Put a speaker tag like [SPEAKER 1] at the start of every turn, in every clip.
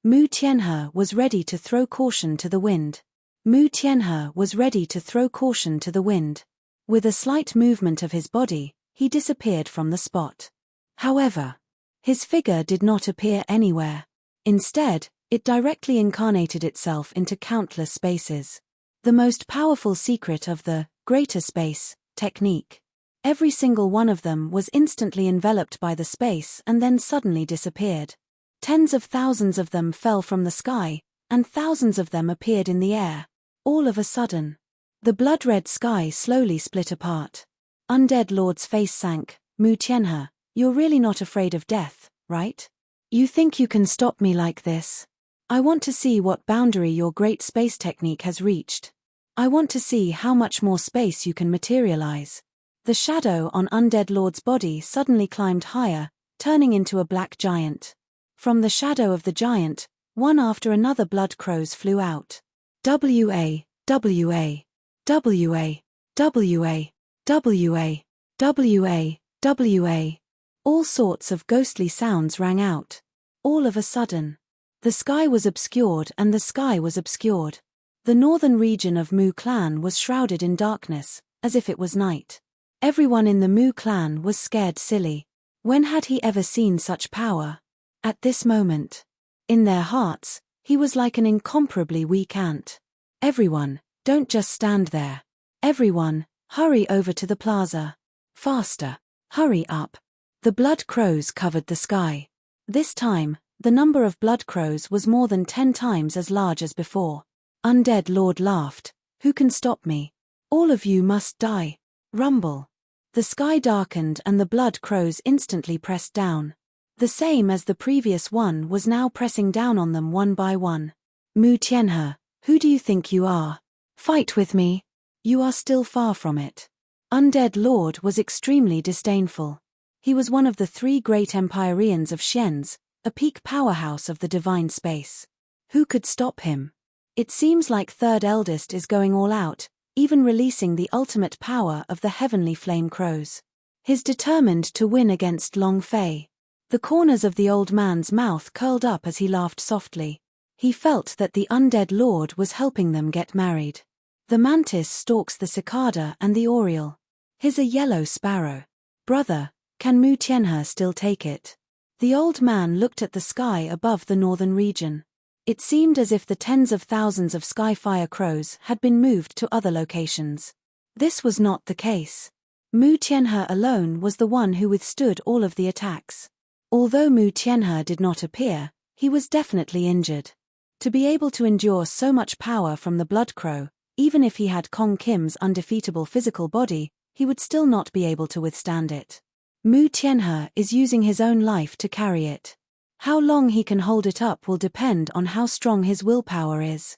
[SPEAKER 1] Mu Tianhe was ready to throw caution to the wind. Mu Tianhe was ready to throw caution to the wind. With a slight movement of his body, he disappeared from the spot. However, his figure did not appear anywhere. Instead, it directly incarnated itself into countless spaces. The most powerful secret of the greater space technique. Every single one of them was instantly enveloped by the space and then suddenly disappeared. Tens of thousands of them fell from the sky, and thousands of them appeared in the air. All of a sudden, the blood-red sky slowly split apart. Undead Lord's face sank. Mu Tianhe, you're really not afraid of death, right? You think you can stop me like this? I want to see what boundary your great space technique has reached. I want to see how much more space you can materialize. The shadow on Undead Lord's body suddenly climbed higher, turning into a black giant. From the shadow of the giant, one after another blood crows flew out. W-A, W-A, W-A, W-A, W-A, W-A, W-A. All sorts of ghostly sounds rang out. All of a sudden, the sky was obscured and the sky was obscured. The northern region of Mu clan was shrouded in darkness, as if it was night. Everyone in the Mu clan was scared silly. When had he ever seen such power? At this moment, in their hearts, he was like an incomparably weak ant. Everyone, don't just stand there. Everyone, hurry over to the plaza. Faster. Hurry up. The blood crows covered the sky. This time, the number of blood crows was more than 10 times as large as before. Undead Lord laughed. Who can stop me? All of you must die. Rumble. The sky darkened and the blood crows instantly pressed down. The same as the previous one was now pressing down on them one by one. Mu Tianhe, who do you think you are? Fight with me. You are still far from it. Undead Lord was extremely disdainful. He was one of the 3 great Empyreans of Xians, a peak powerhouse of the divine space. Who could stop him? It seems like Third Eldest is going all out, even releasing the ultimate power of the heavenly flame crows. He's determined to win against Long Fei. The corners of the old man's mouth curled up as he laughed softly. He felt that the Undead Lord was helping them get married. The mantis stalks the cicada and the oriole. He's a yellow sparrow. Brother, can Mu Tianhe still take it? The old man looked at the sky above the northern region. It seemed as if the tens of thousands of skyfire crows had been moved to other locations. This was not the case. Mu Tianhe alone was the one who withstood all of the attacks. Although Mu Tianhe did not appear, he was definitely injured. To be able to endure so much power from the blood crow, even if he had Kong Kim's undefeatable physical body, he would still not be able to withstand it. Mu Tianhe is using his own life to carry it. How long he can hold it up will depend on how strong his willpower is.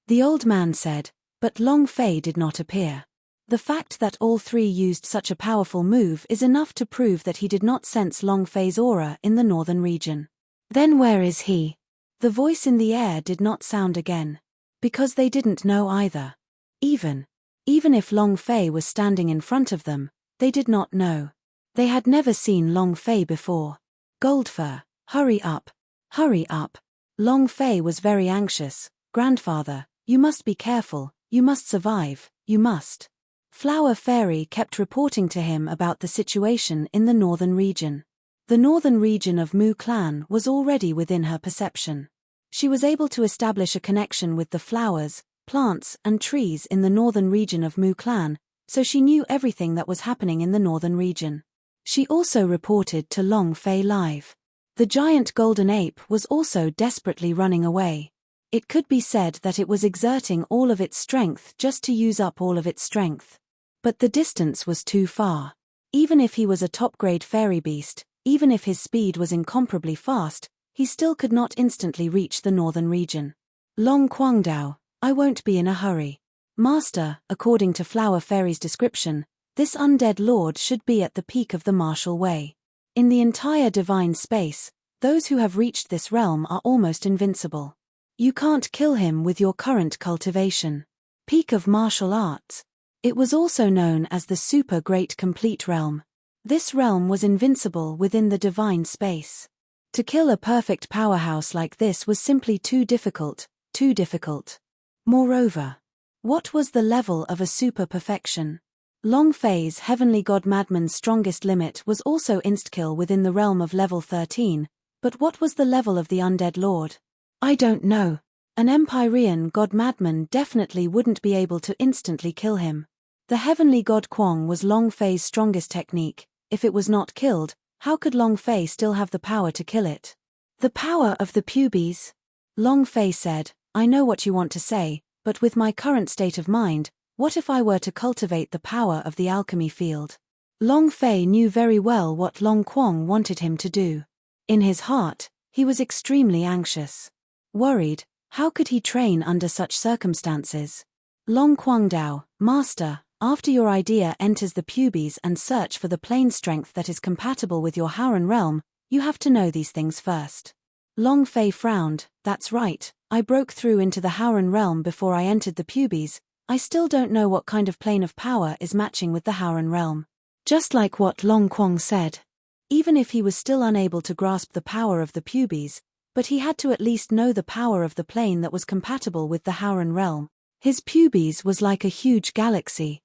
[SPEAKER 1] The old man said, but Long Fei did not appear. The fact that all 3 used such a powerful move is enough to prove that he did not sense Long Fei's aura in the northern region. Then where is he? The voice in the air did not sound again. Because they didn't know either. Even if Long Fei was standing in front of them, they did not know. They had never seen Long Fei before. Goldfur, hurry up. Hurry up. Long Fei was very anxious. Grandfather, you must be careful, you must survive, you must. Flower Fairy kept reporting to him about the situation in the northern region. The northern region of Mu clan was already within her perception. She was able to establish a connection with the flowers, plants and trees in the northern region of Mu clan, so she knew everything that was happening in the northern region. She also reported to Long Fei live. The giant golden ape was also desperately running away. It could be said that it was exerting all of its strength just to use up all of its strength. But the distance was too far. Even if he was a top-grade fairy beast, even if his speed was incomparably fast, he still could not instantly reach the northern region. Long Guangdao, I won't be in a hurry. Master, according to Flower Fairy's description, this undead lord should be at the peak of the martial way. In the entire divine space, those who have reached this realm are almost invincible. You can't kill him with your current cultivation. Peak of martial arts. It was also known as the super great complete realm. This realm was invincible within the divine space. To kill a perfect powerhouse like this was simply too difficult, too difficult. Moreover, what was the level of a super perfection? Long Fei's heavenly god madman's strongest limit was also insta-kill within the realm of level 13, but what was the level of the undead lord? I don't know. An Empyrean god madman definitely wouldn't be able to instantly kill him. The heavenly god Kwong was Long Fei's strongest technique. If it was not killed, how could Long Fei still have the power to kill it? The power of the pubes? Long Fei said, I know what you want to say, but with my current state of mind, what if I were to cultivate the power of the alchemy field? Long Fei knew very well what Long Kwong wanted him to do. In his heart, he was extremely anxious. Worried, how could he train under such circumstances? Long Kwong Dao, Master, after your idea enters the pubes and search for the plane strength that is compatible with your Howren realm, you have to know these things first. Long Fei frowned, that's right, I broke through into the Howren realm before I entered the pubes. I still don't know what kind of plane of power is matching with the Howren realm. Just like what Long Kwong said. Even if he was still unable to grasp the power of the pubes, but he had to at least know the power of the plane that was compatible with the Howren realm. His pubes was like a huge galaxy.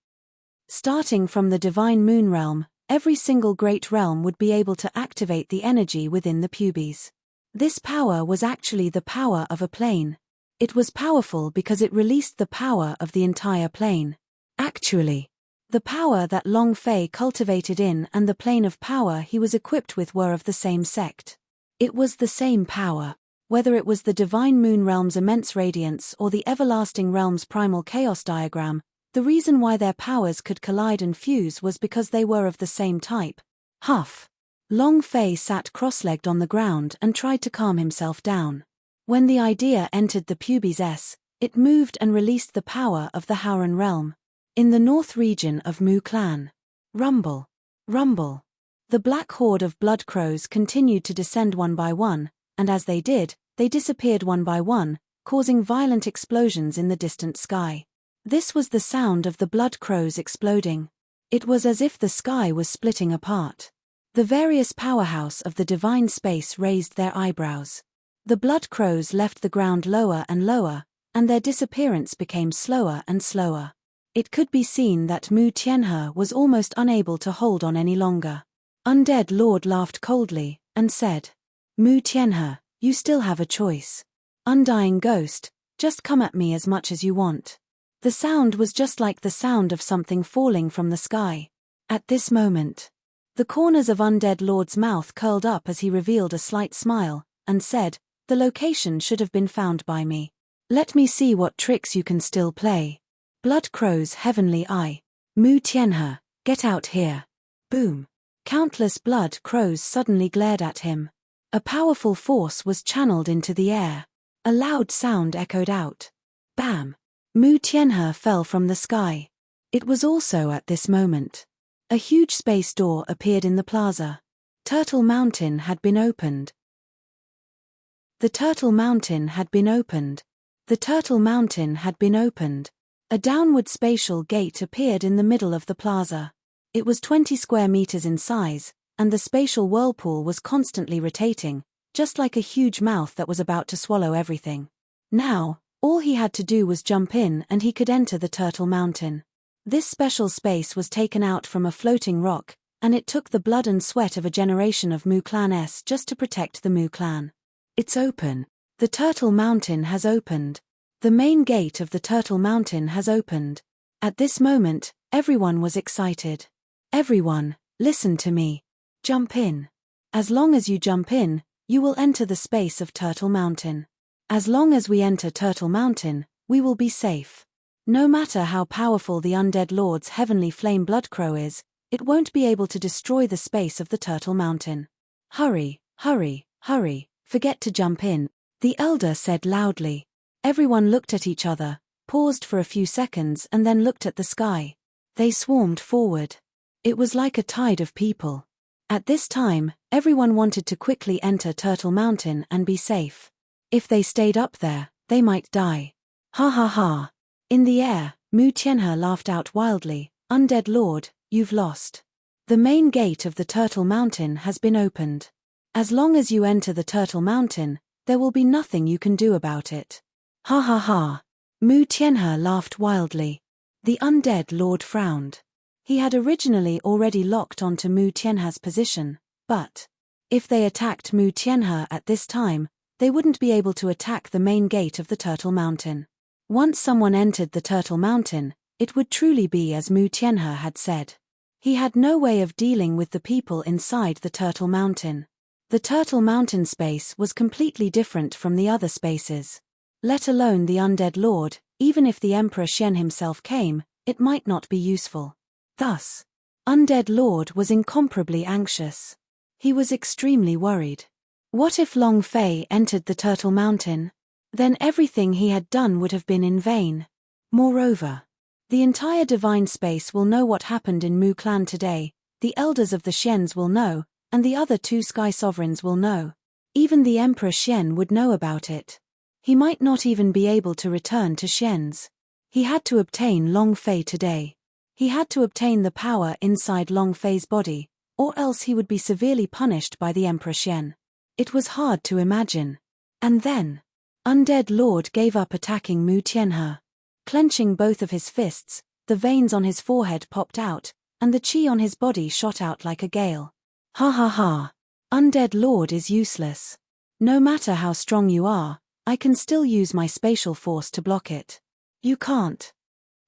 [SPEAKER 1] Starting from the divine moon realm, every single great realm would be able to activate the energy within the pubes. This power was actually the power of a plane. It was powerful because it released the power of the entire plane. Actually, the power that Long Fei cultivated in and the plane of power he was equipped with were of the same sect. It was the same power. Whether it was the divine moon realm's immense radiance or the everlasting realm's primal chaos diagram, the reason why their powers could collide and fuse was because they were of the same type. Huff. Long Fei sat cross-legged on the ground and tried to calm himself down. When the idea entered the pubes, it moved and released the power of the Howren realm. In the north region of Mu Clan. Rumble. Rumble. The black horde of blood crows continued to descend one by one, and as they did, they disappeared one by one, causing violent explosions in the distant sky. This was the sound of the blood crows exploding. It was as if the sky was splitting apart. The various powerhouse of the divine space raised their eyebrows. The blood crows left the ground lower and lower, and their disappearance became slower and slower. It could be seen that Mu Tianhe was almost unable to hold on any longer. Undead Lord laughed coldly, and said, Mu Tianhe, you still have a choice. Undying Ghost, just come at me as much as you want. The sound was just like the sound of something falling from the sky. At this moment, the corners of Undead Lord's mouth curled up as he revealed a slight smile, and said, the location should have been found by me. Let me see what tricks you can still play. Blood Crow's heavenly eye. Mu Tianhe, get out here. Boom. Countless blood crows suddenly glared at him. A powerful force was channeled into the air. A loud sound echoed out. Bam! Mu Tianhe fell from the sky. It was also at this moment. A huge space door appeared in the plaza. Turtle Mountain had been opened. The Turtle Mountain had been opened. The Turtle Mountain had been opened. A downward spatial gate appeared in the middle of the plaza. It was 20 square meters in size, and the spatial whirlpool was constantly rotating, just like a huge mouth that was about to swallow everything. Now, all he had to do was jump in and he could enter the Turtle Mountain. This special space was taken out from a floating rock, and it took the blood and sweat of a generation of Mu Clan just to protect the Mu Clan. It's open. The Turtle Mountain has opened. The main gate of the Turtle Mountain has opened. At this moment, everyone was excited. Everyone, listen to me. Jump in. As long as you jump in, you will enter the space of Turtle Mountain. As long as we enter Turtle Mountain, we will be safe. No matter how powerful the Undead Lord's heavenly flame blood crow is, it won't be able to destroy the space of the Turtle Mountain. Hurry, hurry, hurry, forget to jump in, the elder said loudly. Everyone looked at each other, paused for a few seconds and then looked at the sky. They swarmed forward. It was like a tide of people. At this time, everyone wanted to quickly enter Turtle Mountain and be safe. If they stayed up there, they might die. Ha ha ha. In the air, Mu Tianhe laughed out wildly, Undead Lord, you've lost. The main gate of the Turtle Mountain has been opened. As long as you enter the Turtle Mountain, there will be nothing you can do about it. Ha ha ha. Mu Tianhe laughed wildly. The undead lord frowned. He had originally already locked onto Mu Tianhe's position, but if they attacked Mu Tianhe at this time, they wouldn't be able to attack the main gate of the Turtle Mountain. Once someone entered the Turtle Mountain, it would truly be as Mu Tianhe had said. He had no way of dealing with the people inside the Turtle Mountain. The Turtle Mountain space was completely different from the other spaces. Let alone the undead lord, even if the Emperor Xian himself came, it might not be useful. Thus, undead lord was incomparably anxious. He was extremely worried. What if Long Fei entered the Turtle Mountain? Then everything he had done would have been in vain. Moreover, the entire divine space will know what happened in Mu Clan today, the elders of the Xians will know, and the other two sky sovereigns will know. Even the Emperor Xian would know about it. He might not even be able to return to Xian's. He had to obtain Long Fei today. He had to obtain the power inside Long Fei's body, or else he would be severely punished by the Emperor Xian. It was hard to imagine. And then, undead lord gave up attacking Mu Tianhe. Clenching both of his fists, the veins on his forehead popped out, and the chi on his body shot out like a gale. Ha ha ha. Undead lord is useless. No matter how strong you are, I can still use my spatial force to block it. You can't.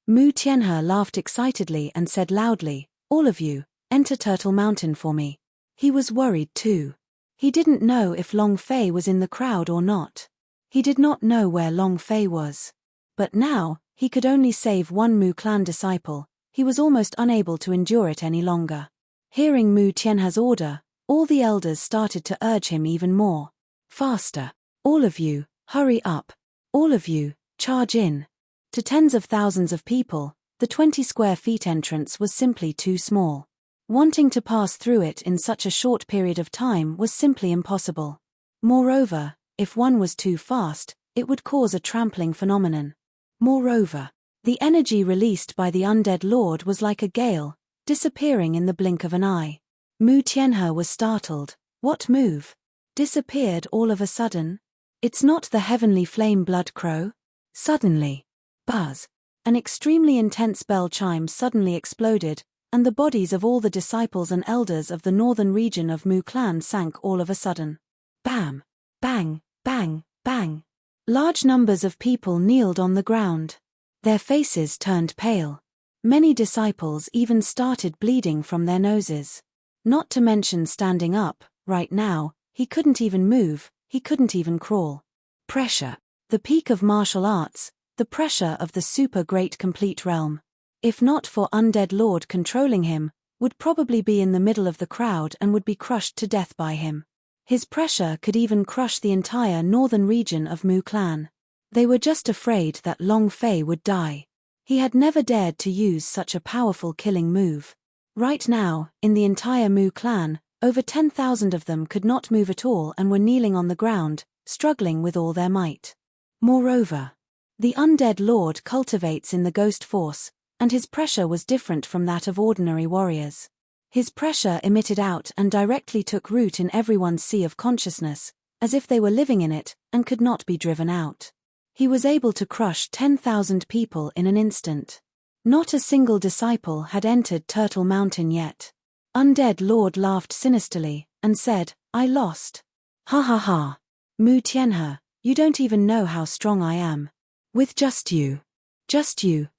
[SPEAKER 1] Mu Tianhe laughed excitedly and said loudly, all of you, enter Turtle Mountain for me. He was worried too. He didn't know if Long Fei was in the crowd or not. He did not know where Long Fei was. But now, he could only save one Mu Clan disciple. He was almost unable to endure it any longer. Hearing Mu Tianhe's order, all the elders started to urge him even more. Faster. All of you, hurry up. All of you, charge in. To tens of thousands of people, the 20 square feet entrance was simply too small. Wanting to pass through it in such a short period of time was simply impossible. Moreover, if one was too fast, it would cause a trampling phenomenon. Moreover, the energy released by the undead lord was like a gale, disappearing in the blink of an eye. Mu Tianhe was startled. What move? Disappeared all of a sudden? It's not the heavenly flame blood crow? Suddenly. Buzz. An extremely intense bell chime suddenly exploded, and the bodies of all the disciples and elders of the northern region of Mu Clan sank all of a sudden. Bam! Bang! Bang! Bang! Large numbers of people kneeled on the ground. Their faces turned pale. Many disciples even started bleeding from their noses. Not to mention standing up, right now, he couldn't even move, he couldn't even crawl. Pressure. The peak of martial arts, the pressure of the super great complete realm. If not for undead lord controlling him, would probably be in the middle of the crowd and would be crushed to death by him. His pressure could even crush the entire northern region of Mu Clan. They were just afraid that Long Fei would die. He had never dared to use such a powerful killing move. Right now, in the entire Mu Clan, over 10,000 of them could not move at all and were kneeling on the ground, struggling with all their might. Moreover, the undead lord cultivates in the ghost force, and his pressure was different from that of ordinary warriors. His pressure emitted out and directly took root in everyone's sea of consciousness, as if they were living in it, and could not be driven out. He was able to crush 10,000 people in an instant. Not a single disciple had entered Turtle Mountain yet. Undead Lord laughed sinisterly, and said, I lost. Ha ha ha. Mu Tianhe, you don't even know how strong I am. With just you,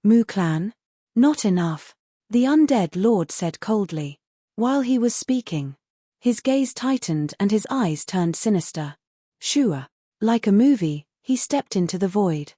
[SPEAKER 1] Mu Clan? Not enough. The undead lord said coldly. While he was speaking, his gaze tightened and his eyes turned sinister. Shua. Like a movie, he stepped into the void.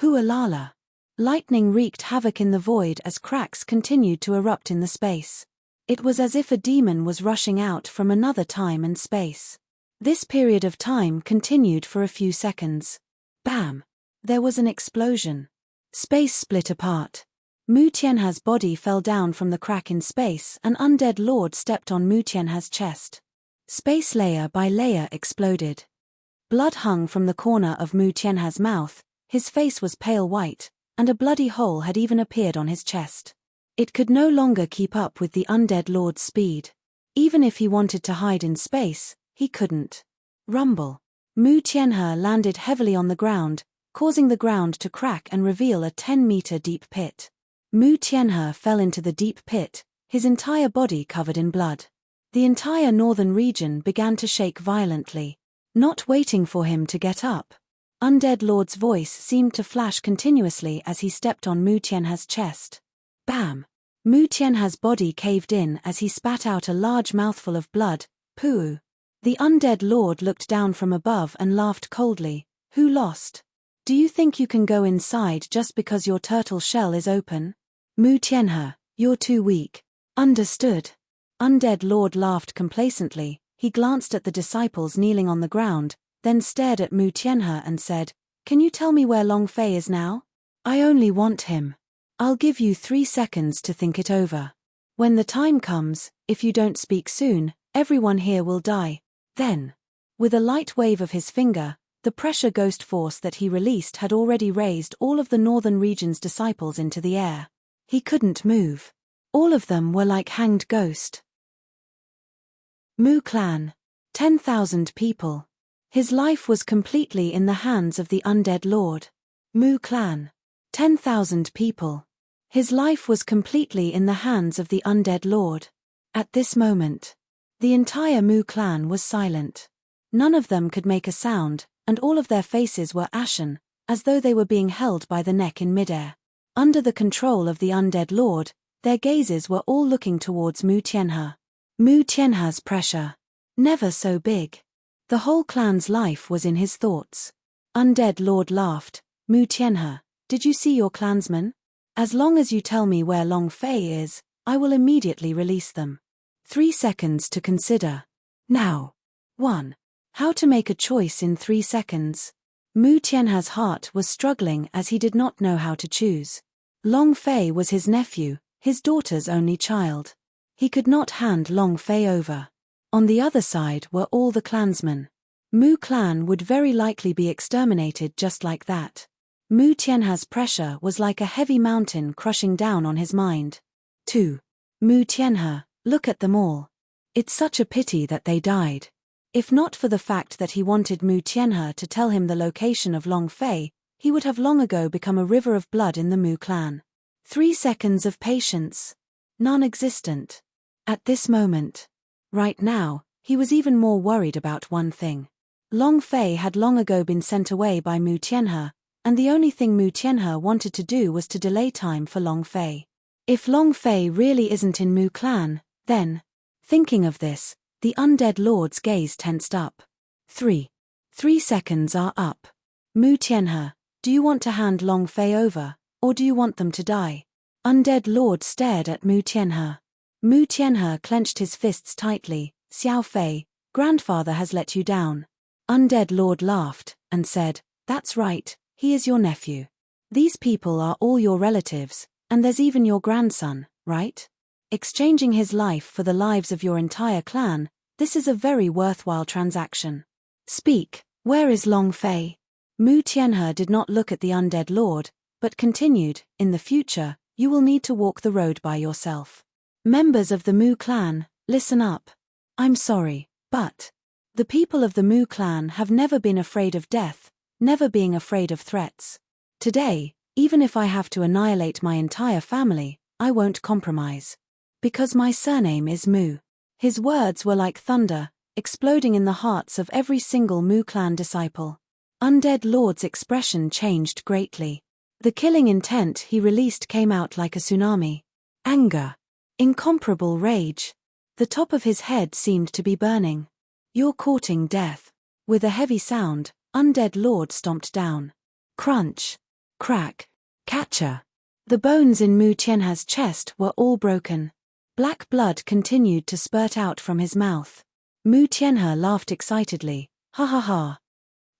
[SPEAKER 1] Hualala. Lightning wreaked havoc in the void as cracks continued to erupt in the space. It was as if a demon was rushing out from another time and space. This period of time continued for a few seconds. Bam! There was an explosion. Space split apart. Mu Tianhe's body fell down from the crack in space and undead lord stepped on Mu Tianhe's chest. Space layer by layer exploded. Blood hung from the corner of Mu Tianhe's mouth, his face was pale white, and a bloody hole had even appeared on his chest. It could no longer keep up with the undead lord's speed. Even if he wanted to hide in space, he couldn't. Rumble. Mu Tianhe landed heavily on the ground, causing the ground to crack and reveal a 10-meter deep pit. Mu Tianhe fell into the deep pit, his entire body covered in blood. The entire northern region began to shake violently. Not waiting for him to get up. Undead Lord's voice seemed to flash continuously as he stepped on Mu Tianhe's chest. Bam! Mu Tianhe's body caved in as he spat out a large mouthful of blood. Poo! The undead lord looked down from above and laughed coldly. Who lost? Do you think you can go inside just because your turtle shell is open? Mu Tianhe, you're too weak. Understood. Undead Lord laughed complacently. He glanced at the disciples kneeling on the ground, then stared at Mu Tianhe and said, Can you tell me where Long Fei is now? I only want him. I'll give you 3 seconds to think it over. When the time comes, if you don't speak soon, everyone here will die. Then, with a light wave of his finger, the pressure ghost force that he released had already raised all of the northern region's disciples into the air. He couldn't move. All of them were like hanged ghost. Mu Clan. 10,000 people. His life was completely in the hands of the undead lord. Mu Clan. 10,000 people. His life was completely in the hands of the undead lord. At this moment, the entire Mu Clan was silent. None of them could make a sound, and all of their faces were ashen, as though they were being held by the neck in midair. Under the control of the undead lord, their gazes were all looking towards Mu Tianhe. Mu Tianhe's pressure. Never so big. The whole clan's life was in his thoughts. Undead Lord laughed. Mu Tianhe, did you see your clansmen? As long as you tell me where Long Fei is, I will immediately release them. 3 seconds to consider. Now. 1. How to make a choice in 3 seconds. Mu Tianhe's heart was struggling as he did not know how to choose. Long Fei was his nephew, his daughter's only child. He could not hand Long Fei over. On the other side were all the clansmen. Mu Clan would very likely be exterminated just like that. Mu Tianhe's pressure was like a heavy mountain crushing down on his mind. 2. Mu Tianhe, look at them all. It's such a pity that they died. If not for the fact that he wanted Mu Tianhe to tell him the location of Long Fei, he would have long ago become a river of blood in the Mu Clan. 3 seconds of patience. Non-existent. At this moment. Right now, he was even more worried about one thing. Long Fei had long ago been sent away by Mu Tianhe, and the only thing Mu Tianhe wanted to do was to delay time for Long Fei. If Long Fei really isn't in Mu Clan, then, thinking of this, the undead lord's gaze tensed up. 3 seconds are up. Mu Tianhe, do you want to hand Long Fei over, or do you want them to die? Undead lord stared at Mu Tianhe. Mu Tianhe clenched his fists tightly. Xiao Fei, grandfather has let you down. Undead lord laughed, and said, That's right, he is your nephew. These people are all your relatives, and there's even your grandson, right? Exchanging his life for the lives of your entire clan, this is a very worthwhile transaction. Speak, where is Long Fei? Mu Tianhe did not look at the undead lord, but continued, In the future, you will need to walk the road by yourself. Members of the Mu Clan, listen up. I'm sorry, but the people of the Mu Clan have never been afraid of death, never being afraid of threats. Today, even if I have to annihilate my entire family, I won't compromise. Because my surname is Mu. His words were like thunder, exploding in the hearts of every single Mu Clan disciple. Undead Lord's expression changed greatly. The killing intent he released came out like a tsunami. Anger. Incomparable rage. The top of his head seemed to be burning. You're courting death. With a heavy sound, Undead Lord stomped down. Crunch. Crack. Catcher. The bones in Mu Tianhe's chest were all broken. Black blood continued to spurt out from his mouth. Mu Tianhe laughed excitedly. Ha ha ha.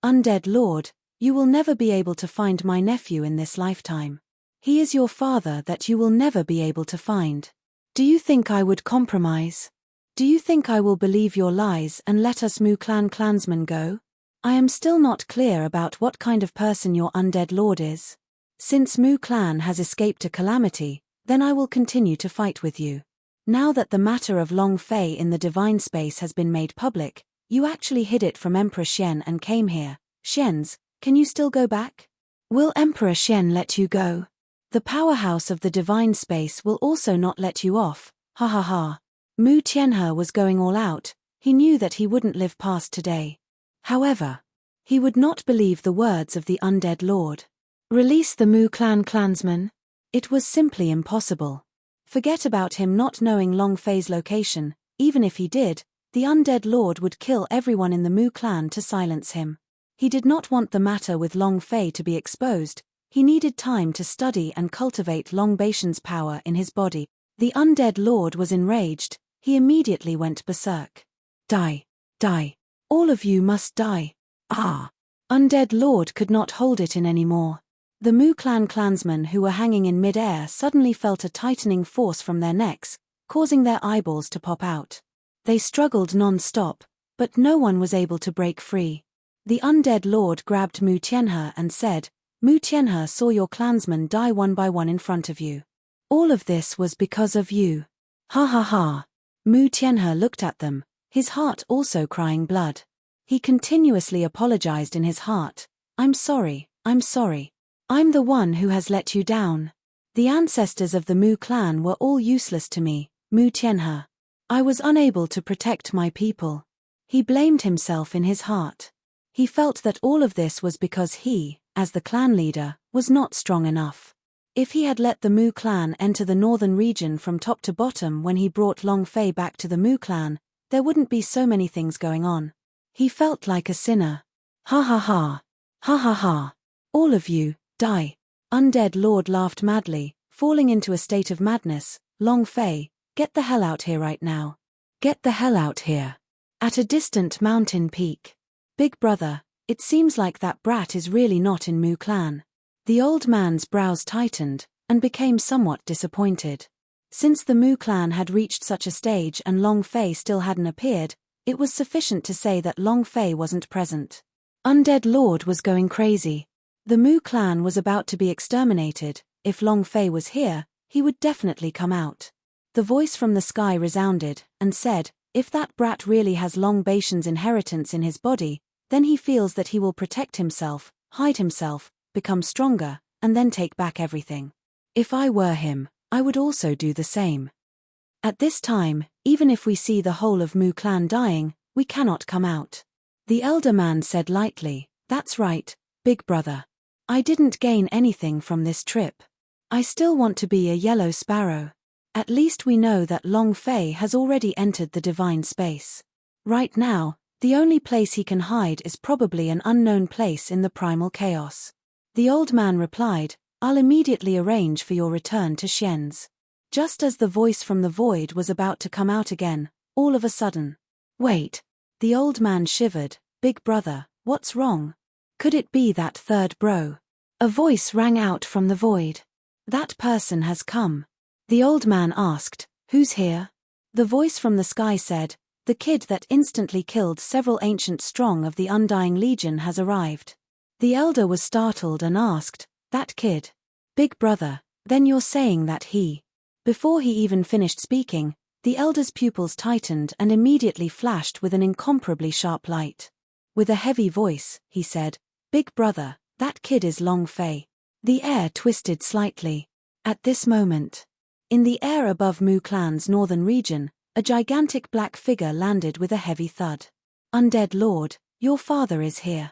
[SPEAKER 1] Undead Lord, you will never be able to find my nephew in this lifetime. He is your father that you will never be able to find. Do you think I would compromise? Do you think I will believe your lies and let us Mu Clan clansmen go? I am still not clear about what kind of person your undead lord is. Since Mu Clan has escaped a calamity, then I will continue to fight with you. Now that the matter of Long Fei in the divine space has been made public, You actually hid it from Emperor Xian and came here. Xians, can you still go back? Will Emperor Xian let you go? The powerhouse of the divine space will also not let you off, ha ha ha. Mu Tianhe was going all out. He knew that he wouldn't live past today. However, he would not believe the words of the undead lord. Release the Mu clan clansman? It was simply impossible. Forget about him not knowing Long Fei's location. Even if he did, the undead lord would kill everyone in the Mu clan to silence him. He did not want the matter with Long Fei to be exposed. He needed time to study and cultivate Long Beixian's power in his body. The undead lord was enraged. He immediately went berserk. Die. Die. All of you must die. Ah! Undead lord could not hold it in anymore. The Mu clan clansmen who were hanging in mid-air suddenly felt a tightening force from their necks, causing their eyeballs to pop out. They struggled non-stop, but no one was able to break free. The undead lord grabbed Mu Tianhe and said, Mu Tianhe saw your clansmen die one by one in front of you. All of this was because of you. Ha ha ha. Mu Tianhe looked at them, his heart also crying blood. He continuously apologized in his heart. I'm sorry, I'm sorry. I'm the one who has let you down. The ancestors of the Mu clan were all useless to me, Mu Tianhe. I was unable to protect my people. He blamed himself in his heart. He felt that all of this was because he, as the clan leader, was not strong enough. If he had let the Mu clan enter the northern region from top to bottom when he brought Long Fei back to the Mu clan, there wouldn't be so many things going on. He felt like a sinner. Ha ha ha. Ha ha ha. All of you, die. Undead Lord laughed madly, falling into a state of madness. Long Fei, get the hell out here right now. Get the hell out here. At a distant mountain peak. Big brother, it seems like that brat is really not in Mu clan. The old man's brows tightened, and became somewhat disappointed. Since the Mu clan had reached such a stage and Long Fei still hadn't appeared, it was sufficient to say that Long Fei wasn't present. Undead Lord was going crazy. The Mu clan was about to be exterminated. If Long Fei was here, he would definitely come out. The voice from the sky resounded, and said, if that brat really has Long Beixian's inheritance in his body, then he feels that he will protect himself, hide himself, become stronger, and then take back everything. If I were him, I would also do the same. At this time, even if we see the whole of Mu clan dying, we cannot come out. The elder man said lightly, that's right, big brother. I didn't gain anything from this trip. I still want to be a yellow sparrow. At least we know that Long Fei has already entered the divine space. Right now, the only place he can hide is probably an unknown place in the primal chaos. The old man replied, I'll immediately arrange for your return to Xian's. Just as the voice from the void was about to come out again, all of a sudden. Wait. The old man shivered. Big brother, what's wrong? Could it be that third bro? A voice rang out from the void. That person has come. The old man asked, who's here? The voice from the sky said, the kid that instantly killed several ancient strong of the Undying Legion has arrived. The elder was startled and asked, that kid? Big brother, then you're saying that he... Before he even finished speaking, the elder's pupils tightened and immediately flashed with an incomparably sharp light. With a heavy voice, he said, Big brother, that kid is Long Fei. The air twisted slightly. At this moment, in the air above Mu clan's northern region, a gigantic black figure landed with a heavy thud. Undead Lord, your father is here.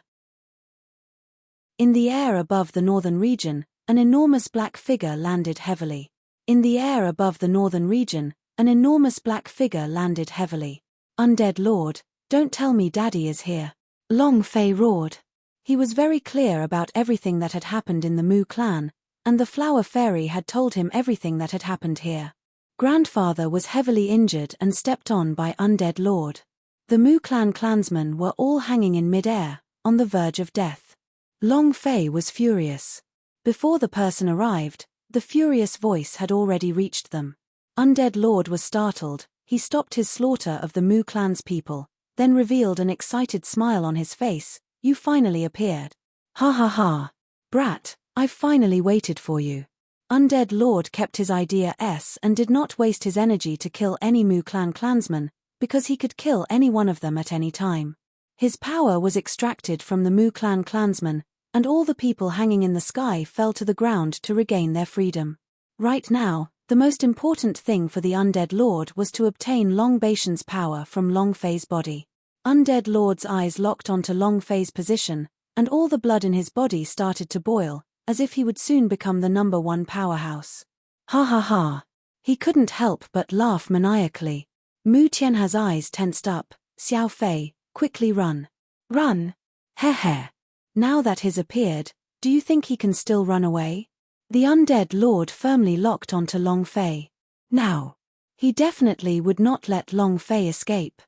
[SPEAKER 1] In the air above the northern region, an enormous black figure landed heavily. In the air above the northern region, an enormous black figure landed heavily. Undead Lord, don't tell me Daddy is here. Long Fei roared. He was very clear about everything that had happened in the Mu clan, and the flower fairy had told him everything that had happened here. Grandfather was heavily injured and stepped on by Undead Lord. The Mu clan clansmen were all hanging in mid-air, on the verge of death. Long Fei was furious. Before the person arrived, the furious voice had already reached them. Undead Lord was startled. He stopped his slaughter of the Mu clan's people, then revealed an excited smile on his face. You finally appeared. Ha ha ha. Brat, I've finally waited for you. Undead Lord kept his idea and did not waste his energy to kill any Mu clan clansman, because he could kill any one of them at any time. His power was extracted from the Mu clan clansmen, and all the people hanging in the sky fell to the ground to regain their freedom. Right now, the most important thing for the Undead Lord was to obtain Long Baishan's power from Long Fei's body. Undead Lord's eyes locked onto Long Fei's position, and all the blood in his body started to boil, as if he would soon become the #1 powerhouse. Ha ha ha. He couldn't help but laugh maniacally. Mu Tianhe's eyes tensed up. Xiao Fei, quickly run. Run! Heh heh. Now that he's appeared, do you think he can still run away? The Undead Lord firmly locked onto Long Fei. Now, he definitely would not let Long Fei escape.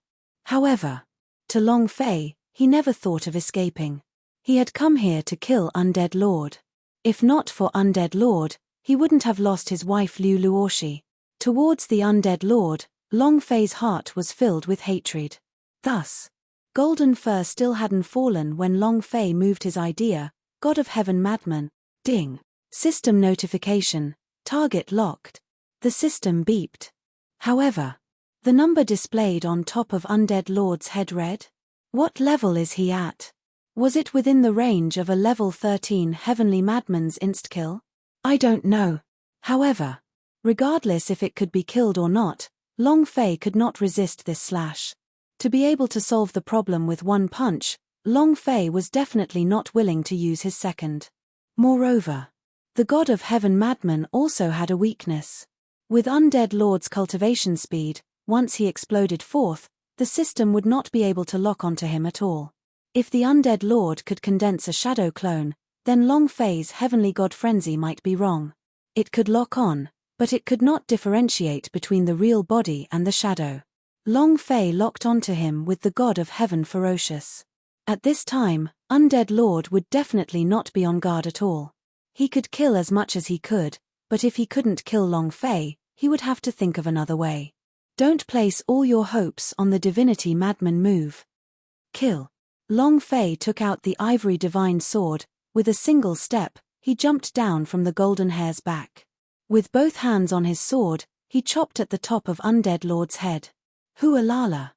[SPEAKER 1] However, to Long Fei, he never thought of escaping. He had come here to kill Undead Lord. If not for Undead Lord, he wouldn't have lost his wife Liu Luoshi. Towards the Undead Lord, Long Fei's heart was filled with hatred. Thus, Golden Fur still hadn't fallen when Long Fei moved his idea, God of Heaven Madman. Ding. System notification. Target locked. The system beeped. However, the number displayed on top of Undead Lord's head read. What level is he at? Was it within the range of a level 13 Heavenly Madman's insta-kill? I don't know. However, regardless if it could be killed or not, Long Fei could not resist this slash. To be able to solve the problem with one punch, Long Fei was definitely not willing to use his second. Moreover, the God of Heaven Madman also had a weakness. With Undead Lord's cultivation speed, once he exploded forth, the system would not be able to lock onto him at all. If the Undead Lord could condense a shadow clone, then Long Fei's Heavenly God Frenzy might be wrong. It could lock on, but it could not differentiate between the real body and the shadow. Long Fei locked onto him with the God of Heaven Ferocious. At this time, Undead Lord would definitely not be on guard at all. He could kill as much as he could, but if he couldn't kill Long Fei, he would have to think of another way. Don't place all your hopes on the Divinity Madman move. Kill. Long Fei took out the ivory divine sword. With a single step, he jumped down from the golden hare's back. With both hands on his sword, he chopped at the top of Undead Lord's head. Hualala.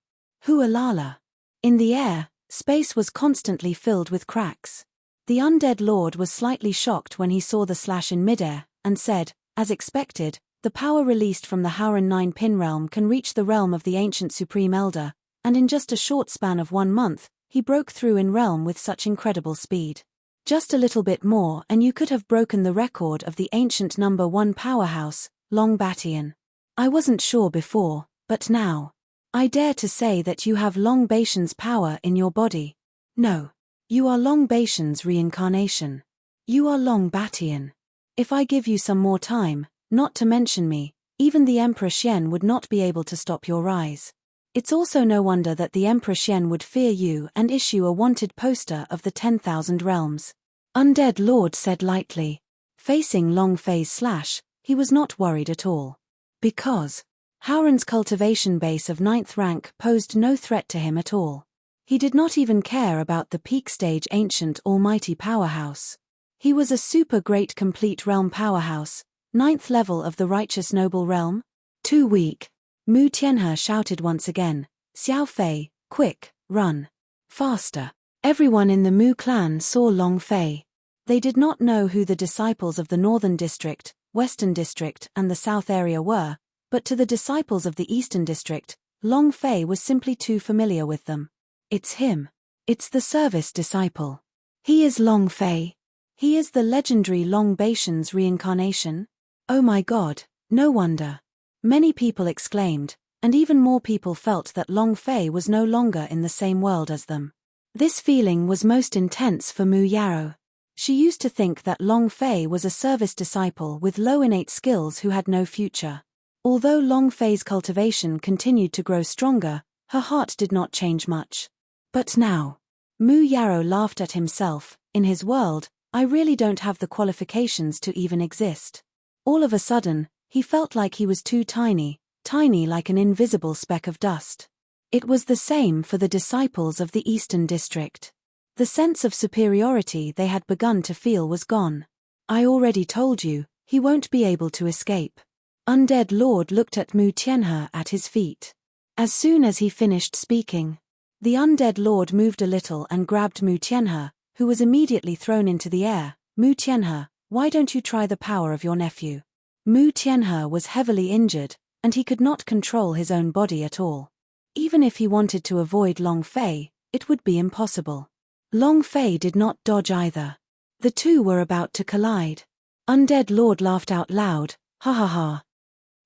[SPEAKER 1] Hualala. In the air, space was constantly filled with cracks. The Undead Lord was slightly shocked when he saw the slash in midair, and said, as expected, the power released from the Howran 9-pin realm can reach the realm of the ancient Supreme Elder, and in just a short span of 1 month, he broke through in realm with such incredible speed. Just a little bit more and you could have broken the record of the ancient #1 powerhouse, Long Batian. I wasn't sure before, but now, I dare to say that you have Long Baishan's power in your body. No. You are Long Baishan's reincarnation. You are Long Batian. If I give you some more time, not to mention me, even the Emperor Xian would not be able to stop your rise. It's also no wonder that the Emperor Xian would fear you and issue a wanted poster of the 10,000 realms. Undead Lord said lightly. Facing Long Fei's slash, he was not worried at all. Because Howran's cultivation base of 9th rank posed no threat to him at all. He did not even care about the peak stage ancient almighty powerhouse. He was a super great complete realm powerhouse, 9th level of the righteous noble realm. Too weak. Mu Tianhe shouted once again, Xiao Fei, quick, run. Faster. Everyone in the Mu clan saw Long Fei. They did not know who the disciples of the Northern District, Western District and the South area were, but to the disciples of the Eastern District, Long Fei was simply too familiar with them. It's him. It's the service disciple. He is Long Fei. He is the legendary Long Baishan's reincarnation. Oh my God, no wonder. Many people exclaimed, and even more people felt that Long Fei was no longer in the same world as them. This feeling was most intense for Mu Yarrow. She used to think that Long Fei was a service disciple with low innate skills who had no future. Although Long Fei's cultivation continued to grow stronger, her heart did not change much. But now, Mu Yarrow laughed at himself. In his world, I really don't have the qualifications to even exist. All of a sudden, he felt like he was too tiny, tiny like an invisible speck of dust. It was the same for the disciples of the Eastern District. The sense of superiority they had begun to feel was gone. I already told you, he won't be able to escape. Undead Lord looked at Mu Tianhe at his feet. As soon as he finished speaking, the undead lord moved a little and grabbed Mu Tianhe, who was immediately thrown into the air. Mu Tianhe, why don't you try the power of your nephew? Mu Tianhe was heavily injured, and he could not control his own body at all. Even if he wanted to avoid Long Fei, it would be impossible. Long Fei did not dodge either. The two were about to collide. Undead Lord laughed out loud, ha ha ha.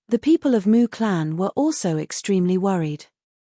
[SPEAKER 1] The people of Mu clan were also extremely worried.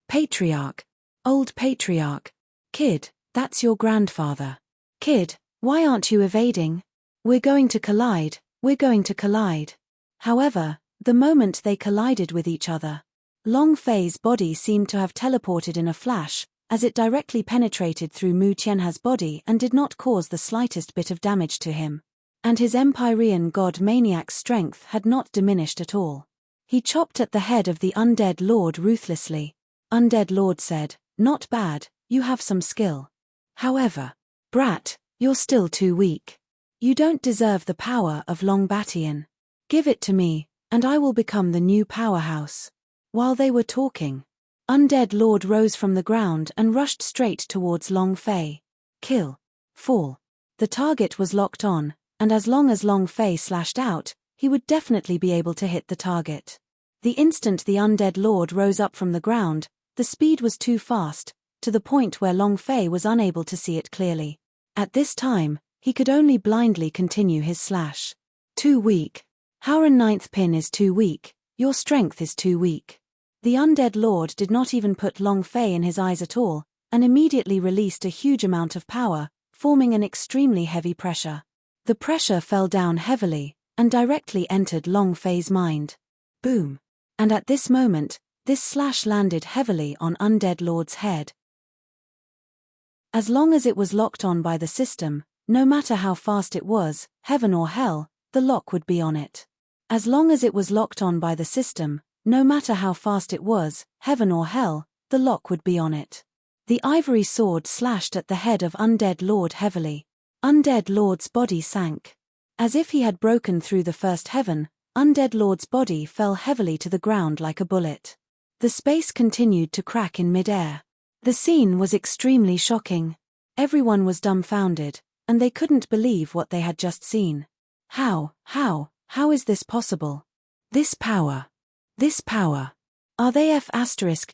[SPEAKER 1] Patriarch. Old patriarch. Kid, that's your grandfather. Kid, why aren't you evading? We're going to collide, we're going to collide. However, the moment they collided with each other, Long Fei's body seemed to have teleported in a flash, as it directly penetrated through Mu Tianhe's body and did not cause the slightest bit of damage to him. And his Empyrean god maniac's strength had not diminished at all. He chopped at the head of the undead lord ruthlessly. Undead Lord said, "Not bad, you have some skill. However, brat, you're still too weak. You don't deserve the power of Long Batian. Give it to me, and I will become the new powerhouse." While they were talking, Undead Lord rose from the ground and rushed straight towards Long Fei. Kill. Fall. The target was locked on, and as long as Long Fei slashed out, he would definitely be able to hit the target. The instant the Undead Lord rose up from the ground, the speed was too fast, to the point where Long Fei was unable to see it clearly. At this time, he could only blindly continue his slash. Too weak. Howren ninth pin is too weak, your strength is too weak. The Undead Lord did not even put Long Fei in his eyes at all, and immediately released a huge amount of power, forming an extremely heavy pressure. The pressure fell down heavily, and directly entered Long Fei's mind. Boom. And at this moment, this slash landed heavily on Undead Lord's head. As long as it was locked on by the system, no matter how fast it was, heaven or hell, the lock would be on it. As long as it was locked on by the system, no matter how fast it was, heaven or hell, the lock would be on it. The ivory sword slashed at the head of Undead Lord heavily. Undead Lord's body sank. As if he had broken through the first heaven, Undead Lord's body fell heavily to the ground like a bullet. The space continued to crack in mid-air. The scene was extremely shocking. Everyone was dumbfounded, and they couldn't believe what they had just seen. How is this possible? This power. Are they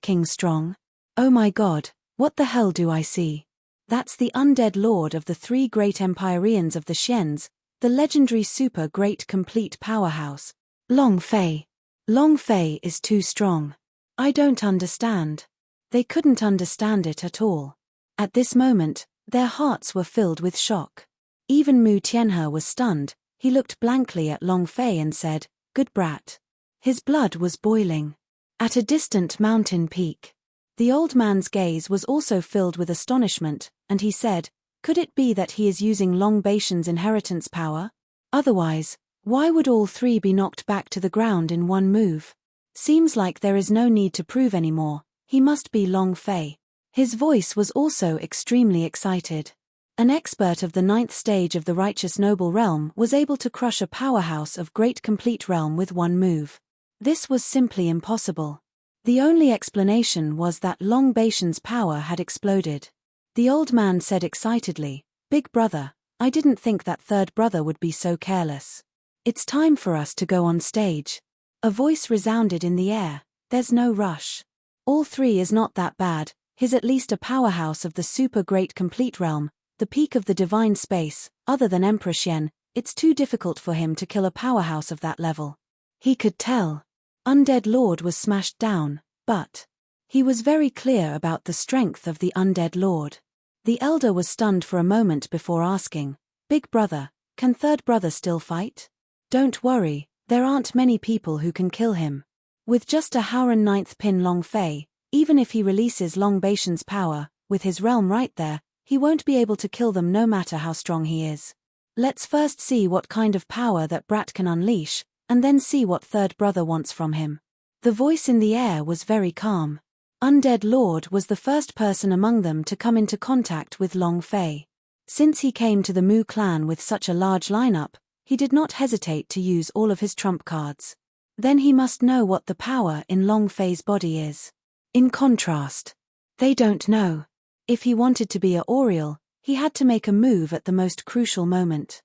[SPEAKER 1] King strong? Oh my god, what the hell do I see? That's the Undead Lord of the three great Empyreans of the Xians, the legendary super great complete powerhouse. Long Fei. Long Fei is too strong. I don't understand. They couldn't understand it at all. At this moment, their hearts were filled with shock. Even Mu Tianhe was stunned. He looked blankly at Long Fei and said, "Good brat." His blood was boiling. At a distant mountain peak, the old man's gaze was also filled with astonishment, and he said, "Could it be that he is using Long Batian's inheritance power? Otherwise, why would all three be knocked back to the ground in one move? Seems like there is no need to prove anymore. He must be Long Fei." His voice was also extremely excited. An expert of the 9th stage of the Righteous Noble Realm was able to crush a powerhouse of Great Complete Realm with one move. This was simply impossible. The only explanation was that Long Batian's power had exploded. The old man said excitedly, "Big brother, I didn't think that third brother would be so careless. It's time for us to go on stage." A voice resounded in the air, "There's no rush. All three is not that bad, he's at least a powerhouse of the super great complete realm, the peak of the divine space. Other than Emperor Xian, it's too difficult for him to kill a powerhouse of that level." He could tell. Undead Lord was smashed down, but he was very clear about the strength of the Undead Lord. The elder was stunned for a moment before asking, "Big brother, can third brother still fight?" "Don't worry, there aren't many people who can kill him. With just a Howren 9th pin Long Fei, even if he releases Long Batian's power, with his realm right there, he won't be able to kill them no matter how strong he is. Let's first see what kind of power that brat can unleash, and then see what third brother wants from him." The voice in the air was very calm. Undead Lord was the first person among them to come into contact with Long Fei. Since he came to the Mu clan with such a large lineup, he did not hesitate to use all of his trump cards. Then he must know what the power in Long Fei's body is. In contrast, they don't know. If he wanted to be a Oriole, he had to make a move at the most crucial moment.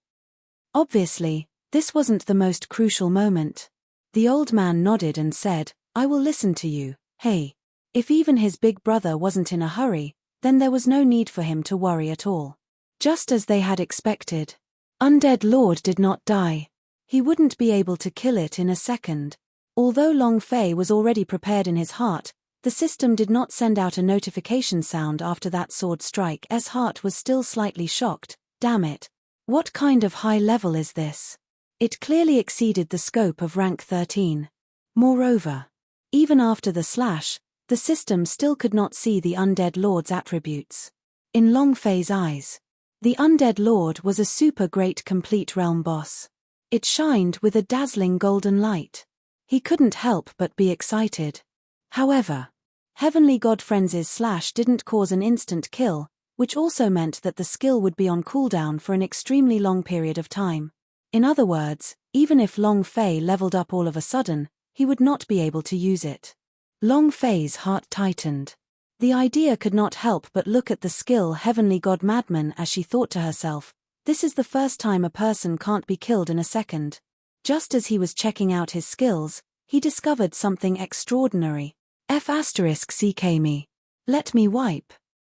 [SPEAKER 1] Obviously, this wasn't the most crucial moment. The old man nodded and said, I will listen to you, hey. If even his big brother wasn't in a hurry, then there was no need for him to worry at all. Just as they had expected. Undead Lord did not die. He wouldn't be able to kill it in a second. Although Long Fei was already prepared in his heart, the system did not send out a notification sound after that sword strike. His heart was still slightly shocked. Damn it. What kind of high level is this? It clearly exceeded the scope of rank 13. Moreover, even after the slash, the system still could not see the Undead Lord's attributes. In Long Fei's eyes, the Undead Lord was a super great complete realm boss. It shined with a dazzling golden light. He couldn't help but be excited. However, Heavenly God Frenzy's slash didn't cause an instant kill, which also meant that the skill would be on cooldown for an extremely long period of time. In other words, even if Long Fei leveled up all of a sudden, he would not be able to use it. Long Fei's heart tightened. The idea could not help but look at the skill Heavenly God Madman as she thought to herself, this is the first time a person can't be killed in a second. Just as he was checking out his skills, he discovered something extraordinary. *CK me. Let me wipe.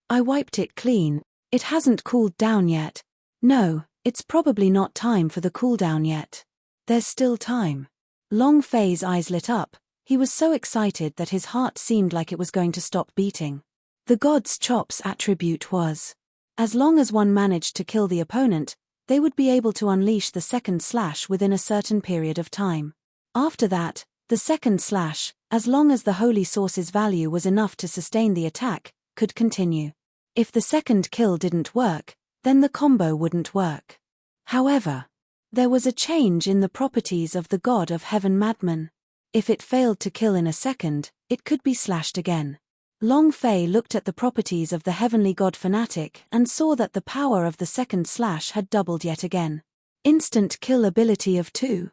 [SPEAKER 1] I wiped it clean. It hasn't cooled down yet. No, it's probably not time for the cooldown yet. There's still time. Long Fei's eyes lit up. He was so excited that his heart seemed like it was going to stop beating. The God's Chops attribute was, as long as one managed to kill the opponent, they would be able to unleash the second slash within a certain period of time. After that, the second slash, as long as the holy source's value was enough to sustain the attack, could continue. If the second kill didn't work, then the combo wouldn't work. However, there was a change in the properties of the God of Heaven Madman. If it failed to kill in a second, it could be slashed again. Long Fei looked at the properties of the Heavenly God Fanatic and saw that the power of the second slash had doubled yet again. Instant kill ability of 2.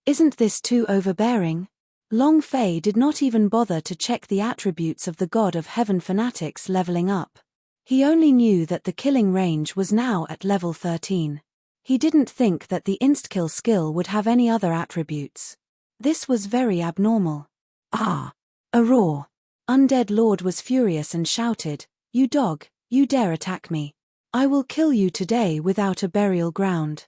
[SPEAKER 1] Isn't this too overbearing? Long Fei did not even bother to check the attributes of the God of Heaven Fanatics leveling up. He only knew that the killing range was now at level 13. He didn't think that the insta-kill skill would have any other attributes. This was very abnormal. A roar. Undead Lord was furious and shouted, "You dog, you dare attack me. I will kill you today without a burial ground."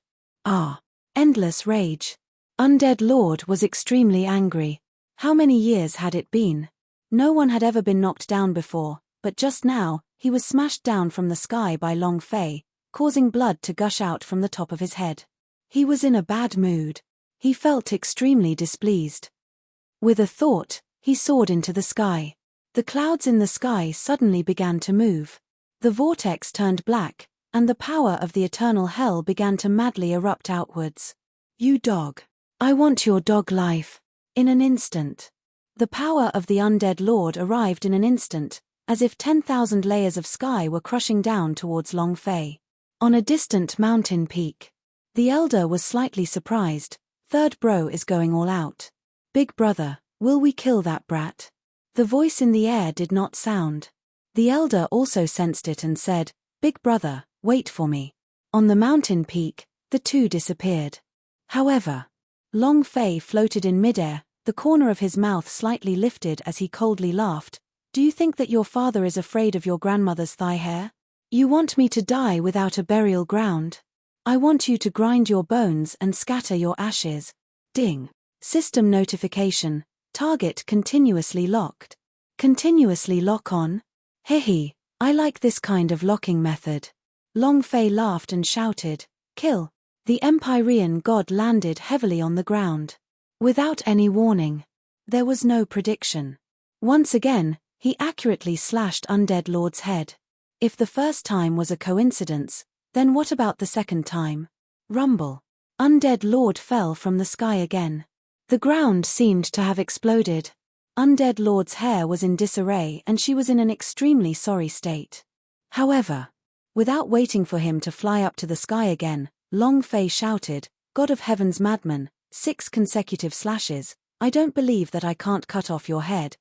[SPEAKER 1] Endless rage. Undead Lord was extremely angry. How many years had it been? No one had ever been knocked down before, but just now, he was smashed down from the sky by Long Fei, causing blood to gush out from the top of his head. He was in a bad mood. He felt extremely displeased. With a thought, he soared into the sky. The clouds in the sky suddenly began to move. The vortex turned black, and the power of the eternal hell began to madly erupt outwards. "You dog. I want your dog life." In an instant. The power of the Undead Lord arrived in an instant, as if 10,000 layers of sky were crushing down towards Long Fei. On a distant mountain peak. The elder was slightly surprised. "Third bro is going all out. Big brother, will we kill that brat?" The voice in the air did not sound. The elder also sensed it and said, "Big brother, wait for me." On the mountain peak, the two disappeared. However, Long Fei floated in midair, the corner of his mouth slightly lifted as he coldly laughed. "Do you think that your father is afraid of your grandmother's thigh hair? You want me to die without a burial ground? I want you to grind your bones and scatter your ashes." Ding. System notification. Target continuously locked. Continuously lock on? Hehe, I like this kind of locking method. Long Fei laughed and shouted, "Kill." The Empyrean god landed heavily on the ground. Without any warning. There was no prediction. Once again, he accurately slashed Undead Lord's head. If the first time was a coincidence, then what about the second time? Rumble. Undead Lord fell from the sky again. The ground seemed to have exploded. Undead Lord's hair was in disarray and she was in an extremely sorry state. However, without waiting for him to fly up to the sky again, Long Fei shouted, "God of Heaven's Madman, 6 consecutive slashes, I don't believe that I can't cut off your head."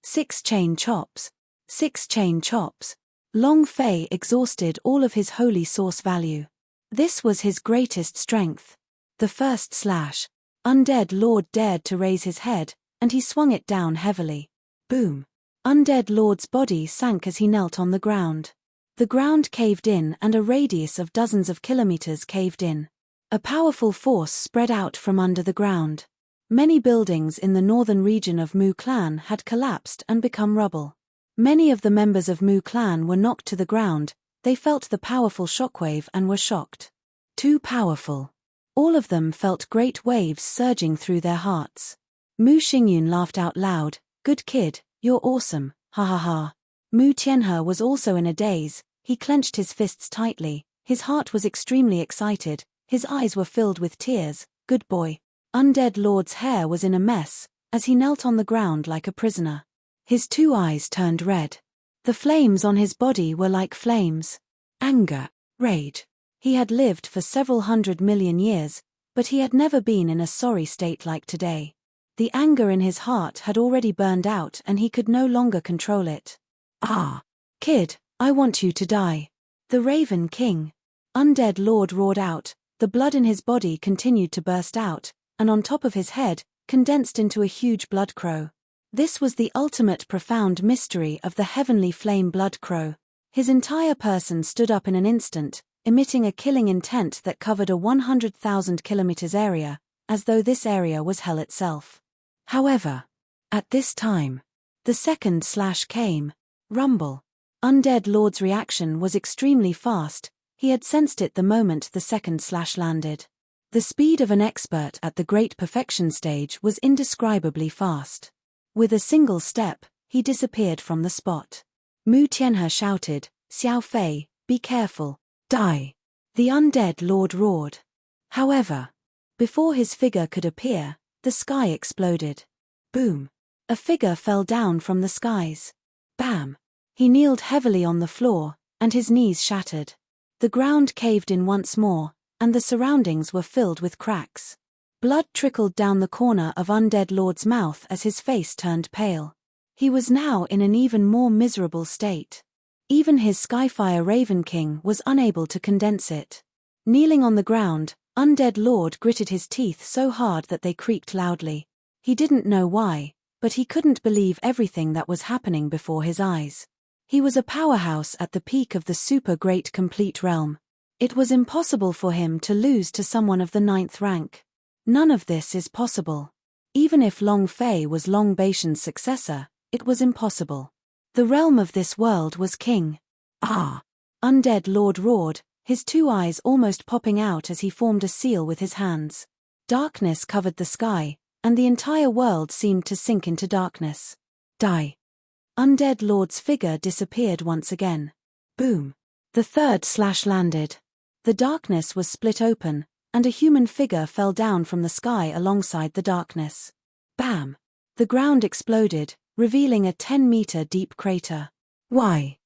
[SPEAKER 1] 6 chain chops. 6 chain chops. Long Fei exhausted all of his holy source value. This was his greatest strength. The first slash. Undead Lord dared to raise his head, and he swung it down heavily. Boom. Undead Lord's body sank as he knelt on the ground. The ground caved in and a radius of dozens of kilometers caved in. A powerful force spread out from under the ground. Many buildings in the northern region of Mu Clan had collapsed and become rubble. Many of the members of Mu Clan were knocked to the ground. They felt the powerful shockwave and were shocked. Too powerful. All of them felt great waves surging through their hearts. Mu Xingyun laughed out loud. Good kid, you're awesome, ha ha ha. Mu Tianhe was also in a daze. He clenched his fists tightly. His heart was extremely excited. His eyes were filled with tears. Good boy. Undead Lord's hair was in a mess, as he knelt on the ground like a prisoner. His 2 eyes turned red. The flames on his body were like flames. Anger. Rage. He had lived for several 100 million years, but he had never been in a sorry state like today. The anger in his heart had already burned out and he could no longer control it. Ah! Kid, I want you to die. The Raven King. Undead Lord roared out. The blood in his body continued to burst out, and on top of his head, condensed into a huge blood crow. This was the ultimate profound mystery of the heavenly flame blood crow. His entire person stood up in an instant, emitting a killing intent that covered a 100,000 kilometers area, as though this area was hell itself. However, at this time, the second slash came. Rumble. Undead Lord's reaction was extremely fast. He had sensed it the moment the second slash landed. The speed of an expert at the Great Perfection stage was indescribably fast. With a single step, he disappeared from the spot. Mu Tianhe shouted, Xiao Fei, be careful, die. The Undead Lord roared. However, before his figure could appear, the sky exploded. Boom. A figure fell down from the skies. Bam. He kneeled heavily on the floor, and his knees shattered. The ground caved in once more, and the surroundings were filled with cracks. Blood trickled down the corner of Undead Lord's mouth as his face turned pale. He was now in an even more miserable state. Even his Skyfire Raven King was unable to condense it. Kneeling on the ground, Undead Lord gritted his teeth so hard that they creaked loudly. He didn't know why, but he couldn't believe everything that was happening before his eyes. He was a powerhouse at the peak of the super great complete realm. It was impossible for him to lose to someone of the 9th rank. None of this is possible. Even if Long Fei was Long Baishan's successor, it was impossible. The realm of this world was king. Ah! Undead Lord roared, his 2 eyes almost popping out as he formed a seal with his hands. Darkness covered the sky, and the entire world seemed to sink into darkness. Die. Undead Lord's figure disappeared once again. Boom. The third slash landed. The darkness was split open, and a human figure fell down from the sky alongside the darkness. Bam! The ground exploded, revealing a 10-meter deep crater. Why?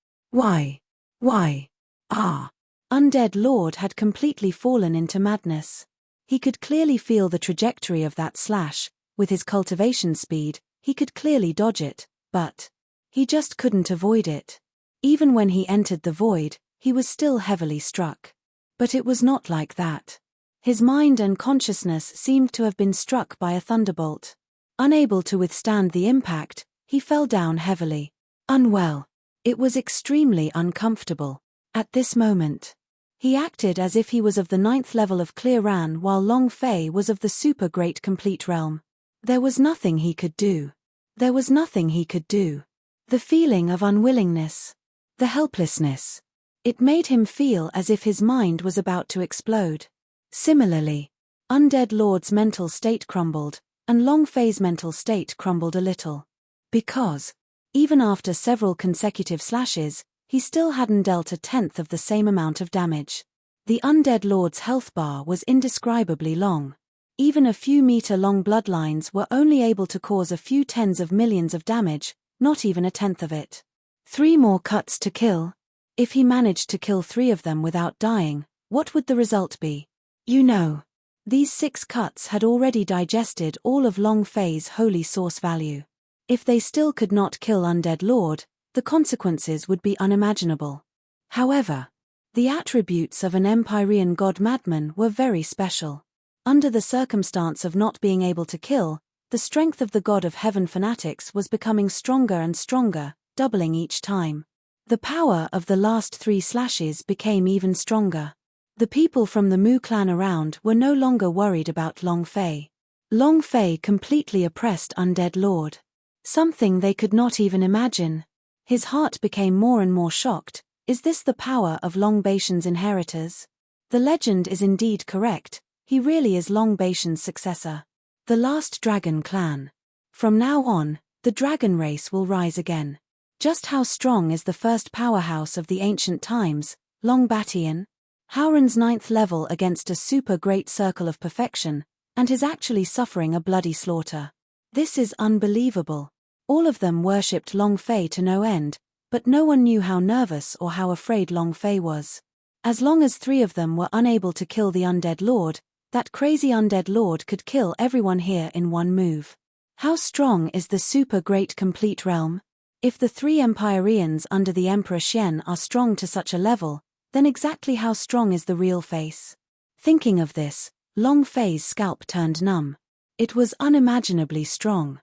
[SPEAKER 1] Ah! Undead Lord had completely fallen into madness. He could clearly feel the trajectory of that slash. With his cultivation speed, he could clearly dodge it, but he just couldn't avoid it. Even when he entered the void, he was still heavily struck. But it was not like that. His mind and consciousness seemed to have been struck by a thunderbolt. Unable to withstand the impact, he fell down heavily. Unwell. It was extremely uncomfortable. At this moment, he acted as if he was of the 9th level of Clear Ran while Long Fei was of the super great complete realm. There was nothing he could do. There was nothing he could do. The feeling of unwillingness. The helplessness. It made him feel as if his mind was about to explode. Similarly, Undead Lord's mental state crumbled, and Long Fei's mental state crumbled a little. Because, even after several consecutive slashes, he still hadn't dealt 1/10 of the same amount of damage. The Undead Lord's health bar was indescribably long. Even a few meter-long bloodlines were only able to cause a few tens of millions of damage, not even 1/10 of it. 3 more cuts to kill. If he managed to kill 3 of them without dying, what would the result be? You know, these 6 cuts had already digested all of Long Fei's holy source value. If they still could not kill Undead Lord, the consequences would be unimaginable. However, the attributes of an Empyrean god madman were very special. Under the circumstance of not being able to kill, the strength of the god of heaven fanatics was becoming stronger and stronger, doubling each time. The power of the last 3 slashes became even stronger. The people from the Mu clan around were no longer worried about Long Fei. Long Fei completely oppressed Undead Lord. Something they could not even imagine. His heart became more and more shocked. Is this the power of Long Baishan's inheritors? The legend is indeed correct, he really is Long Baishan's successor. The last dragon clan. From now on, the dragon race will rise again. Just how strong is the first powerhouse of the ancient times, Long Batian? Howren's 9th level against a super great circle of perfection, and is actually suffering a bloody slaughter. This is unbelievable. All of them worshipped Long Fei to no end, but no one knew how nervous or how afraid Long Fei was. As long as 3 of them were unable to kill the Undead Lord, that crazy Undead Lord could kill everyone here in one move. How strong is the super great complete realm? If the 3 Empyreans under the Emperor Xian are strong to such a level, then exactly how strong is the real face? Thinking of this, Long Fei's scalp turned numb. It was unimaginably strong.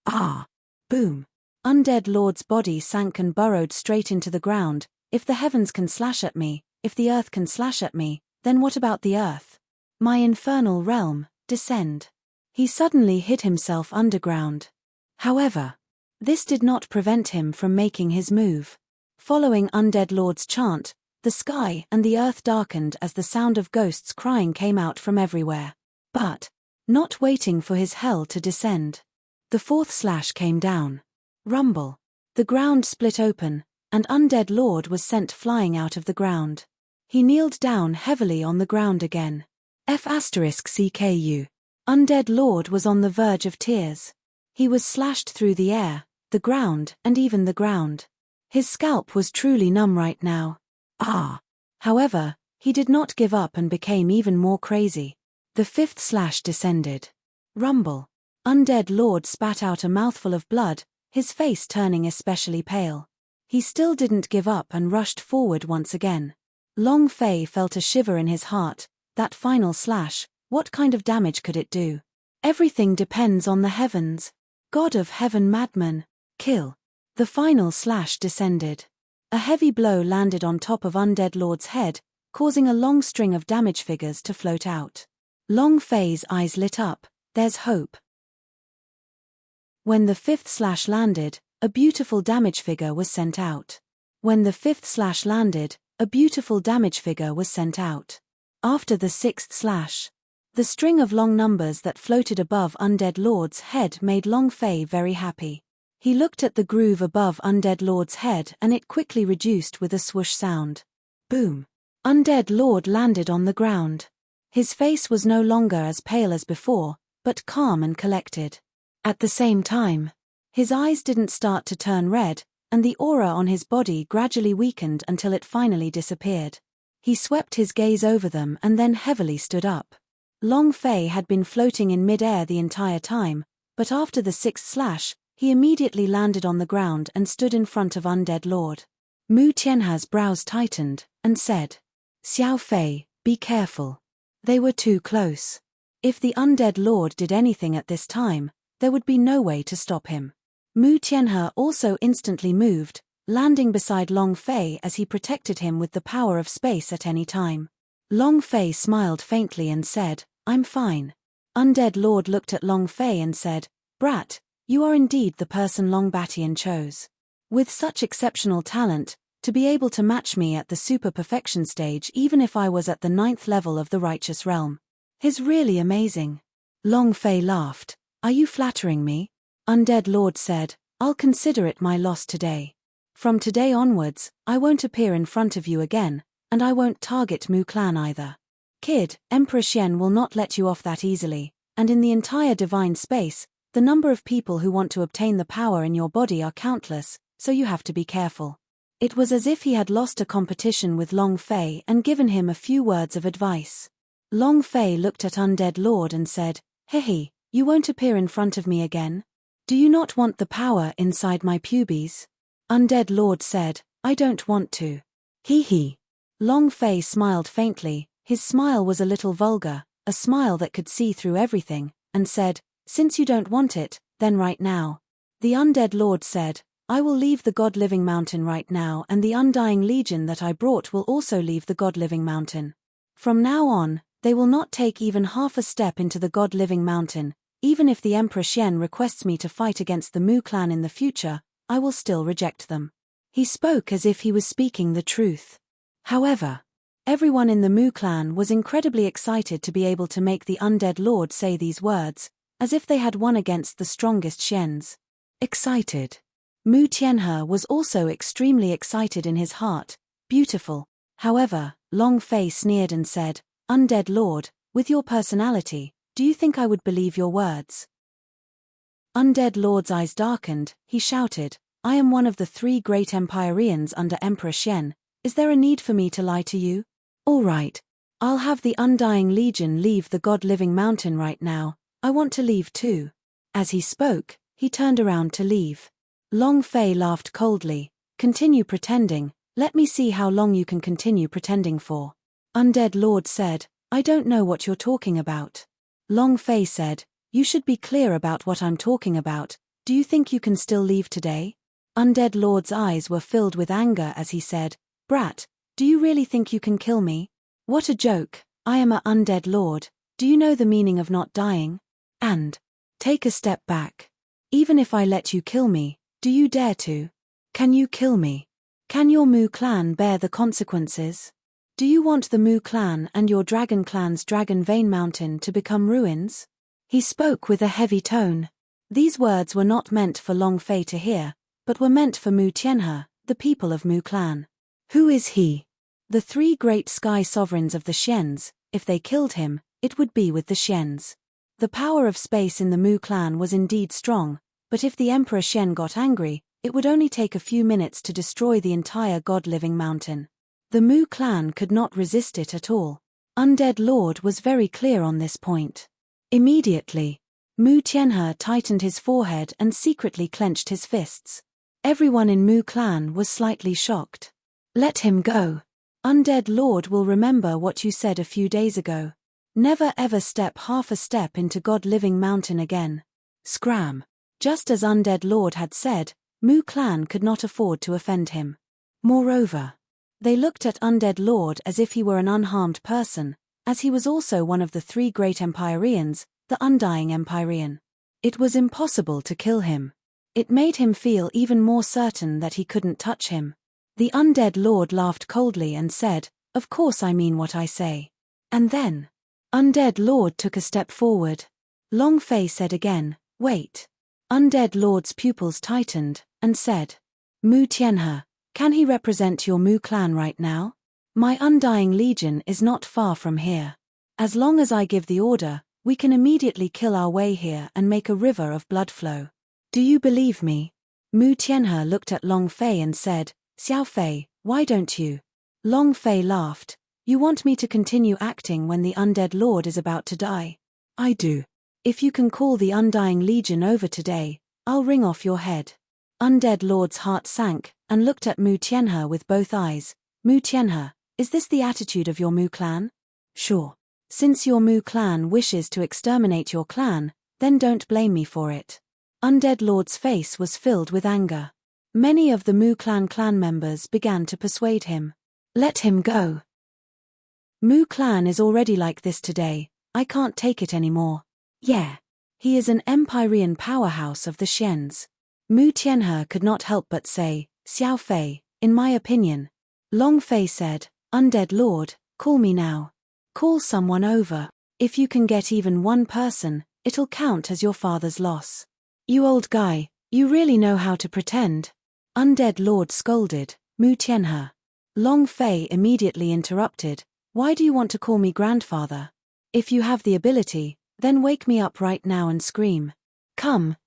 [SPEAKER 1] Ah! Boom! Undead Lord's body sank and burrowed straight into the ground. If the heavens can slash at me, if the earth can slash at me, then what about the earth? My infernal realm, descend. He suddenly hid himself underground. However, this did not prevent him from making his move. Following Undead Lord's chant, the sky and the earth darkened as the sound of ghosts crying came out from everywhere. But, not waiting for his hell to descend, the 4th slash came down. Rumble. The ground split open, and Undead Lord was sent flying out of the ground. He kneeled down heavily on the ground again. F***CKU. Undead Lord was on the verge of tears. He was slashed through the air, the ground, and even the ground. His scalp was truly numb right now. Ah! However, he did not give up and became even more crazy. The 5th slash descended. Rumble. Undead Lord spat out a mouthful of blood, his face turning especially pale. He still didn't give up and rushed forward once again. Long Fei felt a shiver in his heart. That final slash, what kind of damage could it do? Everything depends on the heavens. God of heaven madman, kill. The final slash descended. A heavy blow landed on top of Undead Lord's head, causing a long string of damage figures to float out. Long Fei's eyes lit up. There's hope. When the 5th slash landed, a beautiful damage figure was sent out. When the 5th slash landed, a beautiful damage figure was sent out. After the 6th slash, the string of long numbers that floated above Undead Lord's head made Long Fei very happy. He looked at the groove above Undead Lord's head and it quickly reduced with a swoosh sound. Boom! Undead Lord landed on the ground. His face was no longer as pale as before, but calm and collected. At the same time, his eyes didn't start to turn red, and the aura on his body gradually weakened until it finally disappeared. He swept his gaze over them and then heavily stood up. Long Fei had been floating in mid-air the entire time, but after the 6th slash, he immediately landed on the ground and stood in front of Undead Lord. Mu Tianha's brows tightened, and said, "Xiao Fei, be careful. They were too close. If the Undead Lord did anything at this time, there would be no way to stop him." Mu Tianha also instantly moved, landing beside Long Fei as he protected him with the power of space at any time. Long Fei smiled faintly and said, "I'm fine." Undead Lord looked at Long Fei and said, "Brat, you are indeed the person Long Batian chose. With such exceptional talent, to be able to match me at the super perfection stage even if I was at the 9th level of the righteous realm. Is really amazing." Long Fei laughed. "Are you flattering me?" Undead Lord said, "I'll consider it my loss today. From today onwards, I won't appear in front of you again, and I won't target Mu clan either. Kid, Emperor Xian will not let you off that easily, and in the entire divine space, the number of people who want to obtain the power in your body are countless, so you have to be careful." It was as if he had lost a competition with Long Fei and given him a few words of advice. Long Fei looked at Undead Lord and said, "Hehe, you won't appear in front of me again? Do you not want the power inside my pubes? Undead Lord said, I don't want to. Hee hee. Long Fei smiled faintly, his smile was a little vulgar, a smile that could see through everything, and said, since you don't want it, then right now. The Undead Lord said, I will leave the God-living mountain right now, and the Undying Legion that I brought will also leave the God-living mountain. From now on, they will not take even half a step into the God-living mountain. Even if the Emperor Xian requests me to fight against the Mu clan in the future, I will still reject them. He spoke as if he was speaking the truth. However, everyone in the Mu clan was incredibly excited to be able to make the Undead Lord say these words, as if they had won against the strongest Xians. Excited. Mu Tianhe was also extremely excited in his heart. Beautiful. However, Long Fei sneered and said, Undead Lord, with your personality, do you think I would believe your words? Undead Lord's eyes darkened, he shouted, I am one of the 3 great Empyreans under Emperor Xian, is there a need for me to lie to you? All right. I'll have the Undying Legion leave the God-living mountain right now, I want to leave too. As he spoke, he turned around to leave. Long Fei laughed coldly, continue pretending, let me see how long you can continue pretending for. Undead Lord said, I don't know what you're talking about. Long Fei said, you should be clear about what I'm talking about, do you think you can still leave today? Undead Lord's eyes were filled with anger as he said, Brat, do you really think you can kill me? What a joke, I am a Undead Lord, do you know the meaning of not dying? And, take a step back. Even if I let you kill me, do you dare to? Can you kill me? Can your Mu clan bear the consequences? Do you want the Mu clan and your Dragon clan's Dragon Vein Mountain to become ruins? He spoke with a heavy tone. These words were not meant for Long Fei to hear, but were meant for Mu Tianhe, the people of Mu clan. Who is he? The 3 great sky sovereigns of the Xians, if they killed him, it would be with the Xians. The power of space in the Mu clan was indeed strong, but if the Emperor Xian got angry, it would only take a few minutes to destroy the entire God-living mountain. The Mu clan could not resist it at all. Undead Lord was very clear on this point. Immediately, Mu Tianhe tightened his forehead and secretly clenched his fists. Everyone in Mu clan was slightly shocked. Let him go. Undead Lord will remember what you said a few days ago. Never ever step half a step into God-living mountain again. Scram. Just as Undead Lord had said, Mu clan could not afford to offend him. Moreover, they looked at Undead Lord as if he were an unharmed person, as he was also one of the 3 great Empyreans, the Undying Empyrean. It was impossible to kill him. It made him feel even more certain that he couldn't touch him. The Undead Lord laughed coldly and said, of course I mean what I say. And then, Undead Lord took a step forward. Long Fei said again, wait. Undead Lord's pupils tightened, and said, Mu Tianhe, can he represent your Mu clan right now? My Undying Legion is not far from here. As long as I give the order, we can immediately kill our way here and make a river of blood flow. Do you believe me? Mu Tianhe looked at Long Fei and said, Xiao Fei, why don't you? Long Fei laughed, you want me to continue acting when the Undead Lord is about to die? I do. If you can call the Undying Legion over today, I'll ring off your head. Undead Lord's heart sank, and looked at Mu Tianhe with both eyes. Mu Tianhe, is this the attitude of your Mu clan? Sure. Since your Mu clan wishes to exterminate your clan, then don't blame me for it. Undead Lord's face was filled with anger. Many of the Mu clan members began to persuade him. Let him go. Mu clan is already like this today, I can't take it anymore. Yeah. He is an Empyrean powerhouse of the Xians. Mu Tianhe could not help but say, Xiao Fei, in my opinion. Long Fei said, Undead Lord, call me now. Call someone over. If you can get even one person, it'll count as your father's loss. You old guy, you really know how to pretend. Undead Lord scolded, Mu Tianhe. Long Fei immediately interrupted, why do you want to call me grandfather? If you have the ability, then wake me up right now and scream. Come,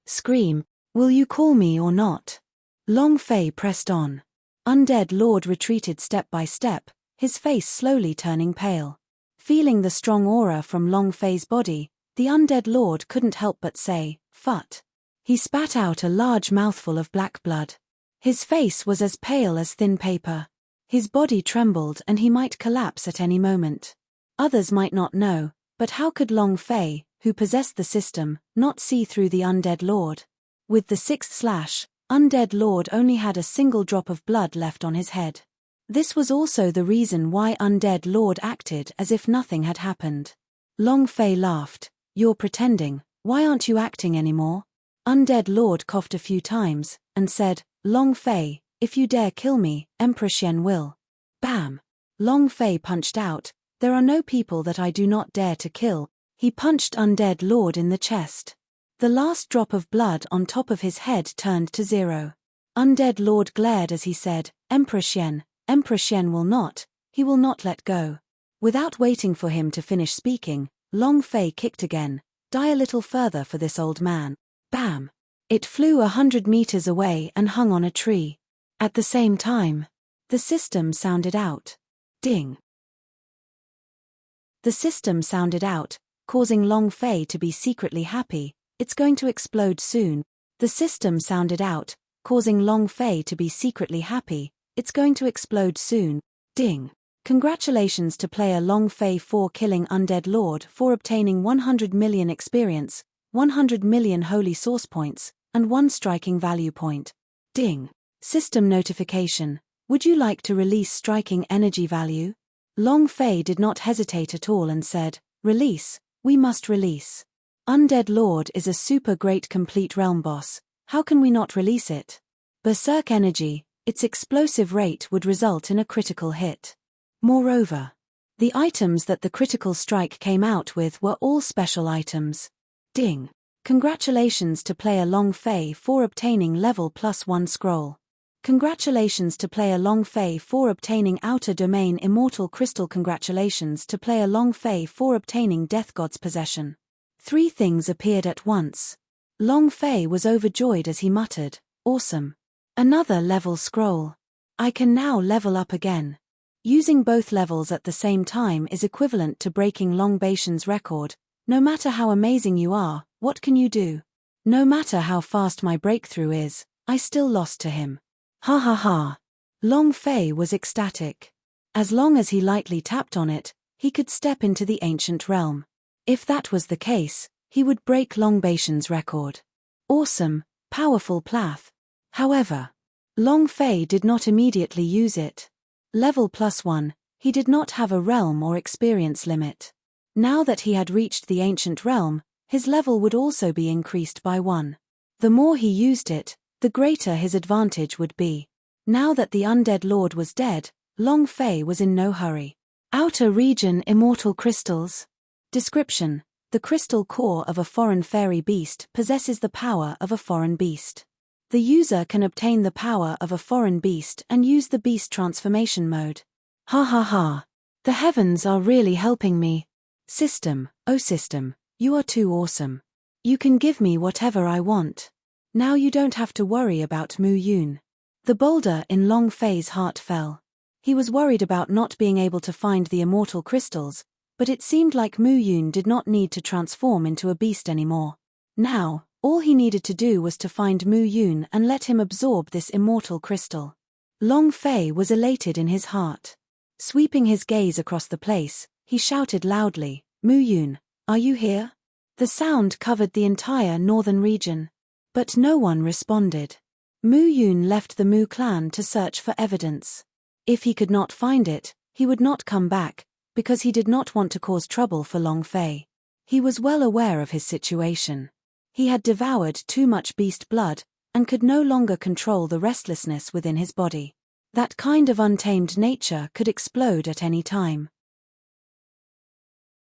[SPEAKER 1] scream. Will you call me or not? Long Fei pressed on. Undead Lord retreated step by step, his face slowly turning pale. Feeling the strong aura from Long Fei's body, the Undead Lord couldn't help but say, Phut. He spat out a large mouthful of black blood. His face was as pale as thin paper. His body trembled and he might collapse at any moment. Others might not know, but how could Long Fei, who possessed the system, not see through the undead lord? With the sixth slash, undead lord only had a single drop of blood left on his head. This was also the reason why undead lord acted as if nothing had happened. Long Fei laughed. "You're pretending, why aren't you acting anymore?" Undead lord coughed a few times, and said, "Long Fei, if you dare kill me, Emperor Xian will." Bam! Long Fei punched out. "There are no people that I do not dare to kill." He punched undead lord in the chest. The last drop of blood on top of his head turned to 0. Undead lord glared as he said, Emperor Xian will not, he will not let go." Without waiting for him to finish speaking, Long Fei kicked again. "Die a little further for this old man." Bam! It flew 100 meters away and hung on a tree. At the same time, the system sounded out. Ding! The system sounded out, causing Long Fei to be secretly happy. "It's going to explode soon." The system sounded out, causing Long Fei to be secretly happy. "It's going to explode soon." Ding! Congratulations to player Long Fei for killing Undead Lord, for obtaining 100 million experience, 100 million holy source points, and 1 striking value point. Ding! System notification. Would you like to release striking energy value? Long Fei did not hesitate at all and said, "Release, we must release. Undead Lord is a super great complete realm boss, how can we not release it?" Berserk energy, its explosive rate would result in a critical hit. Moreover, the items that the critical strike came out with were all special items. Ding! Congratulations to player Long Fei for obtaining level +1 scroll. Congratulations to player Long Fei for obtaining Outer Domain Immortal Crystal. Congratulations to player Long Fei for obtaining Death God's Possession. 3 things appeared at once. Long Fei was overjoyed as he muttered, "Awesome. Another level scroll. I can now level up again." Using both levels at the same time is equivalent to breaking Long Baishan's record. "No matter how amazing you are, what can you do? No matter how fast my breakthrough is, I still lost to him." Ha ha ha. Long Fei was ecstatic. As long as he lightly tapped on it, he could step into the ancient realm. If that was the case, he would break Long Baishan's record. Awesome, powerful path. However, Long Fei did not immediately use it. Level +1, he did not have a realm or experience limit. Now that he had reached the ancient realm, his level would also be increased by 1. The more he used it, the greater his advantage would be. Now that the undead lord was dead, Long Fei was in no hurry. Outer region immortal crystals. Description: the crystal core of a foreign fairy beast possesses the power of a foreign beast. The user can obtain the power of a foreign beast and use the beast transformation mode. Ha ha ha. The heavens are really helping me. System, oh system, you are too awesome. You can give me whatever I want. Now you don't have to worry about Mu Yun. The boulder in Long Fei's heart fell. He was worried about not being able to find the immortal crystals, but it seemed like Mu Yun did not need to transform into a beast anymore. Now, all he needed to do was to find Mu Yun and let him absorb this immortal crystal. Long Fei was elated in his heart. Sweeping his gaze across the place, he shouted loudly, "Mu Yun, are you here?" The sound covered the entire northern region. But no one responded. Mu Yun left the Mu clan to search for evidence. If he could not find it, he would not come back, because he did not want to cause trouble for Long Fei. He was well aware of his situation. He had devoured too much beast blood, and could no longer control the restlessness within his body. That kind of untamed nature could explode at any time.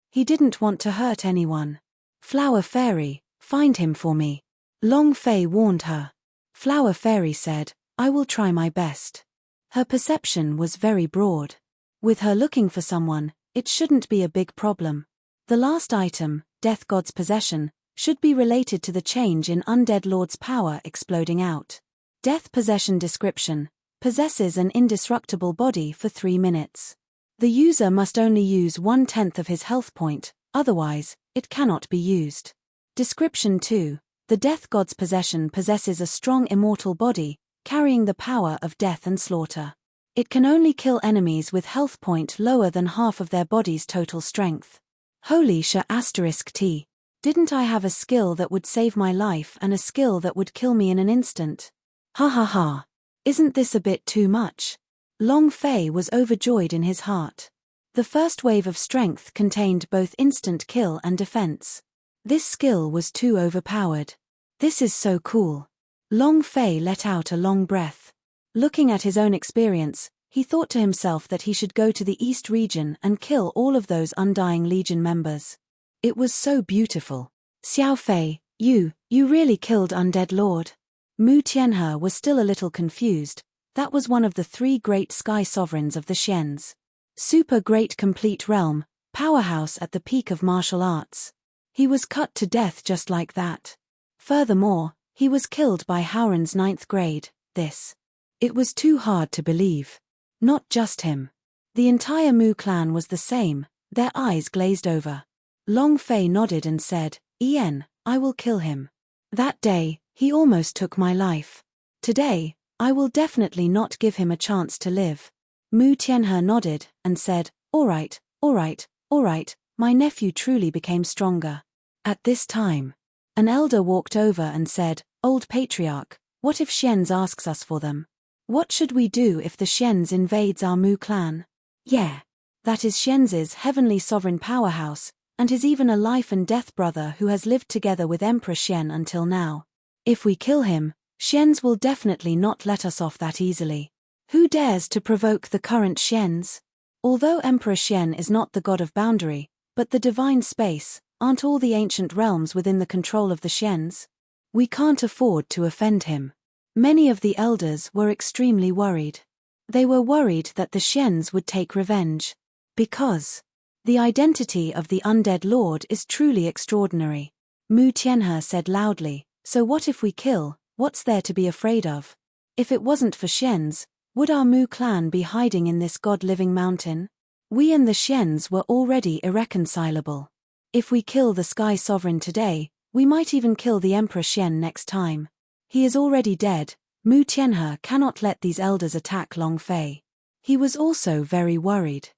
[SPEAKER 1] He didn't want to hurt anyone. "Flower Fairy, find him for me," Long Fei warned her. Flower Fairy said, "I will try my best." Her perception was very broad. With her looking for someone, it shouldn't be a big problem. The last item, Death God's Possession, should be related to the change in Undead Lord's power exploding out. Death Possession description: possesses an indestructible body for 3 minutes. The user must only use 1/10 of his health point, otherwise, it cannot be used. Description 2: The death god's possession possesses a strong immortal body, carrying the power of death and slaughter. It can only kill enemies with health point lower than half of their body's total strength. Holy **T. Didn't I have a skill that would save my life and a skill that would kill me in an instant? Ha ha ha. Isn't this a bit too much? Long Fei was overjoyed in his heart. The first wave of strength contained both instant kill and defense. This skill was too overpowered. This is so cool. Long Fei let out a long breath. Looking at his own experience, he thought to himself that he should go to the East region and kill all of those Undying Legion members. It was so beautiful. Xiao Fei, you really killed Undead Lord? Mu Tianhe was still a little confused. That was one of the 3 great sky sovereigns of the Xians. Super great complete realm, powerhouse at the peak of martial arts. He was cut to death just like that. Furthermore, he was killed by Howren's 9th grade, It was too hard to believe. Not just him. The entire Mu clan was the same, their eyes glazed over. Long Fei nodded and said, I will kill him. That day, he almost took my life. Today, I will definitely not give him a chance to live. Mu Tianhe nodded and said, all right, my nephew truly became stronger. At this time, an elder walked over and said, Old Patriarch, what if Xians asks us for them? What should we do if the Xians invades our Mu clan? Yeah. That is Xian's heavenly sovereign powerhouse, and his even a life and death brother who has lived together with Emperor Xian until now. If we kill him, Xians will definitely not let us off that easily. Who dares to provoke the current Xians? Although Emperor Xian is not the god of boundary, but the divine space, aren't all the ancient realms within the control of the Xians? We can't afford to offend him. Many of the elders were extremely worried. They were worried that the Xians would take revenge. Because the identity of the undead lord is truly extraordinary. Mu Tianhe said loudly, so what if we kill, what's there to be afraid of? If it wasn't for Xians, would our Mu clan be hiding in this god-living mountain? We and the Xians were already irreconcilable. If we kill the Sky Sovereign today, we might even kill the Emperor Xian next time. He is already dead. Mu Tianhe cannot let these elders attack Long Fei. He was also very worried.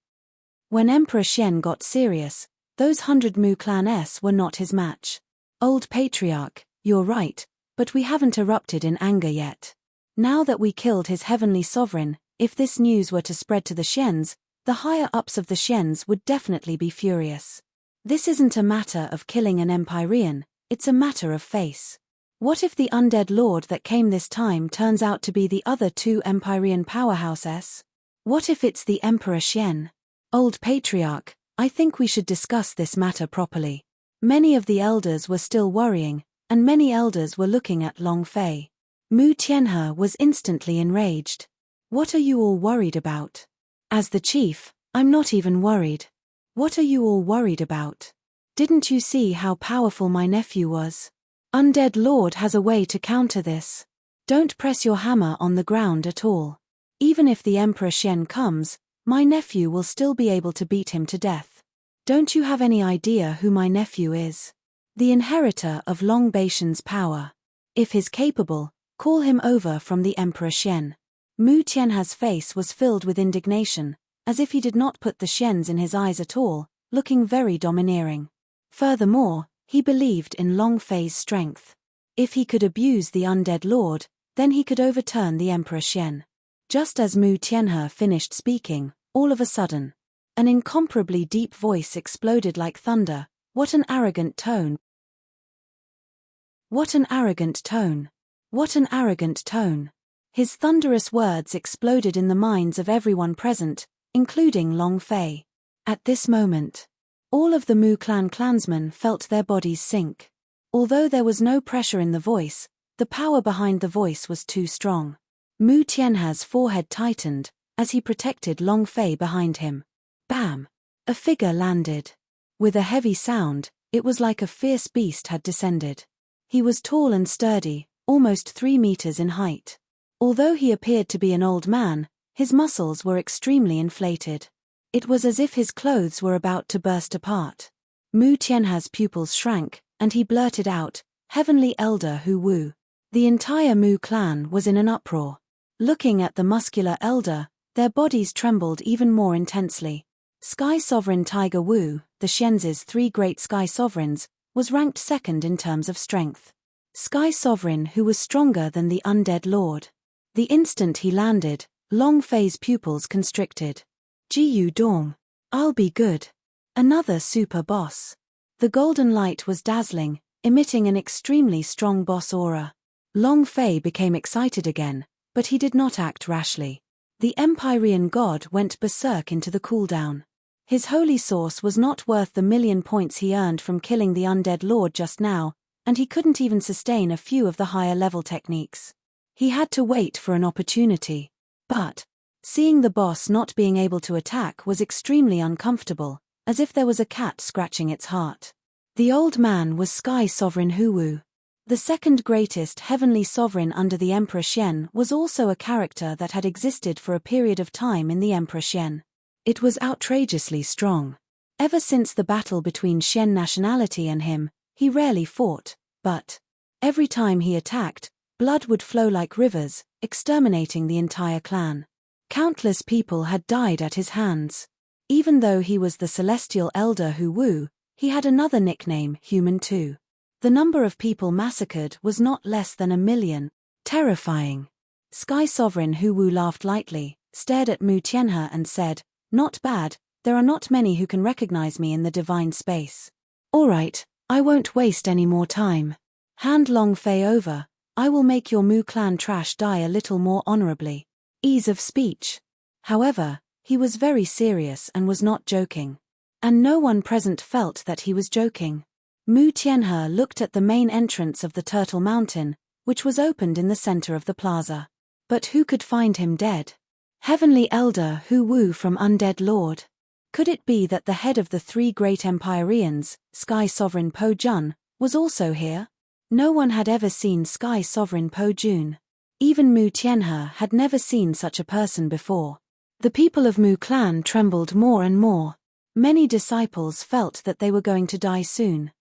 [SPEAKER 1] When Emperor Xian got serious, those 100 Mu clan-s were not his match. Old Patriarch, you're right, but we haven't erupted in anger yet. Now that we killed his heavenly sovereign, if this news were to spread to the Xians, the higher-ups of the Xians would definitely be furious. This isn't a matter of killing an Empyrean, it's a matter of face. What if the undead lord that came this time turns out to be the other 2 Empyrean powerhouses? What if it's the Emperor Xian? Old Patriarch, I think we should discuss this matter properly. Many of the elders were still worrying, and many elders were looking at Long Fei. Mu Tianhe was instantly enraged. What are you all worried about? As the chief, I'm not even worried. What are you all worried about? Didn't you see how powerful my nephew was? Undead Lord has a way to counter this. Don't press your hammer on the ground at all. Even if the Emperor Xian comes, my nephew will still be able to beat him to death. Don't you have any idea who my nephew is? The inheritor of Long Baishan's power. If he's capable, call him over from the Emperor Xian. Mu Tianhe's face was filled with indignation, as if he did not put the Xians in his eyes at all, looking very domineering. Furthermore, he believed in Long Fei's strength. If he could abuse the undead lord, then he could overturn the Emperor Xian. Just as Mu Tianhe finished speaking, all of a sudden, an incomparably deep voice exploded like thunder. What an arrogant tone! What an arrogant tone! What an arrogant tone! His thunderous words exploded in the minds of everyone present, including Long Fei. At this moment, all of the Mu clan clansmen felt their bodies sink. Although there was no pressure in the voice, the power behind the voice was too strong. Mu Tianhe's forehead tightened, as he protected Long Fei behind him. Bam! A figure landed. With a heavy sound, it was like a fierce beast had descended. He was tall and sturdy, almost 3 meters in height. Although he appeared to be an old man, his muscles were extremely inflated. It was as if his clothes were about to burst apart. Mu Tianhe's pupils shrank, and he blurted out, Heavenly Elder Hu Wu. The entire Mu clan was in an uproar. Looking at the muscular elder, their bodies trembled even more intensely. Sky Sovereign Tiger Wu, the Xianz's 3 great Sky Sovereigns, was ranked second in terms of strength. Sky Sovereign who was stronger than the Undead Lord. The instant he landed, Long Fei's pupils constricted. Jiyu Dong. I'll be good. Another super boss. The golden light was dazzling, emitting an extremely strong boss aura. Long Fei became excited again, but he did not act rashly. The Empyrean god went berserk into the cooldown. His holy source was not worth the 1,000,000 points he earned from killing the Undead Lord just now, and he couldn't even sustain a few of the higher level techniques. He had to wait for an opportunity. But seeing the boss not being able to attack was extremely uncomfortable, as if there was a cat scratching its heart. The old man was Sky Sovereign Hu Wu. The second greatest heavenly sovereign under the Emperor Xian was also a character that had existed for a period of time in the Emperor Xian. It was outrageously strong. Ever since the battle between Xian nationality and him, he rarely fought, but every time he attacked, blood would flow like rivers, exterminating the entire clan. Countless people had died at his hands. Even though he was the celestial elder Hu Wu, he had another nickname, Human too. The number of people massacred was not less than 1,000,000. Terrifying. Sky Sovereign Hu Wu laughed lightly, stared at Mu Tianhe and said, "Not bad, there are not many who can recognize me in the divine space. Alright, I won't waste any more time. Hand Long Fei over, I will make your Mu clan trash die a little more honorably." Ease of speech. However, he was very serious and was not joking. And no one present felt that he was joking. Mu Tianhe looked at the main entrance of the Turtle Mountain, which was opened in the center of the plaza. But who could find him dead? Heavenly Elder Hu Wu from Undead Lord. Could it be that the head of the 3 great Empyreans, Sky Sovereign Po Jun, was also here? No one had ever seen Sky Sovereign Po Jun. Even Mu Tianhe had never seen such a person before. The people of Mu clan trembled more and more. Many disciples felt that they were going to die soon.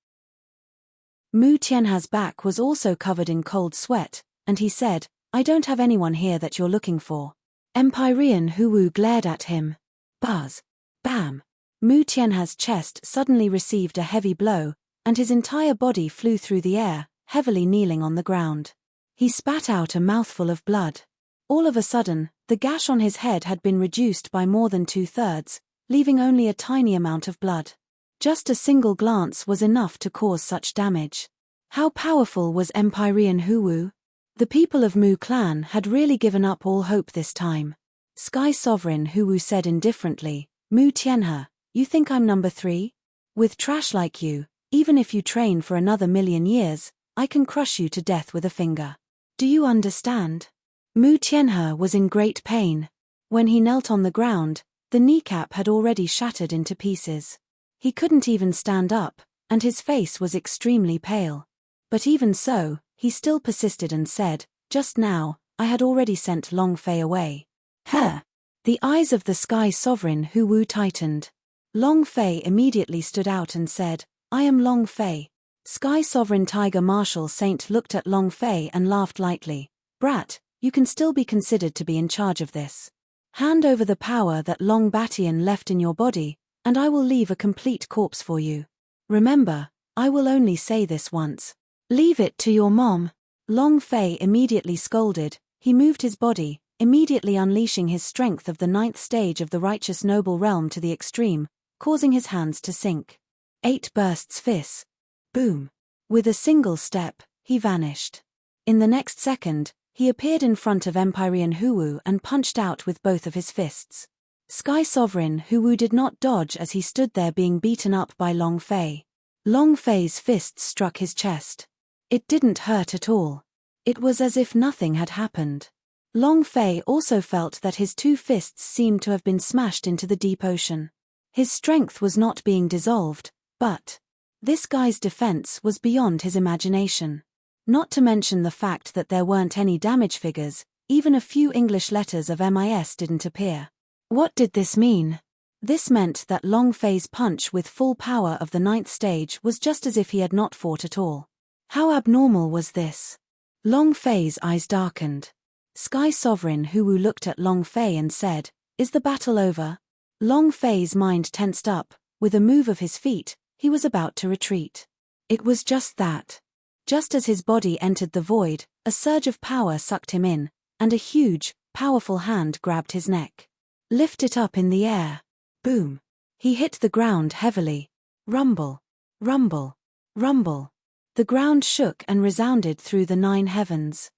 [SPEAKER 1] Mu Tianhe's back was also covered in cold sweat, and he said, "I don't have anyone here that you're looking for." Empyrean Hu Wu glared at him. Buzz. Bam. Mu Tianhe's chest suddenly received a heavy blow, and his entire body flew through the air, heavily kneeling on the ground. He spat out a mouthful of blood. All of a sudden, the gash on his head had been reduced by more than 2/3, leaving only a tiny amount of blood. Just a single glance was enough to cause such damage. How powerful was Empyrean Hu Wu? The people of Mu clan had really given up all hope this time. Sky Sovereign Hu Wu said indifferently, "Mu Tianhe, you think I'm number 3? With trash like you, even if you train for another 1,000,000 years, I can crush you to death with a finger. Do you understand?" Mu Tianhe was in great pain. When he knelt on the ground, the kneecap had already shattered into pieces. He couldn't even stand up, and his face was extremely pale. But even so, he still persisted and said, "Just now, I had already sent Long Fei away." Huh! The eyes of the Sky Sovereign Hu Wu tightened. Long Fei immediately stood out and said, "I am Long Fei." Sky Sovereign Tiger Marshal Saint looked at Long Fei and laughed lightly. "Brat, you can still be considered to be in charge of this. Hand over the power that Long Batian left in your body, and I will leave a complete corpse for you. Remember, I will only say this once. Leave it to your mom." Long Fei immediately scolded. He moved his body, immediately unleashing his strength of the 9th stage of the righteous noble realm to the extreme, causing his hands to sink. 8 bursts fists. Boom. With a single step, he vanished. In the next second, he appeared in front of Empyrean Hu Wu and punched out with both of his fists. Sky Sovereign Hu Wu did not dodge as he stood there being beaten up by Long Fei. Long Fei's fists struck his chest. It didn't hurt at all. It was as if nothing had happened. Long Fei also felt that his 2 fists seemed to have been smashed into the deep ocean. His strength was not being dissolved, but this guy's defense was beyond his imagination. Not to mention the fact that there weren't any damage figures, even a few English letters of MIS didn't appear. What did this mean? This meant that Long Fei's punch with full power of the 9th stage was just as if he had not fought at all. How abnormal was this? Long Fei's eyes darkened. Sky Sovereign Huwu looked at Long Fei and said, "Is the battle over?" Long Fei's mind tensed up. With a move of his feet, he was about to retreat. It was just that. Just as his body entered the void, a surge of power sucked him in, and a huge, powerful hand grabbed his neck. "Lift it up in the air." Boom. He hit the ground heavily. Rumble. Rumble. Rumble. The ground shook and resounded through the 9 heavens.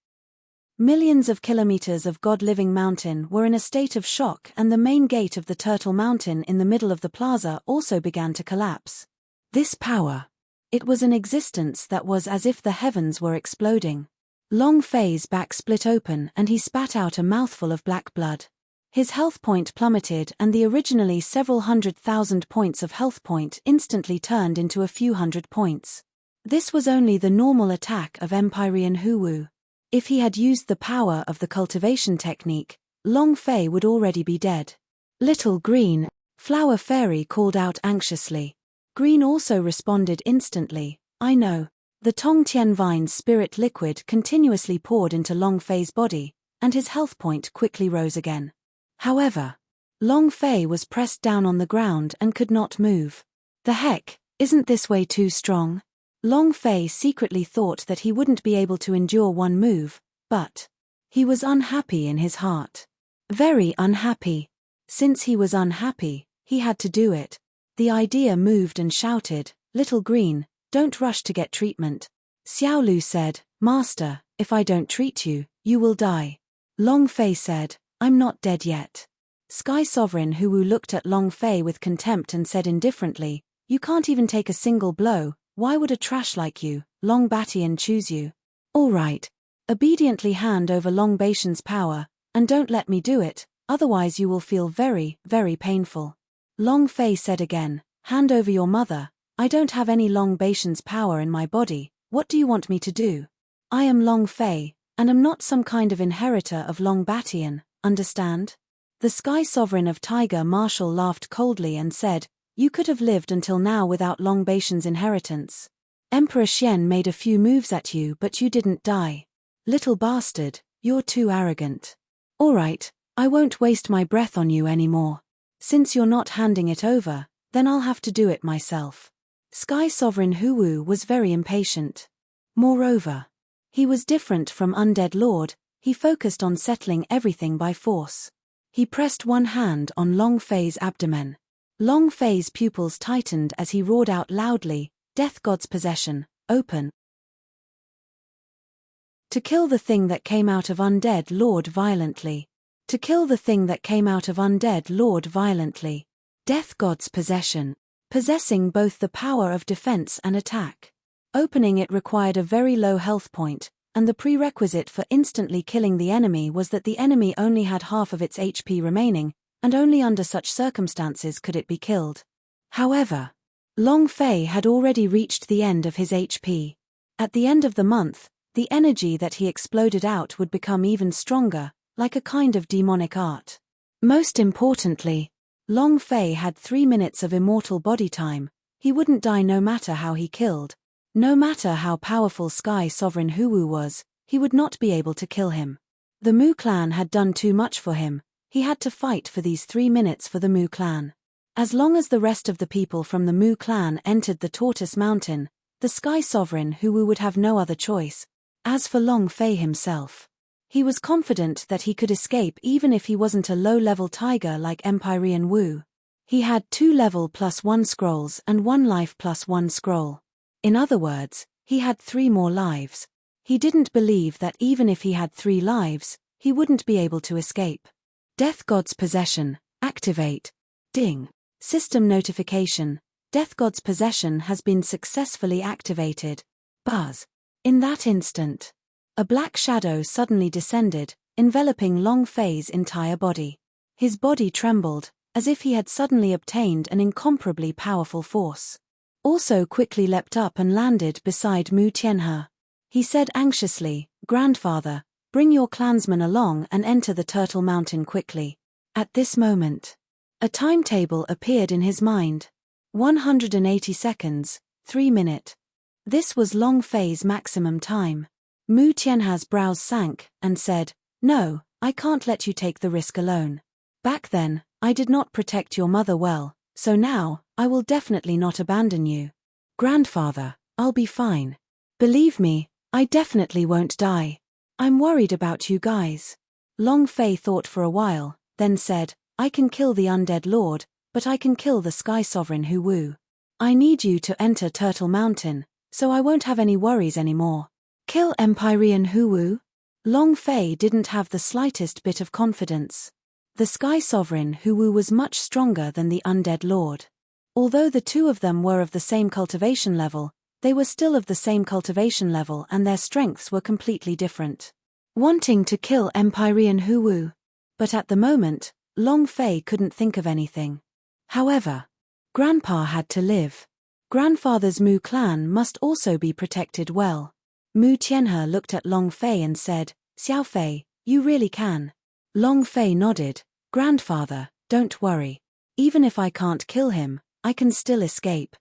[SPEAKER 1] Millions of kilometers of God-living mountain were in a state of shock, and the main gate of the Turtle Mountain in the middle of the plaza also began to collapse. This power. It was an existence that was as if the heavens were exploding. Long Fei's back split open and he spat out a mouthful of black blood. His health point plummeted and the originally several 100,000 points of health point instantly turned into a few hundred points. This was only the normal attack of Empyrean Huwu. If he had used the power of the cultivation technique, Long Fei would already be dead. "Little Green," Flower Fairy called out anxiously. Green also responded instantly, "I know." The Tong Tian Vine's spirit liquid continuously poured into Long Fei's body, and his health point quickly rose again. However, Long Fei was pressed down on the ground and could not move. "The heck, isn't this way too strong?" Long Fei secretly thought that he wouldn't be able to endure one move, but he was unhappy in his heart. Very unhappy. Since he was unhappy, he had to do it. The idea moved and shouted, "Little Green, don't rush to get treatment." Xiaolu said, "Master, if I don't treat you, you will die." Long Fei said, "I'm not dead yet." Sky Sovereign Huwu looked at Long Fei with contempt and said indifferently, "You can't even take a single blow. Why would a trash like you, Long Batian, choose you?" "All right. Obediently hand over Long Batian's power, and don't let me do it, otherwise you will feel very, very painful." Long Fei said again, "Hand over your mother. I don't have any Long Batian's power in my body. What do you want me to do? I am Long Fei, and am not some kind of inheritor of Long Batian, understand?" The Sky Sovereign of Tiger Marshal laughed coldly and said, "You could have lived until now without Long Batian's inheritance. Emperor Xian made a few moves at you but you didn't die. Little bastard, you're too arrogant. All right, I won't waste my breath on you anymore. Since you're not handing it over, then I'll have to do it myself." Sky Sovereign Huwu was very impatient. Moreover, he was different from Undead Lord, he focused on settling everything by force. He pressed one hand on Long Fei's abdomen. Long Fei's pupils tightened as he roared out loudly, "Death God's possession, open." To kill the thing that came out of Undead Lord violently. To kill the thing that came out of Undead Lord violently. Death God's possession. Possessing both the power of defense and attack. Opening it required a very low health point, and the prerequisite for instantly killing the enemy was that the enemy only had half of its HP remaining, and only under such circumstances could it be killed. However, Long Fei had already reached the end of his HP. At the end of the month, the energy that he exploded out would become even stronger, like a kind of demonic art. Most importantly, Long Fei had 3 minutes of immortal body time. He wouldn't die no matter how he killed. No matter how powerful Sky Sovereign Huwu was, he would not be able to kill him. The Mu clan had done too much for him. He had to fight for these 3 minutes for the Mu clan. As long as the rest of the people from the Mu clan entered the Tortoise Mountain, the Sky Sovereign Huwu would have no other choice. As for Long Fei himself, he was confident that he could escape even if he wasn't a low-level tiger like Empyrean Wu. He had 2 level +1 scrolls and 1 life +1 scroll. In other words, he had 3 more lives. He didn't believe that even if he had 3 lives, he wouldn't be able to escape. Death God's possession, activate. Ding. System notification. Death God's possession has been successfully activated. Buzz. In that instant, a black shadow suddenly descended, enveloping Long Fei's entire body. His body trembled, as if he had suddenly obtained an incomparably powerful force. Also quickly leapt up and landed beside Mu Tianhe. He said anxiously, "Grandfather, bring your clansmen along and enter the Turtle Mountain quickly." At this moment, a timetable appeared in his mind. 180 seconds, 3 minutes. This was Long Fei's maximum time. Mu Tianhe's brows sank, and said, "No, I can't let you take the risk alone. Back then, I did not protect your mother well, so now, I will definitely not abandon you. Grandfather, I'll be fine. Believe me, I definitely won't die. I'm worried about you guys." Long Fei thought for a while, then said, "I can kill the undead lord, but I can kill the Sky Sovereign Hu Wu. I need you to enter Turtle Mountain, so I won't have any worries anymore." Kill Empyrean Hu Wu? Long Fei didn't have the slightest bit of confidence. The Sky Sovereign Hu Wu was much stronger than the undead lord. Although the two of them were of the same cultivation level, they were still of the same cultivation level and their strengths were completely different. Wanting to kill Empyrean Hu Wu. But at the moment, Long Fei couldn't think of anything. However, Grandpa had to live. Grandfather's Mu clan must also be protected well. Mu Tianhe looked at Long Fei and said, "Xiao Fei, you really can." Long Fei nodded. "Grandfather, don't worry. Even if I can't kill him, I can still escape."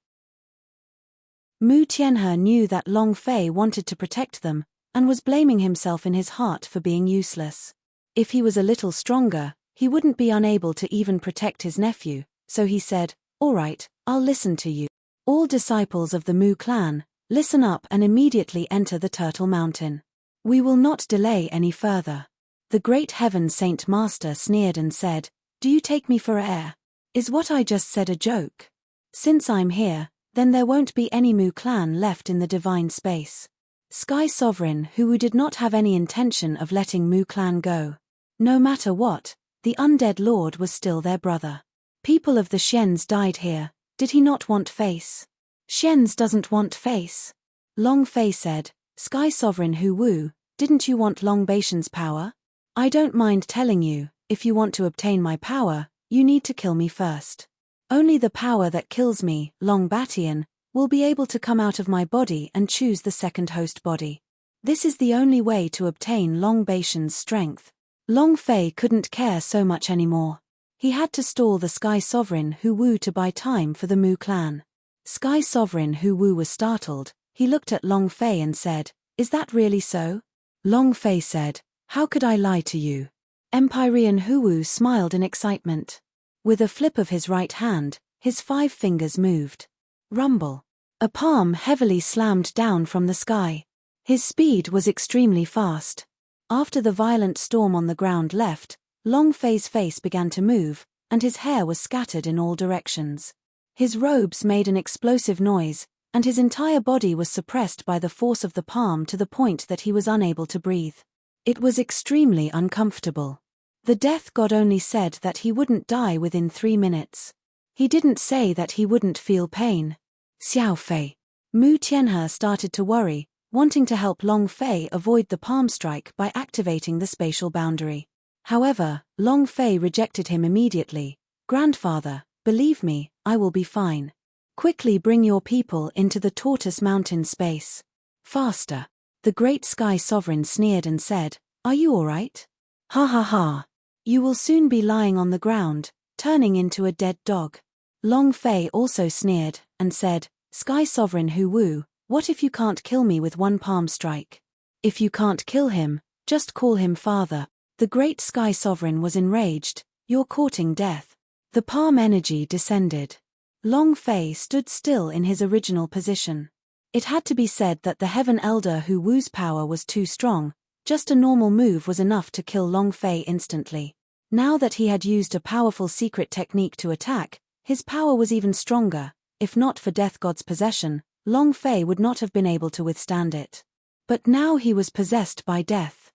[SPEAKER 1] Mu Tianhe knew that Long Fei wanted to protect them, and was blaming himself in his heart for being useless. If he was a little stronger, he wouldn't be unable to even protect his nephew, so he said, "All right, I'll listen to you. All disciples of the Mu clan, listen up and immediately enter the Turtle Mountain. We will not delay any further." The Great Heaven Saint Master sneered and said, "Do you take me for air? Is what I just said a joke? Since I'm here, then there won't be any Mu clan left in the divine space." Sky Sovereign Hu Wu did not have any intention of letting Mu clan go. No matter what, the undead lord was still their brother. People of the Xians died here, did he not want face? Xians doesn't want face. Long Fei said, "Sky Sovereign Hu Wu, didn't you want Long Baitian's power? I don't mind telling you, if you want to obtain my power, you need to kill me first. Only the power that kills me, Long Batian, will be able to come out of my body and choose the second host body. This is the only way to obtain Long Baitian's strength." Long Fei couldn't care so much anymore. He had to stall the Sky Sovereign Hu Wu to buy time for the Mu clan. Sky Sovereign Hu Wu was startled. He looked at Long Fei and said, "Is that really so?" Long Fei said, "How could I lie to you?" Empyrean Hu Wu smiled in excitement. With a flip of his right hand, his 5 fingers moved. Rumble. A palm heavily slammed down from the sky. His speed was extremely fast. After the violent storm on the ground left, Long Fei's face began to move, and his hair was scattered in all directions. His robes made an explosive noise, and his entire body was suppressed by the force of the palm to the point that he was unable to breathe. It was extremely uncomfortable. The death god only said that he wouldn't die within 3 minutes. He didn't say that he wouldn't feel pain. Xiao Fei. Mu Tianhe started to worry, wanting to help Long Fei avoid the palm strike by activating the spatial boundary. However, Long Fei rejected him immediately. "Grandfather, believe me, I will be fine. Quickly bring your people into the Tortoise Mountain space. Faster." The Great Sky Sovereign sneered and said, "Are you all right? Ha ha ha. You will soon be lying on the ground, turning into a dead dog." Long Fei also sneered and said, "Sky Sovereign Hu Wu, what if you can't kill me with one palm strike? If you can't kill him, just call him father." The Great Sky Sovereign was enraged. "You're courting death." The palm energy descended. Long Fei stood still in his original position. It had to be said that the Heaven Elder Hu Wu's power was too strong. Just a normal move was enough to kill Long Fei instantly. Now that he had used a powerful secret technique to attack, his power was even stronger. If not for Death God's possession, Long Fei would not have been able to withstand it. But now he was possessed by death.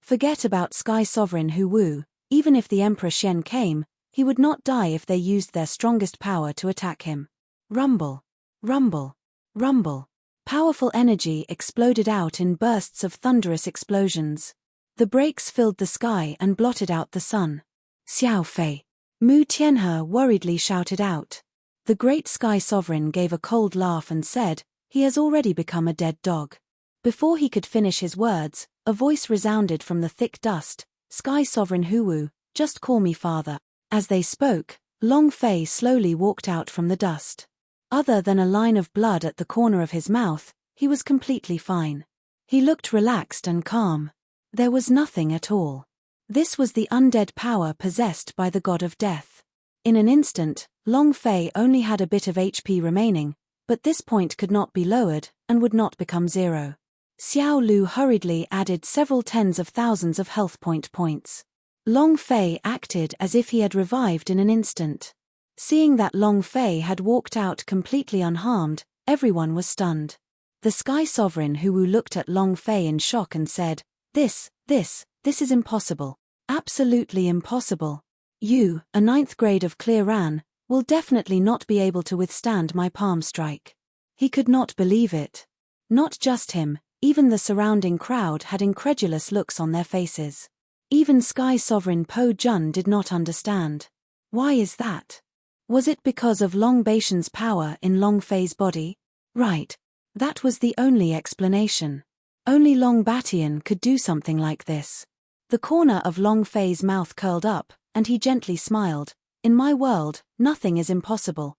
[SPEAKER 1] Forget about Sky Sovereign Hu Wu. Even if the Emperor Xian came, he would not die if they used their strongest power to attack him. Rumble. Rumble. Rumble. Powerful energy exploded out in bursts of thunderous explosions. The breaks filled the sky and blotted out the sun. "Xiao Fei." Mu Tianhe worriedly shouted out. The Great Sky Sovereign gave a cold laugh and said, "He has already become a dead dog." Before he could finish his words, a voice resounded from the thick dust, "Sky Sovereign Hu Wu, just call me father." As they spoke, Long Fei slowly walked out from the dust. Other than a line of blood at the corner of his mouth, he was completely fine. He looked relaxed and calm. There was nothing at all. This was the undead power possessed by the god of death. In an instant, Long Fei only had a bit of HP remaining, but this point could not be lowered, and would not become 0. Xiao Lu hurriedly added several tens of thousands of health points. Long Fei acted as if he had revived in an instant. Seeing that Long Fei had walked out completely unharmed, everyone was stunned. The Sky Sovereign Huwu looked at Long Fei in shock and said, This is impossible. Absolutely impossible. You, a 9th grade of Clear Ran, will definitely not be able to withstand my palm strike. He could not believe it. Not just him, even the surrounding crowd had incredulous looks on their faces. Even Sky Sovereign Po Jun did not understand. Why is that? Was it because of Long Baishan's power in Long Fei's body? Right. That was the only explanation. Only Long Batian could do something like this. The corner of Long Fei's mouth curled up, and he gently smiled. In my world, nothing is impossible.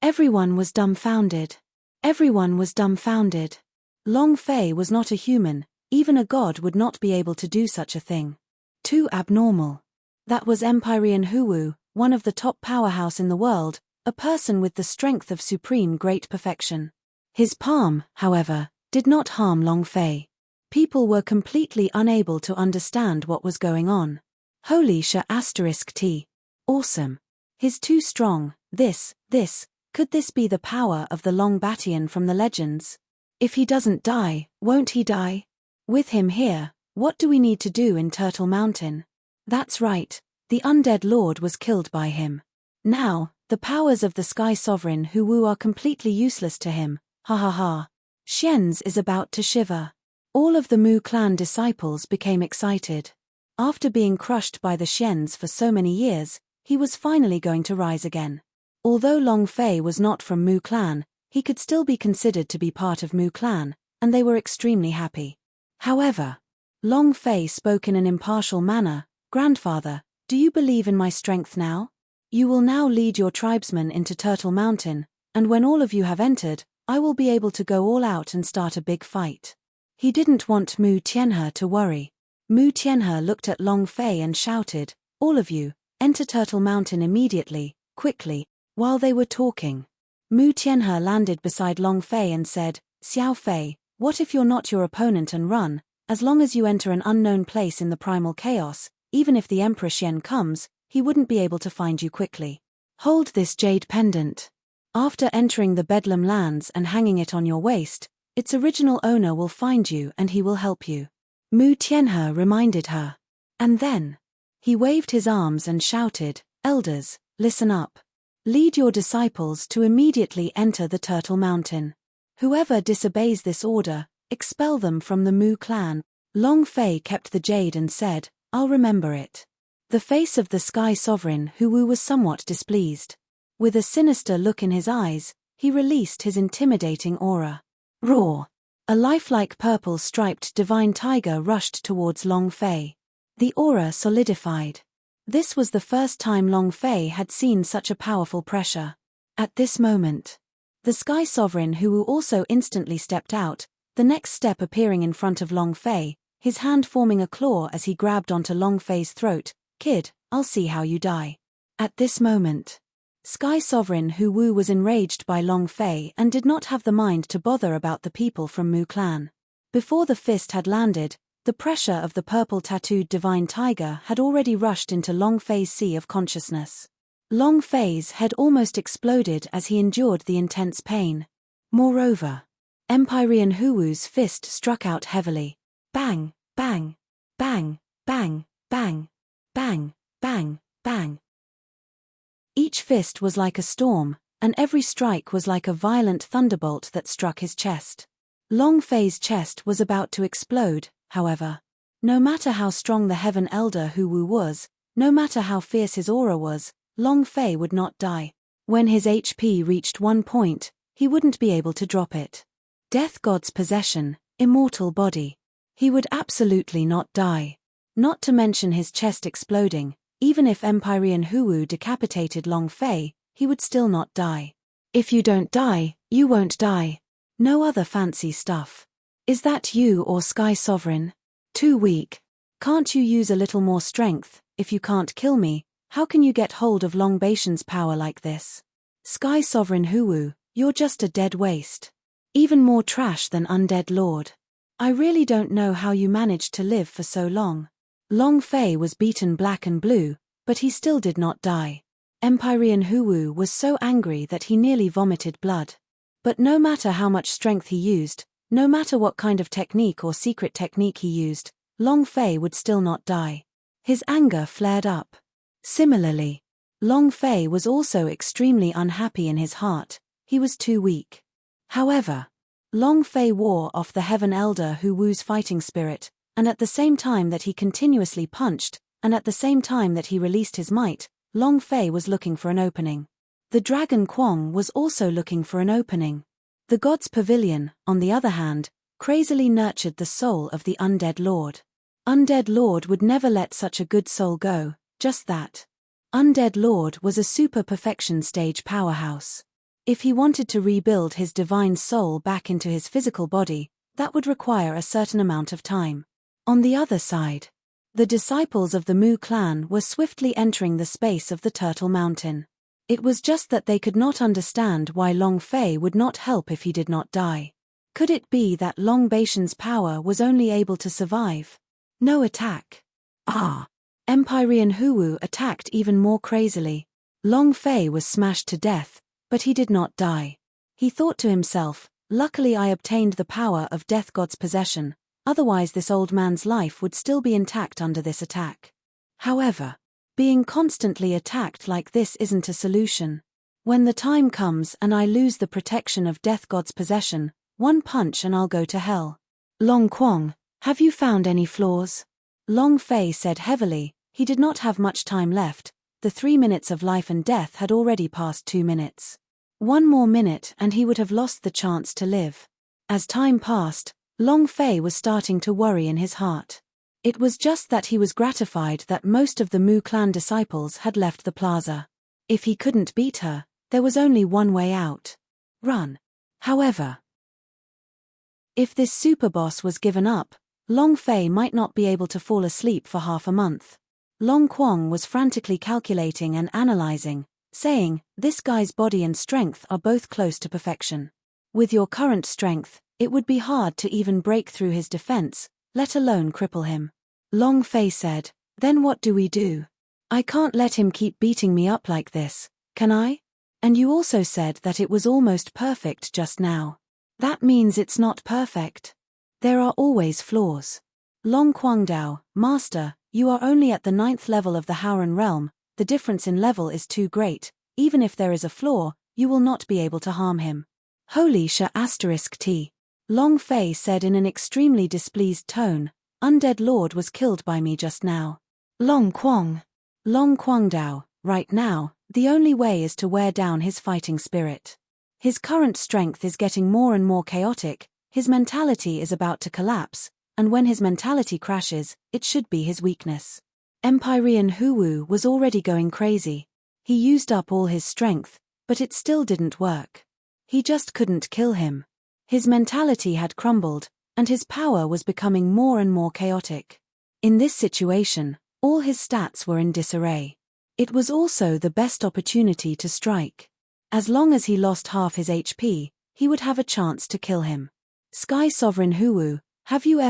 [SPEAKER 1] Everyone was dumbfounded. Everyone was dumbfounded. Long Fei was not a human. Even a god would not be able to do such a thing. Too abnormal. That was Empyrean Huwu, one of the top powerhouse in the world, a person with the strength of supreme great perfection. His palm, however, did not harm Long Fei. People were completely unable to understand what was going on. Holy **T. Awesome. He's too strong. Could this be the power of the Long Batian from the legends? If he doesn't die, won't he die? With him here, what do we need to do in Turtle Mountain? That's right, the undead lord was killed by him. Now, the powers of the Sky Sovereign Huwu are completely useless to him, ha ha ha. Xian's is about to shiver. All of the Mu clan disciples became excited. After being crushed by the Xians for so many years, he was finally going to rise again. Although Long Fei was not from Mu clan, he could still be considered to be part of Mu clan, and they were extremely happy. However, Long Fei spoke in an impartial manner. Grandfather, do you believe in my strength now? You will now lead your tribesmen into Turtle Mountain, and when all of you have entered, I will be able to go all out and start a big fight. He didn't want Mu Tianhe to worry. Mu Tianhe looked at Long Fei and shouted, all of you, enter Turtle Mountain immediately, quickly. While they were talking, Mu Tianhe landed beside Long Fei and said, Xiao Fei, what if you're not your opponent and run? As long as you enter an unknown place in the primal chaos, even if the Emperor Xian comes, he wouldn't be able to find you quickly. Hold this jade pendant. After entering the Bedlam lands and hanging it on your waist, its original owner will find you and he will help you. Mu Tianhe reminded her. And then, he waved his arms and shouted, Elders, listen up. Lead your disciples to immediately enter the Turtle Mountain. Whoever disobeys this order, expel them from the Mu clan. Long Fei kept the jade and said, I'll remember it. The face of the Sky Sovereign Huwu was somewhat displeased. With a sinister look in his eyes, he released his intimidating aura. Roar! A lifelike purple-striped divine tiger rushed towards Long Fei. The aura solidified. This was the first time Long Fei had seen such a powerful pressure. At this moment, the Sky Sovereign Huwu also instantly stepped out, the next step appearing in front of Long Fei, his hand forming a claw as he grabbed onto Long Fei's throat. Kid, I'll see how you die. At this moment, Sky Sovereign Huwu was enraged by Long Fei and did not have the mind to bother about the people from Mu clan. Before the fist had landed, the pressure of the purple-tattooed divine tiger had already rushed into Long Fei's sea of consciousness. Long Fei's head almost exploded as he endured the intense pain. Moreover, Empyrean Huwu's fist struck out heavily. Bang, bang, bang, bang, bang, bang, bang, bang. Each fist was like a storm, and every strike was like a violent thunderbolt that struck his chest. Long Fei's chest was about to explode, however. No matter how strong the Heaven Elder Huwu was, no matter how fierce his aura was, Long Fei would not die. When his HP reached one point, he wouldn't be able to drop it. Death God's possession, immortal body. He would absolutely not die. Not to mention his chest exploding. Even if Empyrean Huwu decapitated Long Fei, he would still not die. If you don't die, you won't die. No other fancy stuff. Is that you or Sky Sovereign? Too weak. Can't you use a little more strength? If you can't kill me, how can you get hold of Long Bation's power like this? Sky Sovereign Huwu, you're just a dead waste. Even more trash than Undead Lord. I really don't know how you managed to live for so long. Long Fei was beaten black and blue, but he still did not die. Empyrean Huwu was so angry that he nearly vomited blood. But no matter how much strength he used, no matter what kind of technique or secret technique he used, Long Fei would still not die. His anger flared up. Similarly, Long Fei was also extremely unhappy in his heart. He was too weak. However, Long Fei wore off the Heaven Elder Huwu's fighting spirit, and at the same time that he continuously punched, and at the same time that he released his might, Long Fei was looking for an opening. The Dragon Kwong was also looking for an opening. The God's Pavilion, on the other hand, crazily nurtured the soul of the Undead Lord. Undead Lord would never let such a good soul go, just that. Undead Lord was a super perfection stage powerhouse. If he wanted to rebuild his divine soul back into his physical body, that would require a certain amount of time. On the other side, the disciples of the Mu clan were swiftly entering the space of the Turtle Mountain. It was just that they could not understand why Long Fei would not help if he did not die. Could it be that Long Bation's power was only able to survive? No attack. Empyrean Huwu attacked even more crazily. Long Fei was smashed to death, but he did not die. He thought to himself, luckily I obtained the power of Death God's possession, otherwise this old man's life would still be intact under this attack. However, being constantly attacked like this isn't a solution. When the time comes and I lose the protection of Death God's possession, one punch and I'll go to hell. Long Kwong, have you found any flaws? Long Fei said heavily. He did not have much time left. The 3 minutes of life and death had already passed 2 minutes. 1 more minute and he would have lost the chance to live. As time passed, Long Fei was starting to worry in his heart. It was just that he was gratified that most of the Mu clan disciples had left the plaza. If he couldn't beat her, there was only one way out. Run. However, if this super boss was given up, Long Fei might not be able to fall asleep for half a month. Long Kwong was frantically calculating and analyzing, saying, this guy's body and strength are both close to perfection. With your current strength, it would be hard to even break through his defense, let alone cripple him. Long Fei said, then what do we do? I can't let him keep beating me up like this, can I? And you also said that it was almost perfect just now. That means it's not perfect. There are always flaws. Long Kwangdao, Master, you are only at the 9th level of the Howran realm, the difference in level is too great, even if there is a flaw, you will not be able to harm him. Holy T. Long Fei said in an extremely displeased tone, Undead Lord was killed by me just now. Long Kwangdao, right now, the only way is to wear down his fighting spirit. His current strength is getting more and more chaotic, his mentality is about to collapse, and when his mentality crashes, it should be his weakness. Empyrean Huwu was already going crazy. He used up all his strength, but it still didn't work. He just couldn't kill him. His mentality had crumbled, and his power was becoming more and more chaotic. In this situation, all his stats were in disarray. It was also the best opportunity to strike. As long as he lost half his HP, he would have a chance to kill him. Sky Sovereign Huwu, have you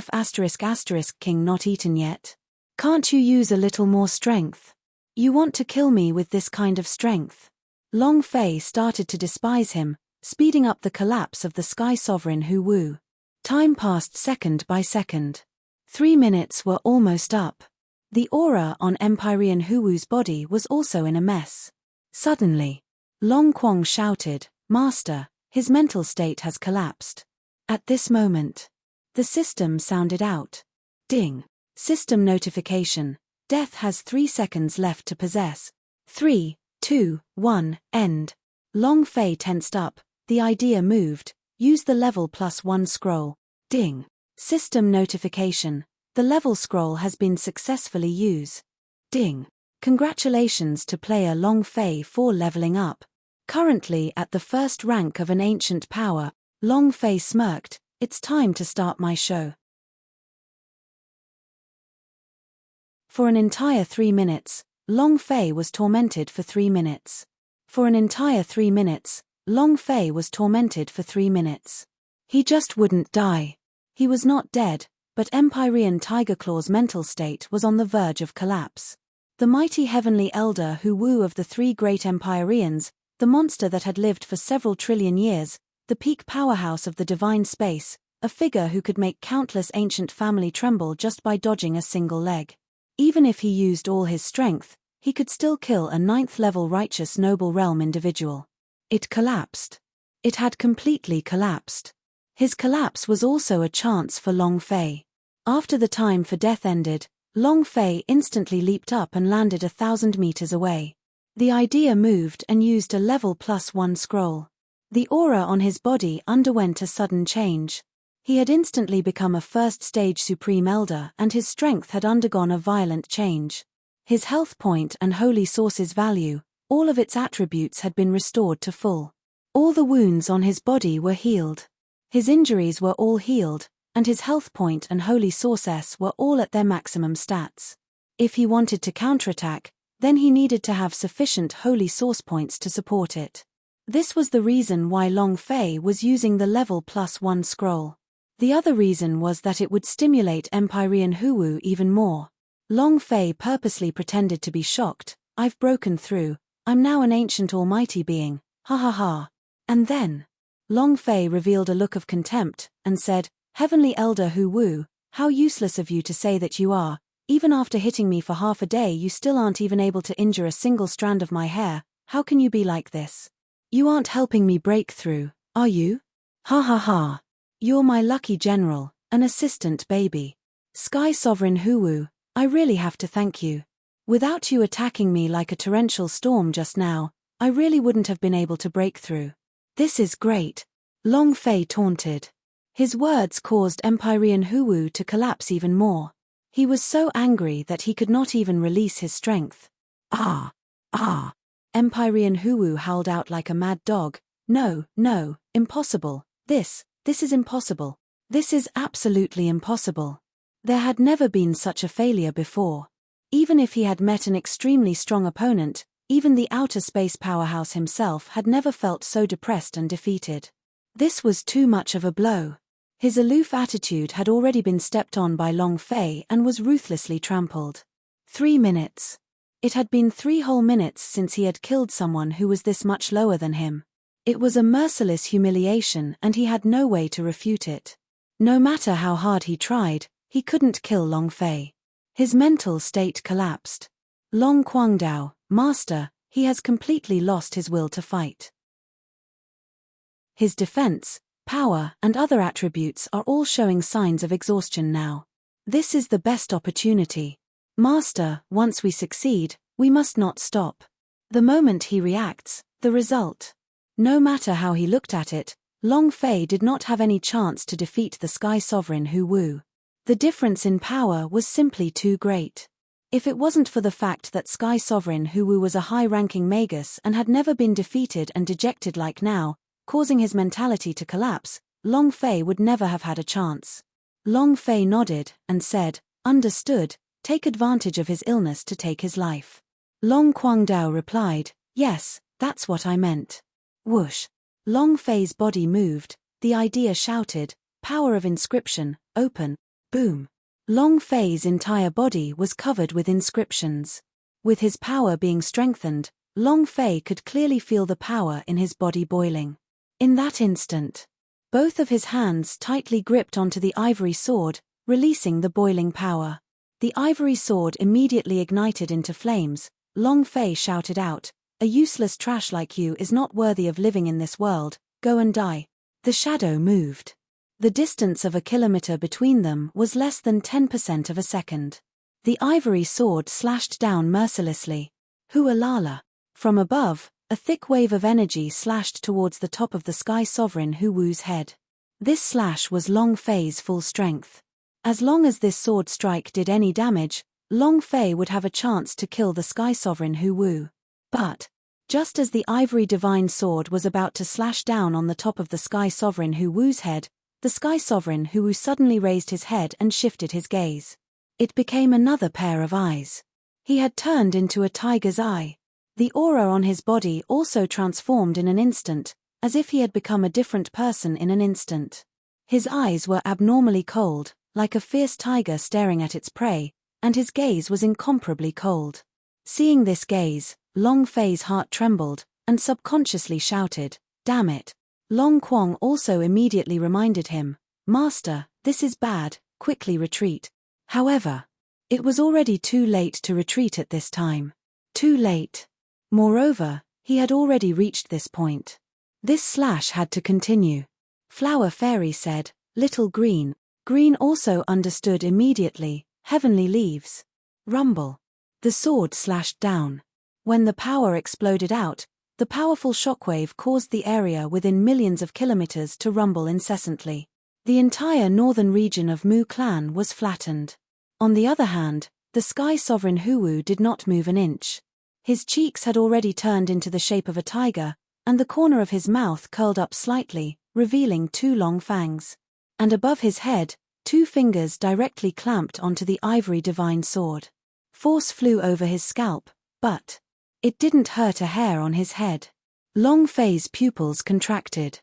[SPEAKER 1] King not eaten yet? Can't you use a little more strength? You want to kill me with this kind of strength? Long Fei started to despise him, speeding up the collapse of the Sky Sovereign Huwu. Time passed second by second. 3 minutes were almost up. The aura on Empyrean Huwu's body was also in a mess. Suddenly, Long Kwong shouted, Master, his mental state has collapsed. At this moment, the system sounded out. Ding. System notification. Death has 3 seconds left to possess. 3, 2, 1, end. Long Fei tensed up, the idea moved, use the level +1 scroll. Ding. System notification. The level scroll has been successfully used. Ding. Congratulations to player Long Fei for leveling up. Currently at the first rank of an ancient power, Long Fei smirked. It's time to start my show. For an entire 3 minutes, Long Fei was tormented for 3 minutes. For an entire 3 minutes, Long Fei was tormented for 3 minutes. He just wouldn't die. He was not dead, but Empyrean Tiger Claw's mental state was on the verge of collapse. The mighty heavenly elder Hu Wu of the 3 great Empyreans, the monster that had lived for several trillion years, the peak powerhouse of the divine space, a figure who could make countless ancient family tremble just by dodging a single leg. Even if he used all his strength, he could still kill a 9th-level righteous noble realm individual. It collapsed. It had completely collapsed. His collapse was also a chance for Long Fei. After the time for death ended, Long Fei instantly leaped up and landed 1,000 meters away. The idea moved and used a level +1 scroll. The aura on his body underwent a sudden change. He had instantly become a first-stage Supreme Elder and his strength had undergone a violent change. His health point and holy source's value, all of its attributes had been restored to full. All the wounds on his body were healed. His injuries were all healed, and his health point and holy source were all at their maximum stats. If he wanted to counterattack, then he needed to have sufficient holy source points to support it. This was the reason why Long Fei was using the level +1 scroll. The other reason was that it would stimulate Empyrean Hu Wu even more. Long Fei purposely pretended to be shocked. I've broken through. I'm now an ancient almighty being. Ha ha ha. And then, Long Fei revealed a look of contempt, and said, Heavenly Elder Hu Wu, how useless of you to say that you are. Even after hitting me for half a day you still aren't even able to injure a single strand of my hair. How can you be like this? You aren't helping me break through, are you? Ha ha ha. You're my lucky general, an assistant baby. Sky Sovereign Hu Wu, I really have to thank you. Without you attacking me like a torrential storm just now, I really wouldn't have been able to break through. This is great. Long Fei taunted. His words caused Empyrean Hu Wu to collapse even more. He was so angry that he could not even release his strength. Ah! Ah! Empyrean Hu Wu howled out like a mad dog. No, no, impossible. This is impossible. This is absolutely impossible. There had never been such a failure before. Even if he had met an extremely strong opponent, even the outer space powerhouse himself had never felt so depressed and defeated. This was too much of a blow. His aloof attitude had already been stepped on by Long Fei and was ruthlessly trampled. 3 minutes. It had been 3 whole minutes since he had killed someone who was this much lower than him. It was a merciless humiliation and he had no way to refute it. No matter how hard he tried, he couldn't kill Long Fei. His mental state collapsed. Long Guangdao, Master, he has completely lost his will to fight. His defense, power, and other attributes are all showing signs of exhaustion now. This is the best opportunity. Master, once we succeed, we must not stop. The moment he reacts, the result. No matter how he looked at it, Long Fei did not have any chance to defeat the Sky Sovereign Hu Wu. The difference in power was simply too great. If it wasn't for the fact that Sky Sovereign Hu Wu was a high-ranking magus and had never been defeated and dejected like now, causing his mentality to collapse, Long Fei would never have had a chance. Long Fei nodded and said, Understood, take advantage of his illness to take his life. Long Guangdao replied, Yes, that's what I meant. Whoosh. Long Fei's body moved, the idea shouted, Power of inscription, open, boom. Long Fei's entire body was covered with inscriptions. With his power being strengthened, Long Fei could clearly feel the power in his body boiling. In that instant, both of his hands tightly gripped onto the ivory sword, releasing the boiling power. The ivory sword immediately ignited into flames. Long Fei shouted out, A useless trash like you is not worthy of living in this world, go and die. The shadow moved. The distance of a kilometer between them was less than 10% of a second. The ivory sword slashed down mercilessly. Hualala. From above, a thick wave of energy slashed towards the top of the Sky Sovereign Hu Wu's head. This slash was Long Fei's full strength. As long as this sword strike did any damage, Long Fei would have a chance to kill the Sky Sovereign Hu Wu. But, just as the ivory divine sword was about to slash down on the top of the Sky Sovereign Hu Wu's head, the Sky Sovereign Hu Wu suddenly raised his head and shifted his gaze. It became another pair of eyes. He had turned into a tiger's eye. The aura on his body also transformed in an instant, as if he had become a different person in an instant. His eyes were abnormally cold, like a fierce tiger staring at its prey, and his gaze was incomparably cold. Seeing this gaze, Long Fei's heart trembled, and subconsciously shouted, "Damn it." Long Quang also immediately reminded him, "Master, this is bad, quickly retreat." However, it was already too late to retreat at this time. Too late. Moreover, he had already reached this point. This slash had to continue. Flower Fairy said, "Little Green." Green also understood immediately, "Heavenly leaves." Rumble. The sword slashed down. When the power exploded out, the powerful shockwave caused the area within millions of kilometers to rumble incessantly. The entire northern region of Mu Clan was flattened. On the other hand, the Sky Sovereign Hu Wu did not move an inch. His cheeks had already turned into the shape of a tiger, and the corner of his mouth curled up slightly, revealing two long fangs. And above his head, two fingers directly clamped onto the ivory divine sword. Force flew over his scalp, but it didn't hurt a hair on his head. Long Fei's pupils contracted.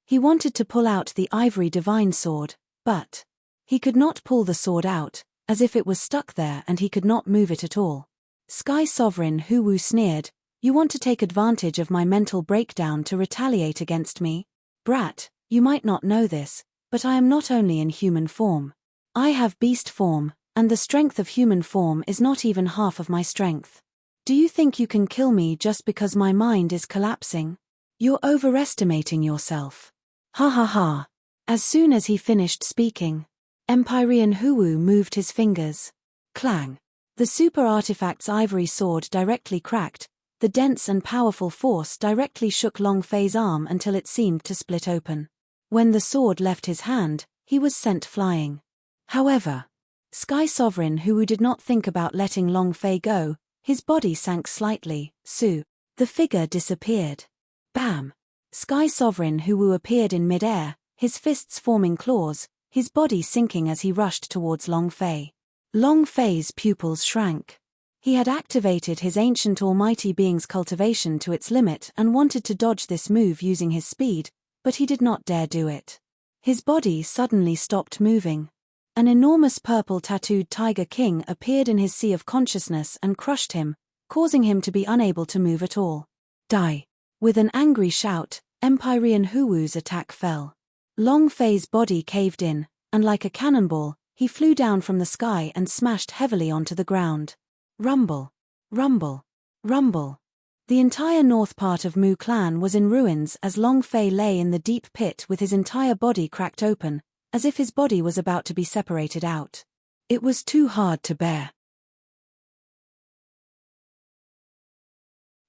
[SPEAKER 1] He wanted to pull out the ivory divine sword, but he could not pull the sword out, as if it was stuck there and he could not move it at all. Sky Sovereign Hu Wu sneered, "You want to take advantage of my mental breakdown to retaliate against me? Brat, you might not know this, but I am not only in human form. I have beast form, and the strength of human form is not even half of my strength. Do you think you can kill me just because my mind is collapsing? You're overestimating yourself." Ha ha ha. As soon as he finished speaking, Empyrean Hu Wu moved his fingers. Clang. The super artifact's ivory sword directly cracked. The dense and powerful force directly shook Long Fei's arm until it seemed to split open. When the sword left his hand, he was sent flying. However, Sky Sovereign Hu Wu did not think about letting Long Fei go. His body sank slightly. Su. The figure disappeared. Bam! Sky Sovereign Hu Wu appeared in mid-air, his fists forming claws, his body sinking as he rushed towards Long Fei. Long Fei's pupils shrank. He had activated his ancient almighty being's cultivation to its limit and wanted to dodge this move using his speed, but he did not dare do it. His body suddenly stopped moving. An enormous purple tattooed Tiger King appeared in his sea of consciousness and crushed him, causing him to be unable to move at all. Die. With an angry shout, Empyrean Hu Wu's attack fell. Long Fei's body caved in, and like a cannonball, he flew down from the sky and smashed heavily onto the ground. Rumble. Rumble. Rumble. The entire north part of Mu Clan was in ruins as Long Fei lay in the deep pit with his entire body cracked open, as if his body was about to be separated out. It was too hard to bear.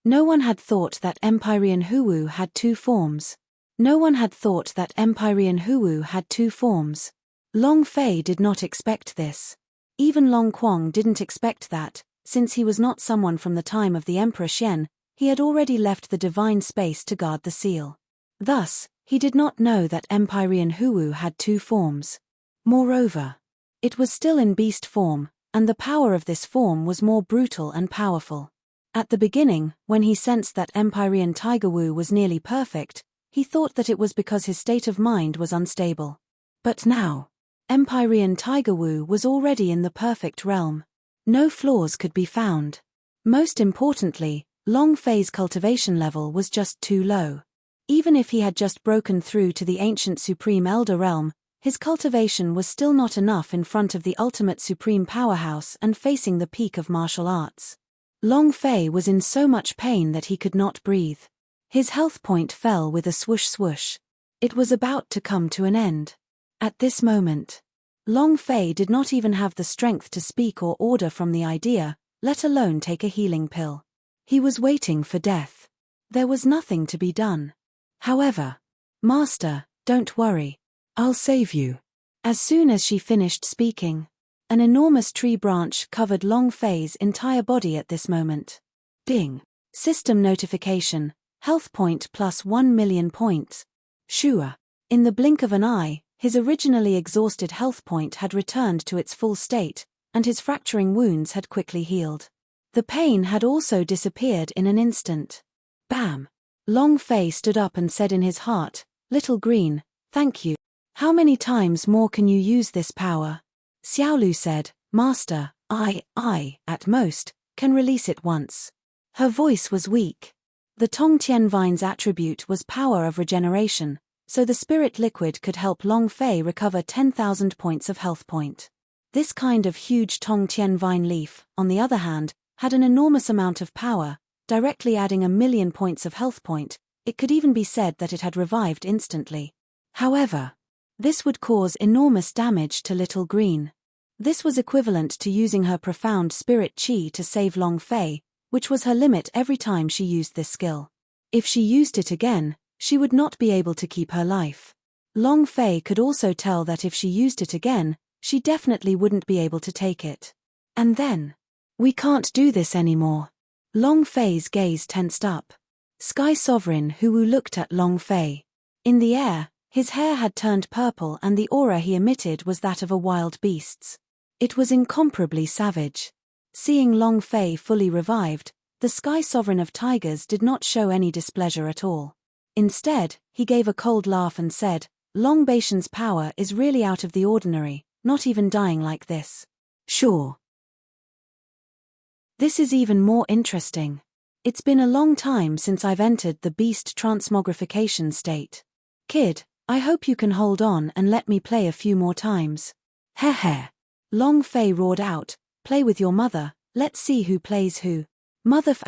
[SPEAKER 1] No one had thought that Empyrean Hu Wu had two forms. No one had thought that Empyrean Hu Wu had two forms. Long Fei did not expect this. Even Long Quang didn't expect that, since he was not someone from the time of the Emperor Xian, he had already left the divine space to guard the seal. Thus, he did not know that Empyrean Hu Wu had two forms. Moreover, it was still in beast form, and the power of this form was more brutal and powerful. At the beginning, when he sensed that Empyrean Tiger Wu was nearly perfect, he thought that it was because his state of mind was unstable. But now, Empyrean Tiger Wu was already in the perfect realm. No flaws could be found. Most importantly, Long Fei's cultivation level was just too low. Even if he had just broken through to the ancient Supreme Elder Realm, his cultivation was still not enough in front of the ultimate supreme powerhouse and facing the peak of martial arts. Long Fei was in so much pain that he could not breathe. His health point fell with a swoosh swoosh. It was about to come to an end. At this moment, Long Fei did not even have the strength to speak or order from the idea, let alone take a healing pill. He was waiting for death. There was nothing to be done. However, "Master, don't worry. I'll save you." As soon as she finished speaking, An enormous tree branch covered Long Fei's entire body at this moment. Ding. System notification. Health point plus 1 million points. Shua. In the blink of an eye, his originally exhausted health point had returned to its full state, and his fracturing wounds had quickly healed. The pain had also disappeared in an instant. Bam! Long Fei stood up and said in his heart, "Little Green, thank you. How many times more can you use this power?" Xiaolu said, "Master, I, at most, can release it once." Her voice was weak. The Tongtian Vine's attribute was power of regeneration, so the spirit liquid could help Long Fei recover 10,000 points of health point. This kind of huge Tongtian Vine leaf, on the other hand, had an enormous amount of power, directly adding 1,000,000 points of health point. It could even be said that it had revived instantly. However, this would cause enormous damage to Little Green. This was equivalent to using her profound spirit chi to save Long Fei, which was her limit every time she used this skill. If she used it again, she would not be able to keep her life. Long Fei could also tell that if she used it again, she definitely wouldn't be able to take it. And then, "We can't do this anymore." Long Fei's gaze tensed up. Sky Sovereign Huwu looked at Long Fei. In the air, his hair had turned purple and the aura he emitted was that of a wild beast's. It was incomparably savage. Seeing Long Fei fully revived, the Sky Sovereign of Tigers did not show any displeasure at all. Instead, he gave a cold laugh and said, "Long Baishan's power is really out of the ordinary, not even dying like this." "Sure. This is even more interesting. It's been a long time since I've entered the beast transmogrification state. Kid, I hope you can hold on and let me play a few more times." "Heh." Long Fei roared out, "Play with your mother, let's see who plays who." Motherf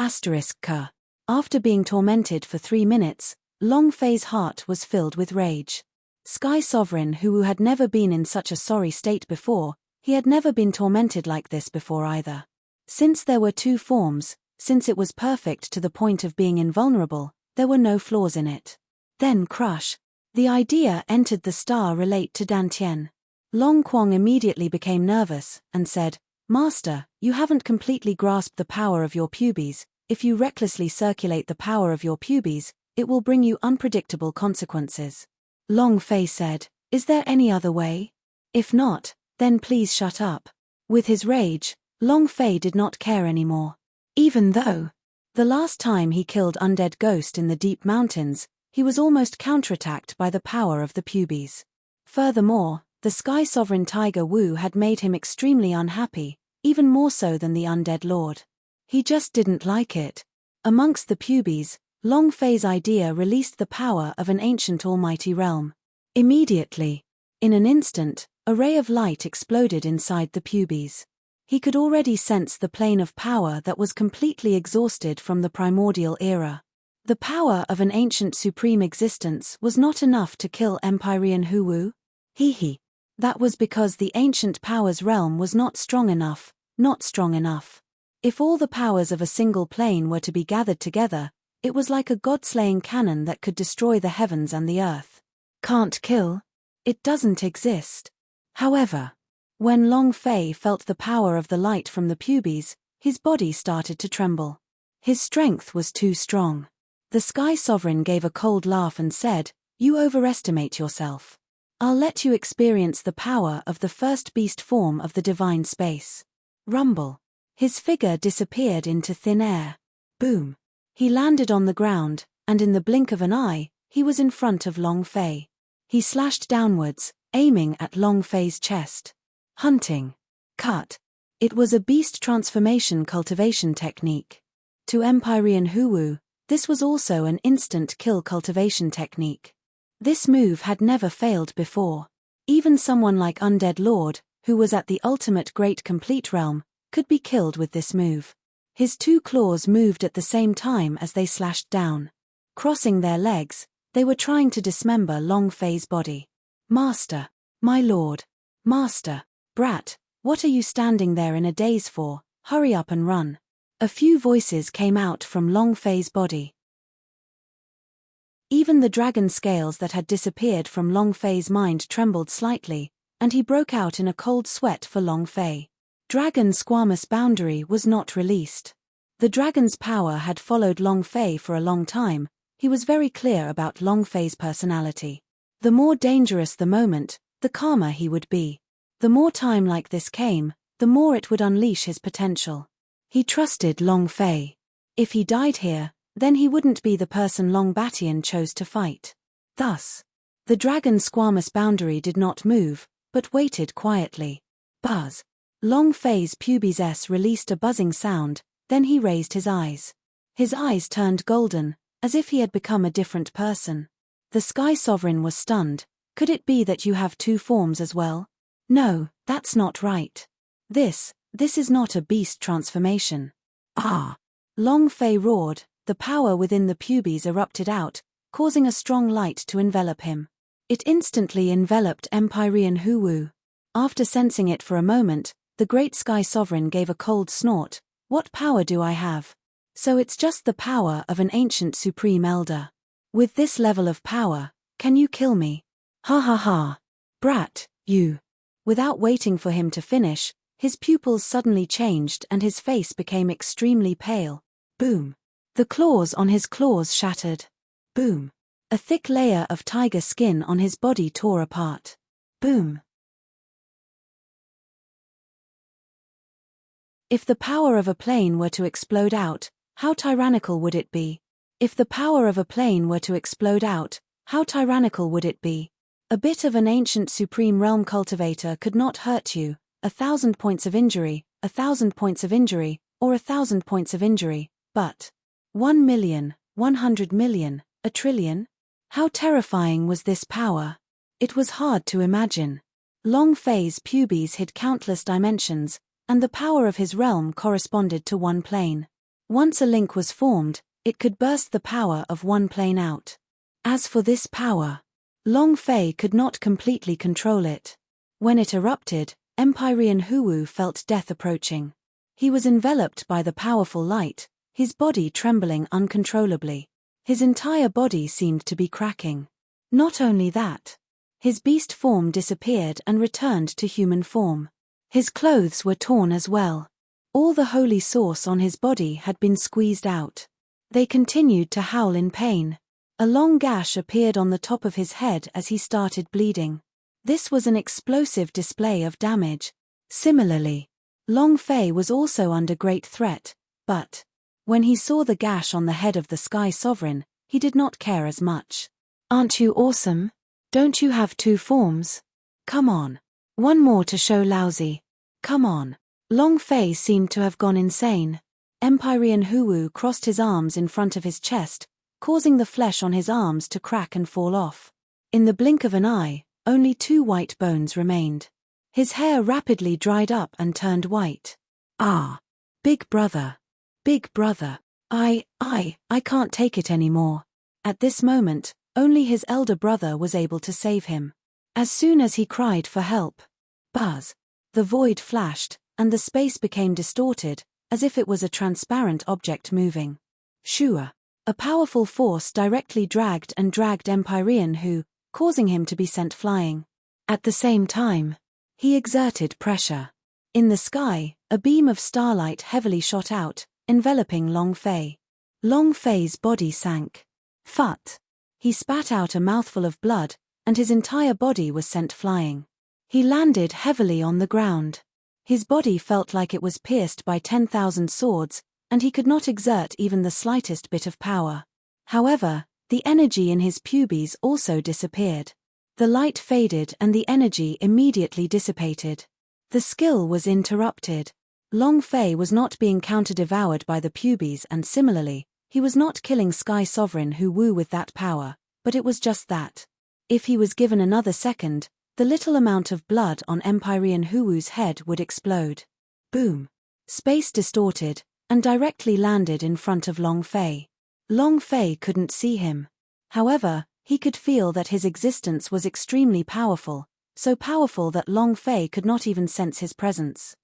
[SPEAKER 1] *K. After being tormented for 3 minutes, Long Fei's heart was filled with rage. Sky Sovereign who had never been in such a sorry state before, he had never been tormented like this before either. Since there were 2 forms, since it was perfect to the point of being invulnerable, there were no flaws in it. Then crush. The idea entered the star relate to Dantian. Long Quang immediately became nervous, and said, "Master, you haven't completely grasped the power of your pubes. If you recklessly circulate the power of your pubes, it will bring you unpredictable consequences." Long Fei said, "Is there any other way? If not, then please shut up." With his rage, Long Fei did not care anymore. Even though, the last time he killed Undead Ghost in the deep mountains, he was almost counterattacked by the power of the pubes. Furthermore, the Sky Sovereign Tiger Wu had made him extremely unhappy, even more so than the Undead Lord. He just didn't like it. Amongst the pubes, Long Fei's idea released the power of an ancient almighty realm. Immediately, in an instant, a ray of light exploded inside the pubes. He could already sense the plane of power that was completely exhausted from the primordial era. The power of an ancient supreme existence was not enough to kill Empyrean Huwu? Hee. That was because the ancient powers realm was not strong enough, not strong enough. If all the powers of a single plane were to be gathered together, it was like a god-slaying cannon that could destroy the heavens and the earth. Can't kill? It doesn't exist. However, when Long Fei felt the power of the light from the pubes, his body started to tremble. His strength was too strong. The Sky Sovereign gave a cold laugh and said, "You overestimate yourself. I'll let you experience the power of the first beast form of the divine space." Rumble. His figure disappeared into thin air. Boom. He landed on the ground, and in the blink of an eye, he was in front of Long Fei. He slashed downwards, aiming at Long Fei's chest. Hunting. Cut. It was a beast transformation cultivation technique. To Empyrean Huwu, this was also an instant kill cultivation technique. This move had never failed before. Even someone like Undead Lord, who was at the ultimate great complete realm, could be killed with this move. His 2 claws moved at the same time as they slashed down. Crossing their legs, they were trying to dismember Long Fei's body. "Master! My lord! Master! Brat, what are you standing there in a daze for? Hurry up and run." A few voices came out from Long Fei's body. Even the dragon scales that had disappeared from Long Fei's mind trembled slightly, and he broke out in a cold sweat for Long Fei. Dragon's squamous boundary was not released. The dragon's power had followed Long Fei for a long time. He was very clear about Long Fei's personality. The more dangerous the moment, the calmer he would be. The more time like this came, the more it would unleash his potential. He trusted Long Fei. If he died here, then he wouldn't be the person Long Batian chose to fight. Thus, the dragon's squamous boundary did not move, but waited quietly. Buzz. Long Fei's pubes released a buzzing sound, then he raised his eyes. His eyes turned golden, as if he had become a different person. The Sky Sovereign was stunned. Could it be that you have two forms as well? No, that's not right. This is not a beast transformation. Ah! Long Fei roared, the power within the pubes erupted out, causing a strong light to envelop him. It instantly enveloped Empyrean Huwu. After sensing it for a moment, the great Sky Sovereign gave a cold snort. What power do I have? So it's just the power of an ancient Supreme Elder. With this level of power, can you kill me? Ha ha ha. Brat, you. Without waiting for him to finish, his pupils suddenly changed and his face became extremely pale. Boom. The claws on his claws shattered. Boom. A thick layer of tiger skin on his body tore apart. Boom. If the power of a plane were to explode out, how tyrannical would it be? If the power of a plane were to explode out, how tyrannical would it be? A bit of an ancient supreme realm cultivator could not hurt you. 1,000 points of injury, 1,000 points of injury, or 1,000 points of injury, but 1 million, 100 million, a trillion? How terrifying was this power? It was hard to imagine. Long Fei's pubes hid countless dimensions, and the power of his realm corresponded to one plane. Once a link was formed, it could burst the power of one plane out. As for this power, Long Fei could not completely control it. When it erupted, Empyrean Huwu felt death approaching. He was enveloped by the powerful light, his body trembling uncontrollably. His entire body seemed to be cracking. Not only that, his beast form disappeared and returned to human form. His clothes were torn as well. All the holy source on his body had been squeezed out. They continued to howl in pain. A long gash appeared on the top of his head as he started bleeding. This was an explosive display of damage. Similarly, Long Fei was also under great threat, but when he saw the gash on the head of the Sky Sovereign, he did not care as much. Aren't you awesome? Don't you have two forms? Come on. One more to show lousy. Come on. Long Fei seemed to have gone insane. Empyrean Huwu crossed his arms in front of his chest, causing the flesh on his arms to crack and fall off. In the blink of an eye, only 2 white bones remained. His hair rapidly dried up and turned white. Ah! Big brother. Big brother. I can't take it anymore. At this moment, only his elder brother was able to save him. As soon as he cried for help, buzz! The void flashed, and the space became distorted, as if it was a transparent object moving. Shua! A powerful force directly dragged Empyrean Hu, causing him to be sent flying. At the same time, he exerted pressure. In the sky, a beam of starlight heavily shot out, enveloping Long Fei. Long Fei's body sank. Phut! He spat out a mouthful of blood, and his entire body was sent flying. He landed heavily on the ground. His body felt like it was pierced by 10,000 swords, and he could not exert even the slightest bit of power. However, the energy in his pubes also disappeared. The light faded and the energy immediately dissipated. The skill was interrupted. Long Fei was not being counter-devoured by the pubes, and similarly, he was not killing Sky Sovereign Huwu with that power, but it was just that. If he was given another second, the little amount of blood on Empyrean Huwu's head would explode. Boom! Space distorted, and directly landed in front of Long Fei. Long Fei couldn't see him. However, he could feel that his existence was extremely powerful, so powerful that Long Fei could not even sense his presence.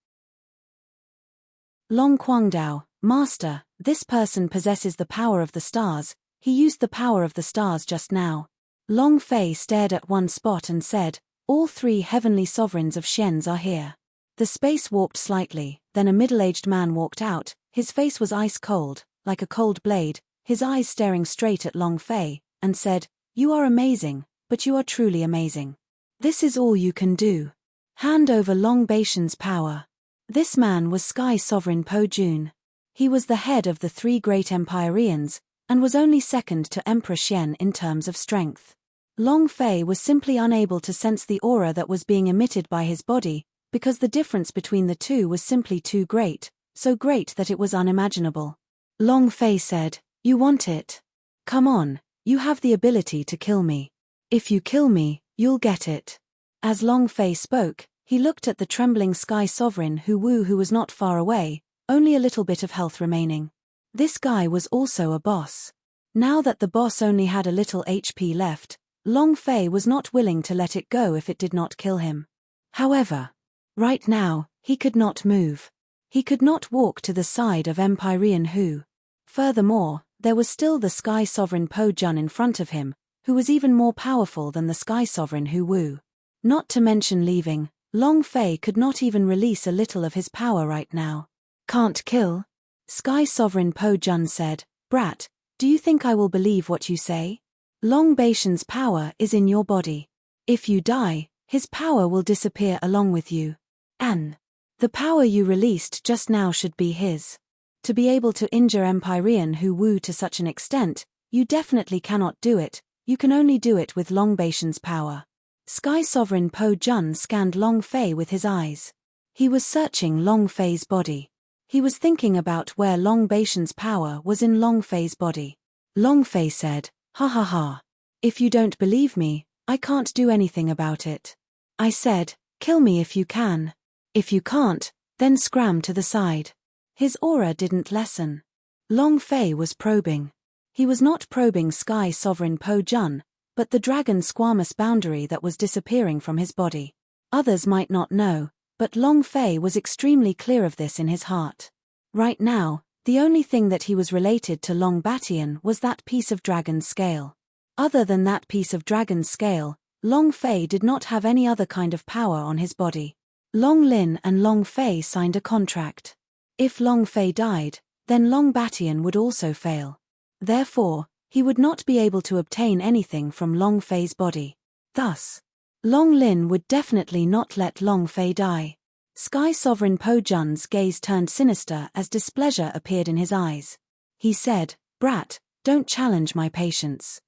[SPEAKER 1] Long Guangdao, Master, this person possesses the power of the stars. He used the power of the stars just now. Long Fei stared at one spot and said, All 3 heavenly sovereigns of Xians are here. The space warped slightly, then a middle-aged man walked out. His face was ice cold, like a cold blade, his eyes staring straight at Long Fei, and said, "You are amazing, but you are truly amazing. This is all you can do. Hand over Long Baishan's power." This man was Sky Sovereign Po Jun. He was the head of the 3 great Empyreans, and was only second to Emperor Xian in terms of strength. Long Fei was simply unable to sense the aura that was being emitted by his body, because the difference between the two was simply too great, so great that it was unimaginable. Long Fei said, "You want it? Come on, you have the ability to kill me. If you kill me, you'll get it." As Long Fei spoke, he looked at the trembling Sky Sovereign Hu Wu, who was not far away, only a little bit of health remaining. This guy was also a boss. Now that the boss only had a little HP left, Long Fei was not willing to let it go if it did not kill him. However, right now, he could not move. He could not walk to the side of Empyrean Hu. Furthermore, there was still the Sky Sovereign Po Jun in front of him, who was even more powerful than the Sky Sovereign Hu Wu. Not to mention leaving, Long Fei could not even release a little of his power right now. "Can't kill?" Sky Sovereign Po Jun said, "Brat, do you think I will believe what you say? Long Baishan's power is in your body. If you die, his power will disappear along with you. And the power you released just now should be his. To be able to injure Empyrean Hu Wu to such an extent, you definitely cannot do it, you can only do it with Long Baishan's power." Sky Sovereign Po Jun scanned Long Fei with his eyes. He was searching Long Fei's body. He was thinking about where Long Baishan's power was in Long Fei's body. Long Fei said, "Ha ha ha. If you don't believe me, I can't do anything about it. I said, kill me if you can. If you can't, then scram to the side." His aura didn't lessen. Long Fei was probing. He was not probing Sky Sovereign Po Jun, but the dragon squamous boundary that was disappearing from his body. Others might not know, but Long Fei was extremely clear of this in his heart. Right now, the only thing that he was related to Long Batian was that piece of dragon's scale. Other than that piece of dragon's scale, Long Fei did not have any other kind of power on his body. Long Lin and Long Fei signed a contract. If Long Fei died, then Long Batian would also fail. Therefore, he would not be able to obtain anything from Long Fei's body. Thus, Long Lin would definitely not let Long Fei die. Sky Sovereign Po Jun's gaze turned sinister as displeasure appeared in his eyes. He said, "Brat, don't challenge my patience.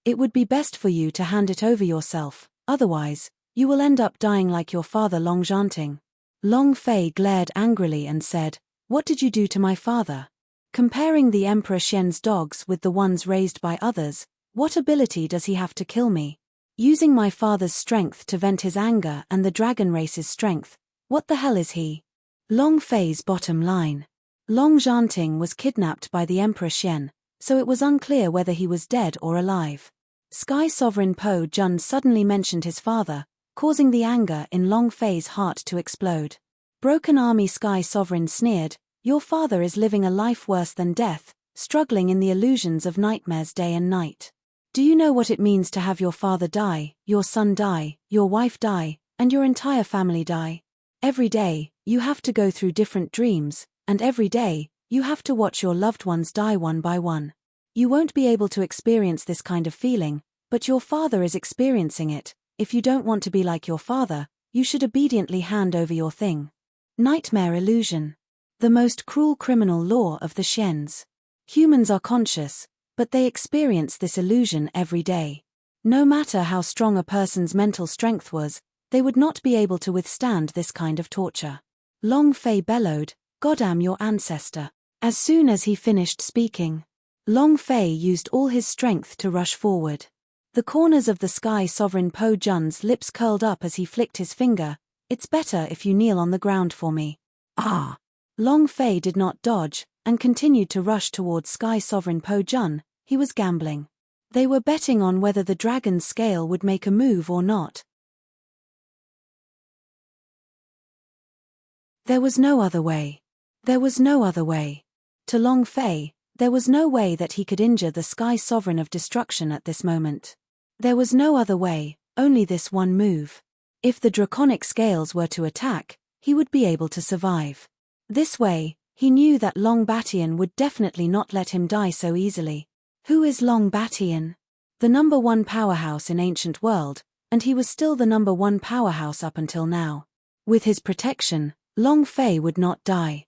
[SPEAKER 1] It would be best for you to hand it over yourself, otherwise, you will end up dying like your father Long Zhanting." Long Fei glared angrily and said, "What did you do to my father? Comparing the Emperor Xian's dogs with the ones raised by others, what ability does he have to kill me? Using my father's strength to vent his anger and the dragon race's strength, what the hell is he?" Long Fei's bottom line. Long Zhanting was kidnapped by the Emperor Xian, so it was unclear whether he was dead or alive. Sky Sovereign Po Jun suddenly mentioned his father, causing the anger in Long Fei's heart to explode. Broken Army Sky Sovereign sneered, "Your father is living a life worse than death, struggling in the illusions of nightmares day and night. Do you know what it means to have your father die, your son die, your wife die, and your entire family die? Every day, you have to go through different dreams, and every day, you have to watch your loved ones die one by one. You won't be able to experience this kind of feeling, but your father is experiencing it. If you don't want to be like your father, you should obediently hand over your thing." Nightmare illusion. The most cruel criminal law of the Xians. Humans are conscious, but they experience this illusion every day. No matter how strong a person's mental strength was, they would not be able to withstand this kind of torture. Long Fei bellowed, "Goddamn your ancestor." As soon as he finished speaking, Long Fei used all his strength to rush forward. The corners of the Sky Sovereign Po Jun's lips curled up as he flicked his finger. "It's better if you kneel on the ground for me." Ah! Long Fei did not dodge, and continued to rush towards Sky Sovereign Po Jun. He was gambling. They were betting on whether the dragon's scale would make a move or not. There was no other way. There was no other way. To Long Fei, there was no way that he could injure the Sky Sovereign of Destruction at this moment. There was no other way, only this one move. If the draconic scales were to attack, he would be able to survive. This way, he knew that Long Batian would definitely not let him die so easily. Who is Long Batian? The #1 powerhouse in ancient world, and he was still the #1 powerhouse up until now. With his protection, Long Fei would not die.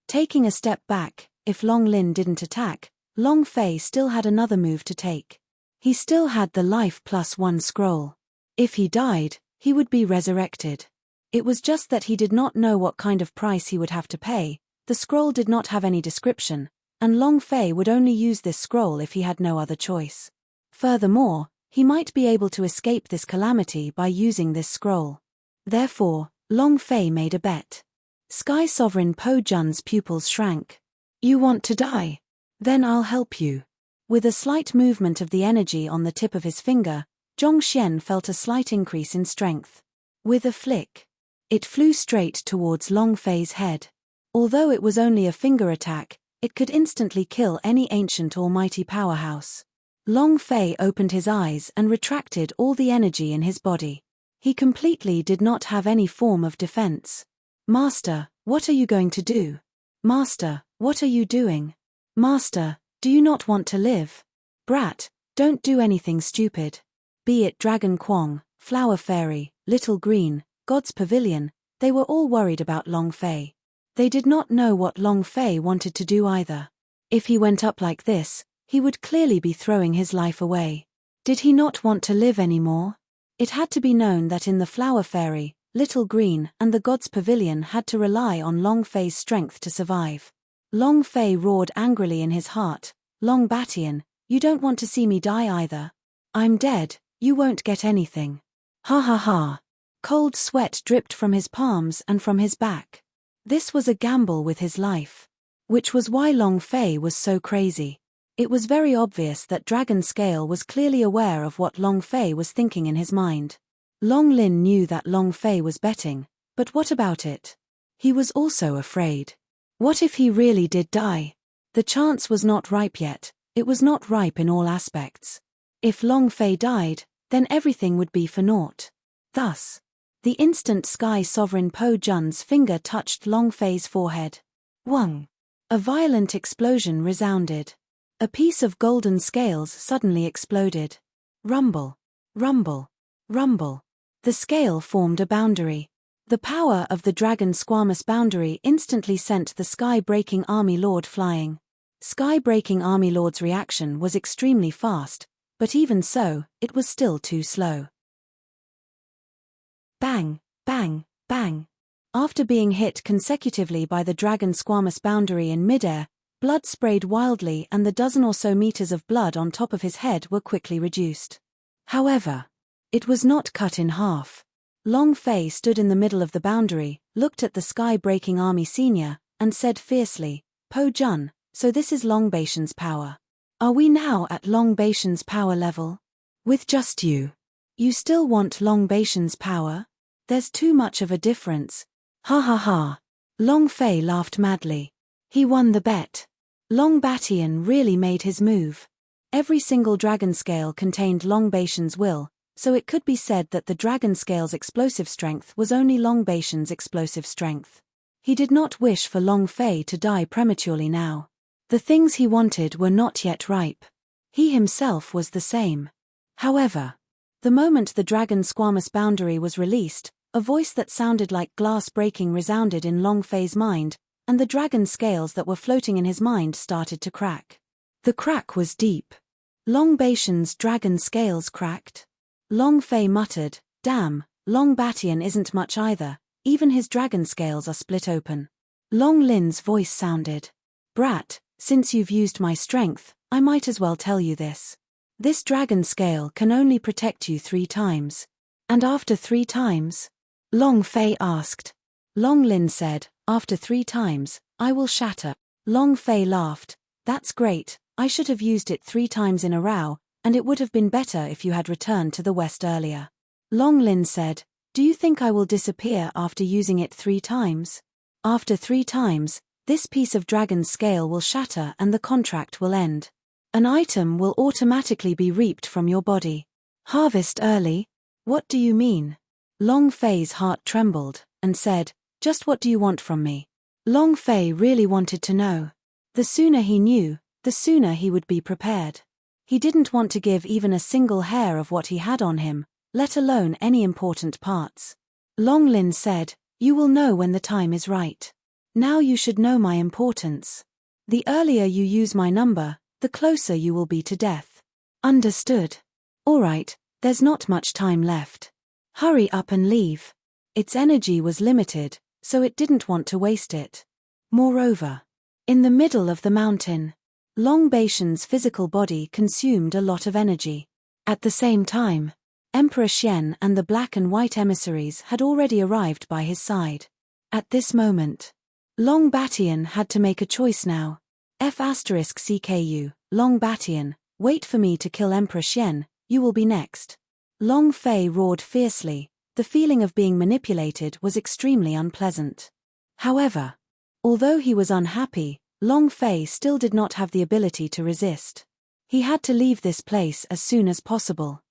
[SPEAKER 1] Taking a step back, if Long Lin didn't attack, Long Fei still had another move to take. He still had the life +1 scroll. If he died, he would be resurrected. It was just that he did not know what kind of price he would have to pay. The scroll did not have any description, and Long Fei would only use this scroll if he had no other choice. Furthermore, he might be able to escape this calamity by using this scroll. Therefore, Long Fei made a bet. Sky Sovereign Po Jun's pupils shrank. You want to die? Then I'll help you. With a slight movement of the energy on the tip of his finger, Zhong Xian felt a slight increase in strength. With a flick, it flew straight towards Long Fei's head. Although it was only a finger attack, it could instantly kill any ancient or mighty powerhouse. Long Fei opened his eyes and retracted all the energy in his body. He completely did not have any form of defense. Master, what are you going to do? Master, what are you doing? Master, do you not want to live? Brat, don't do anything stupid. Be it Dragon Quang, Flower Fairy, Little Green, God's Pavilion, they were all worried about Long Fei. They did not know what Long Fei wanted to do either. If he went up like this, he would clearly be throwing his life away. Did he not want to live anymore? It had to be known that in the Flower Fairy, Little Green, and the God's Pavilion had to rely on Long Fei's strength to survive. Long Fei roared angrily in his heart, Long Batian, you don't want to see me die either. I'm dead, you won't get anything. Ha ha ha. Cold sweat dripped from his palms and from his back. This was a gamble with his life. Which was why Long Fei was so crazy. It was very obvious that Dragon Scale was clearly aware of what Long Fei was thinking in his mind. Long Lin knew that Long Fei was betting, but what about it? He was also afraid. What if he really did die? The chance was not ripe yet, it was not ripe in all aspects. If Long Fei died, then everything would be for naught. Thus, the instant Sky Sovereign Po Jun's finger touched Long Fei's forehead. Whang! A violent explosion resounded. A piece of golden scales suddenly exploded. Rumble, rumble, rumble. The scale formed a boundary. The power of the dragon squamous boundary instantly sent the Sky-Breaking Army Lord flying. Sky-Breaking Army Lord's reaction was extremely fast, but even so, it was still too slow. Bang, bang, bang. After being hit consecutively by the dragon squamous boundary in midair, blood sprayed wildly and the dozen or so meters of blood on top of his head were quickly reduced. However, it was not cut in half. Long Fei stood in the middle of the boundary, looked at the Sky-Breaking Army Senior, and said fiercely, Po Jun, so this is Long Batian's power. Are we now at Long Batian's power level? With just you. You still want Long Batian's power? There's too much of a difference. Ha ha ha. Long Fei laughed madly. He won the bet. Long Batian really made his move. Every single dragon scale contained Long Batian's will, so it could be said that the dragon scale's explosive strength was only Long Batian's explosive strength. He did not wish for Long Fei to die prematurely now. The things he wanted were not yet ripe. He himself was the same. However, the moment the dragon squamous boundary was released, a voice that sounded like glass breaking resounded in Long Fei's mind, and the dragon scales that were floating in his mind started to crack. The crack was deep. Long Batian's dragon scales cracked. Long Fei muttered, damn, Long Batian isn't much either, even his dragon scales are split open. Long Lin's voice sounded. Brat, since you've used my strength, I might as well tell you this. This dragon scale can only protect you 3 times. And after 3 times? Long Fei asked. Long Lin said, after 3 times, I will shatter. Long Fei laughed. That's great, I should have used it 3 times in a row, and it would have been better if you had returned to the west earlier. Long Lin said, do you think I will disappear after using it 3 times? After 3 times, this piece of dragon scale will shatter and the contract will end. An item will automatically be reaped from your body. Harvest early? What do you mean? Long Fei's heart trembled, and said, just what do you want from me? Long Fei really wanted to know. The sooner he knew, the sooner he would be prepared. He didn't want to give even a single hair of what he had on him, let alone any important parts. Long Lin said, you will know when the time is right. Now you should know my importance. The earlier you use my number, the closer you will be to death. Understood. All right, there's not much time left. Hurry up and leave. Its energy was limited, so it didn't want to waste it. Moreover, in the middle of the mountain, Long Baishan's physical body consumed a lot of energy. At the same time, Emperor Xian and the black and white emissaries had already arrived by his side. At this moment, Long Batian had to make a choice now. F*CKU, Long Batian, wait for me to kill Emperor Xian, you will be next. Long Fei roared fiercely. The feeling of being manipulated was extremely unpleasant. However, although he was unhappy, Long Fei still did not have the ability to resist. He had to leave this place as soon as possible.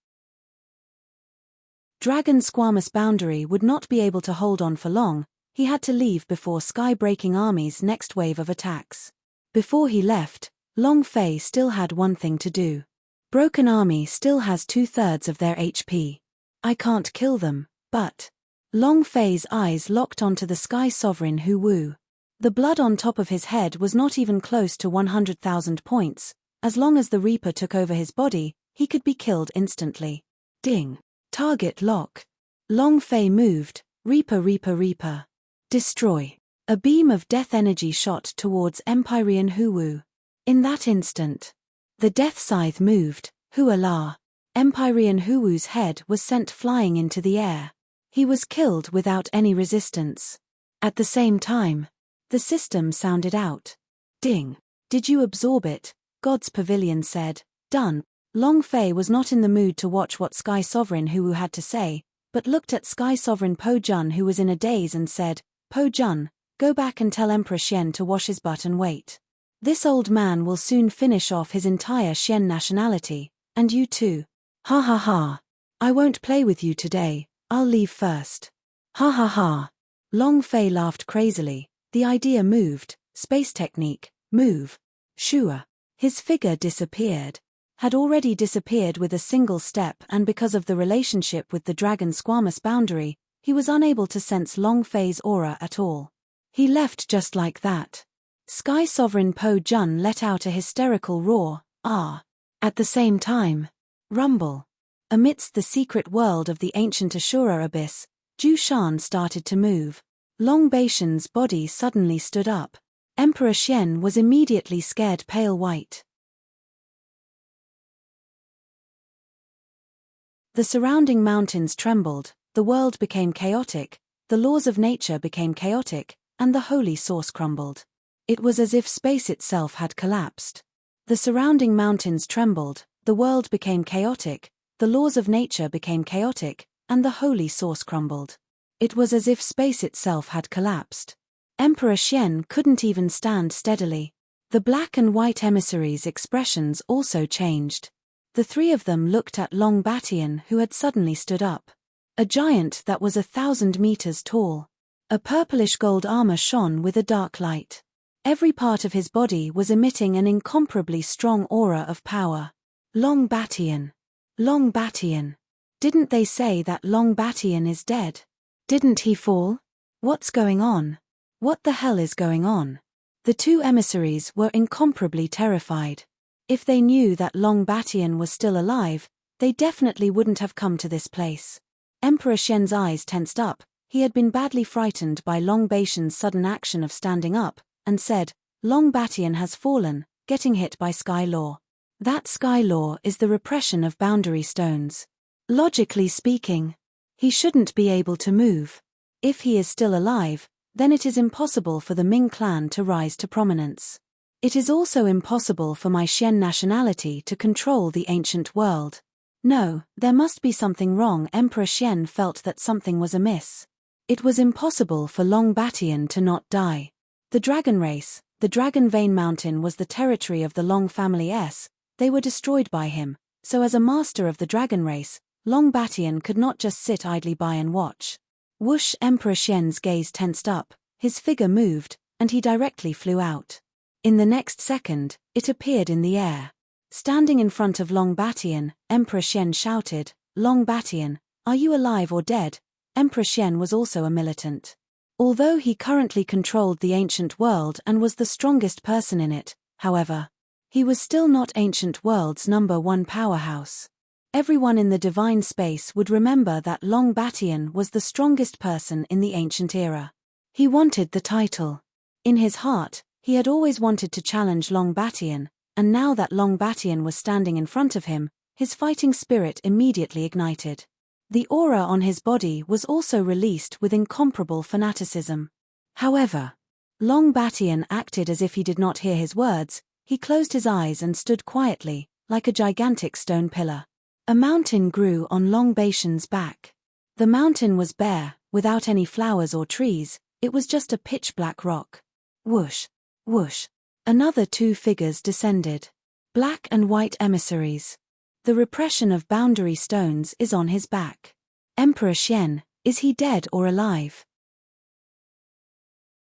[SPEAKER 1] Dragon Squamous Boundary would not be able to hold on for long. He had to leave before Sky-Breaking Army's next wave of attacks. Before he left, Long Fei still had one thing to do. Broken Army still has 2/3 of their HP. I can't kill them, but... Long Fei's eyes locked onto the Sky Sovereign Hu Wu. The blood on top of his head was not even close to 100,000 points. As long as the Reaper took over his body, he could be killed instantly. Ding. Target lock. Long Fei moved. Reaper. Destroy. A beam of death energy shot towards Empyrean Hu Wu. In that instant, the death scythe moved. Huala. Empyrean Hu Wu's head was sent flying into the air. He was killed without any resistance. At the same time, the system sounded out. Ding. Did you absorb it? God's Pavilion said. Done. Long Fei was not in the mood to watch what Sky Sovereign Hu Wu had to say, but looked at Sky Sovereign Po Jun, who was in a daze, and said, Po Jun, go back and tell Emperor Xian to wash his butt and wait. This old man will soon finish off his entire Xian nationality, and you too. Ha ha ha. I won't play with you today, I'll leave first. Ha ha ha. Long Fei laughed crazily. The idea moved. Space technique, move. Shua. His figure disappeared. Had already disappeared with a single step, and because of the relationship with the Dragon Squamous Boundary, he was unable to sense Long Fei's aura at all. He left just like that. Sky Sovereign Po Jun let out a hysterical roar, ah. At the same time, rumble. Amidst the secret world of the ancient Ashura abyss, Ju Shan started to move. Long Baishan's body suddenly stood up. Emperor Xian was immediately scared pale white. The surrounding mountains trembled, the world became chaotic, the laws of nature became chaotic, and the holy source crumbled. It was as if space itself had collapsed. The surrounding mountains trembled, the world became chaotic, the laws of nature became chaotic, and the holy source crumbled. It was as if space itself had collapsed. Emperor Xian couldn't even stand steadily. The black and white emissaries' expressions also changed. The three of them looked at Long Batian, who had suddenly stood up. A giant that was 1,000 meters tall. A purplish gold armor shone with a dark light. Every part of his body was emitting an incomparably strong aura of power. Long Batian. Long Batian. Didn't they say that Long Batian is dead? Didn't he fall? What's going on? What the hell is going on? The two emissaries were incomparably terrified. If they knew that Long Batian was still alive, they definitely wouldn't have come to this place. Emperor Xian's eyes tensed up. He had been badly frightened by Long Baishan's sudden action of standing up, and said, Long Batian has fallen, getting hit by Sky Law. That Sky Law is the repression of boundary stones. Logically speaking, he shouldn't be able to move. If he is still alive, then it is impossible for the Ming clan to rise to prominence. It is also impossible for my Xian nationality to control the ancient world. No, there must be something wrong. Emperor Xian felt that something was amiss. It was impossible for Long Batian to not die. The dragon race, the Dragon Vein Mountain was the territory of the Long family. They were destroyed by him, So as a master of the dragon race, Long Batian could not just sit idly by and watch. Whoosh! Emperor Xian's gaze tensed up, his figure moved, and he directly flew out. In the next second, it appeared in the air. Standing in front of Long Batian, Emperor Xian shouted, "Long Batian, are you alive or dead?" Emperor Xian was also a militant. Although he currently controlled the ancient world and was the strongest person in it, however, he was still not ancient world's #1 powerhouse. Everyone in the divine space would remember that Long Batian was the strongest person in the ancient era. He wanted the title. In his heart, he had always wanted to challenge Long Batian, and now that Long Batian was standing in front of him, his fighting spirit immediately ignited. The aura on his body was also released with incomparable fanaticism. However, Long Batian acted as if he did not hear his words. He closed his eyes and stood quietly, like a gigantic stone pillar. A mountain grew on Long Batian's back. The mountain was bare, without any flowers or trees, it was just a pitch-black rock. Whoosh! Whoosh! Another 2 figures descended. Black and white emissaries. The repression of boundary stones is on his back. Emperor Xian, is he dead or alive?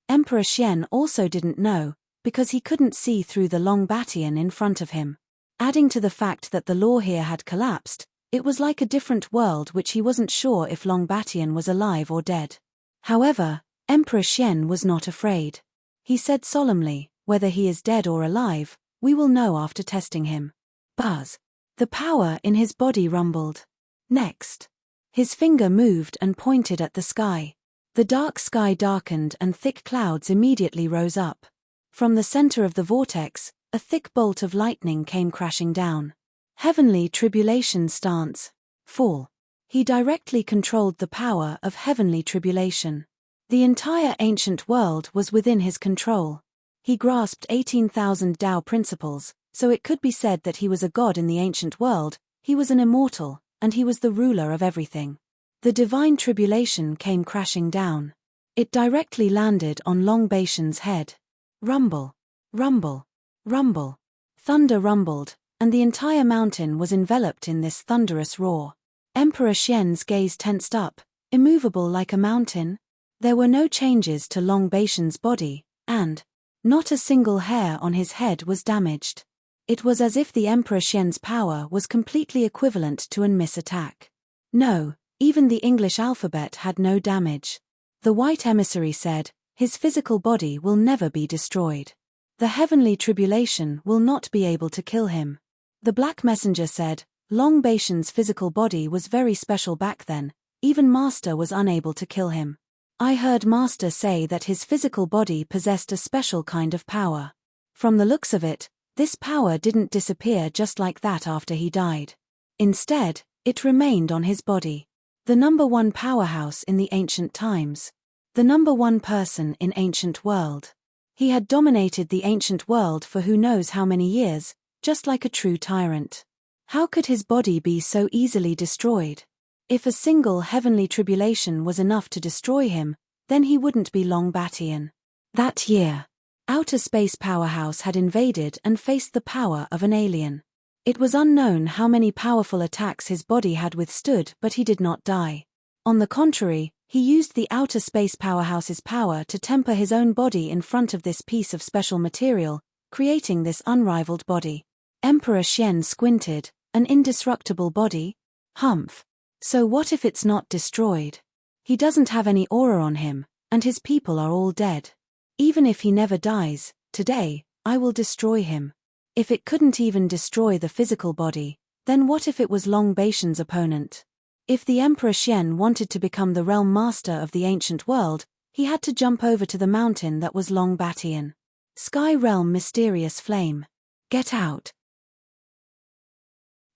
[SPEAKER 1] Emperor Xian also didn't know, because he couldn't see through the Long Batian in front of him. Adding to the fact that the law here had collapsed, it was like a different world which he wasn't sure if Long Batian was alive or dead. However, Emperor Xian was not afraid. He said solemnly, "Whether he is dead or alive, we will know after testing him." Buzz! The power in his body rumbled. Next, his finger moved and pointed at the sky. The dark sky darkened and thick clouds immediately rose up. From the center of the vortex, a thick bolt of lightning came crashing down. Heavenly tribulation stance. Fall. He directly controlled the power of heavenly tribulation. The entire ancient world was within his control. He grasped 18,000 Tao principles, so it could be said that he was a god in the ancient world, he was an immortal, and he was the ruler of everything. The divine tribulation came crashing down. It directly landed on Long Batian's head. Rumble. Rumble. Rumble. Thunder rumbled, and the entire mountain was enveloped in this thunderous roar. Emperor Xian's gaze tensed up, immovable like a mountain. There were no changes to Long Batian's body, and not a single hair on his head was damaged. It was as if the Emperor Xian's power was completely equivalent to an miss attack. No, even the English alphabet had no damage. The white emissary said, "His physical body will never be destroyed. The heavenly tribulation will not be able to kill him." The black messenger said, "Long Batian's physical body was very special back then, even Master was unable to kill him. I heard Master say that his physical body possessed a special kind of power. From the looks of it, this power didn't disappear just like that after he died. Instead, it remained on his body. The #1 powerhouse in the ancient times. The #1 person in ancient world. He had dominated the ancient world for who knows how many years, just like a true tyrant. How could his body be so easily destroyed? If a single heavenly tribulation was enough to destroy him, then he wouldn't be Long Batian. That year, outer space powerhouse had invaded and faced the power of an alien. It was unknown how many powerful attacks his body had withstood, but he did not die. On the contrary, he used the outer space powerhouse's power to temper his own body in front of this piece of special material, creating this unrivaled body. Emperor Xian squinted. An indestructible body? Humph. So what if it's not destroyed? He doesn't have any aura on him, and his people are all dead. Even if he never dies, today, I will destroy him. If it couldn't even destroy the physical body, then what if it was Long Batian's opponent? If the Emperor Xian wanted to become the realm master of the ancient world, he had to jump over to the mountain that was Long Batian. Sky realm mysterious flame. Get out.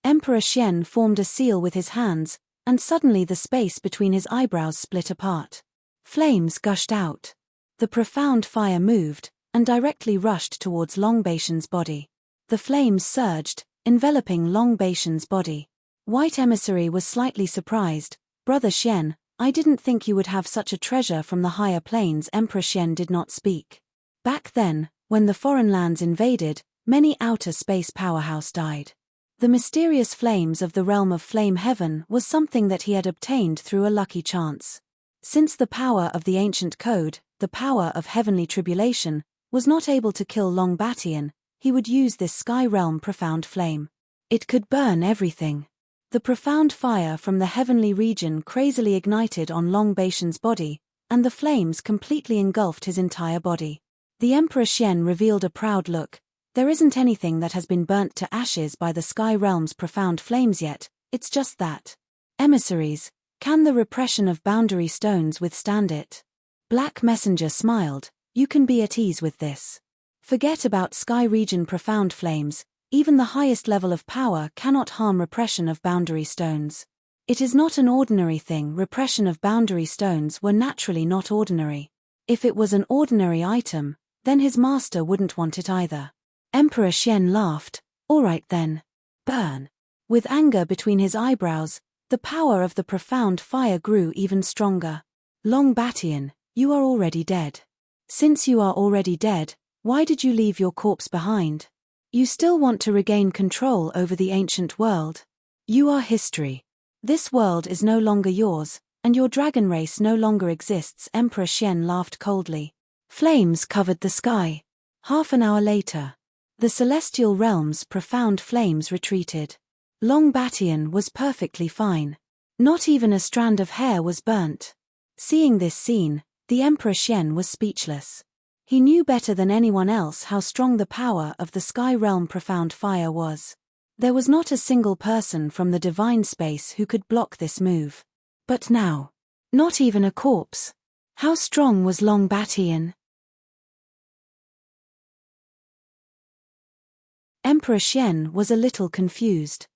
[SPEAKER 1] Emperor Xian formed a seal with his hands, and suddenly the space between his eyebrows split apart. Flames gushed out. The profound fire moved, and directly rushed towards Long Batian's body. The flames surged, enveloping Long Batian's body. White Emissary was slightly surprised. "Brother Xian, I didn't think you would have such a treasure from the higher planes." Emperor Xian did not speak. Back then, when the foreign lands invaded, many outer space powerhouse died. The mysterious flames of the realm of flame heaven was something that he had obtained through a lucky chance. Since the power of the ancient code, the power of heavenly tribulation, was not able to kill Long Batian, he would use this sky realm profound flame. It could burn everything. The profound fire from the heavenly region crazily ignited on Long Batian's body, and the flames completely engulfed his entire body. The Emperor Xian revealed a proud look. There isn't anything that has been burnt to ashes by the sky realm's profound flames yet, it's just that. Emissaries, can the repression of boundary stones withstand it? Black Messenger smiled, you can be at ease with this. Forget about sky region profound flames, even the highest level of power cannot harm repression of boundary stones. It is not an ordinary thing. Repression of boundary stones were naturally not ordinary. If it was an ordinary item, then his master wouldn't want it either. Emperor Xian laughed, all right then. Burn. With anger between his eyebrows, the power of the profound fire grew even stronger. Long Batian, you are already dead. Since you are already dead, why did you leave your corpse behind? You still want to regain control over the ancient world. You are history. This world is no longer yours, and your dragon race no longer exists. Emperor Xian laughed coldly. Flames covered the sky. Half an hour later, the celestial realm's profound flames retreated. Long Batian was perfectly fine. Not even a strand of hair was burnt. Seeing this scene, the Emperor Xian was speechless. He knew better than anyone else how strong the power of the sky realm profound fire was. There was not a single person from the divine space who could block this move. But now, not even a corpse. How strong was Long Batian? Emperor Xian was a little confused.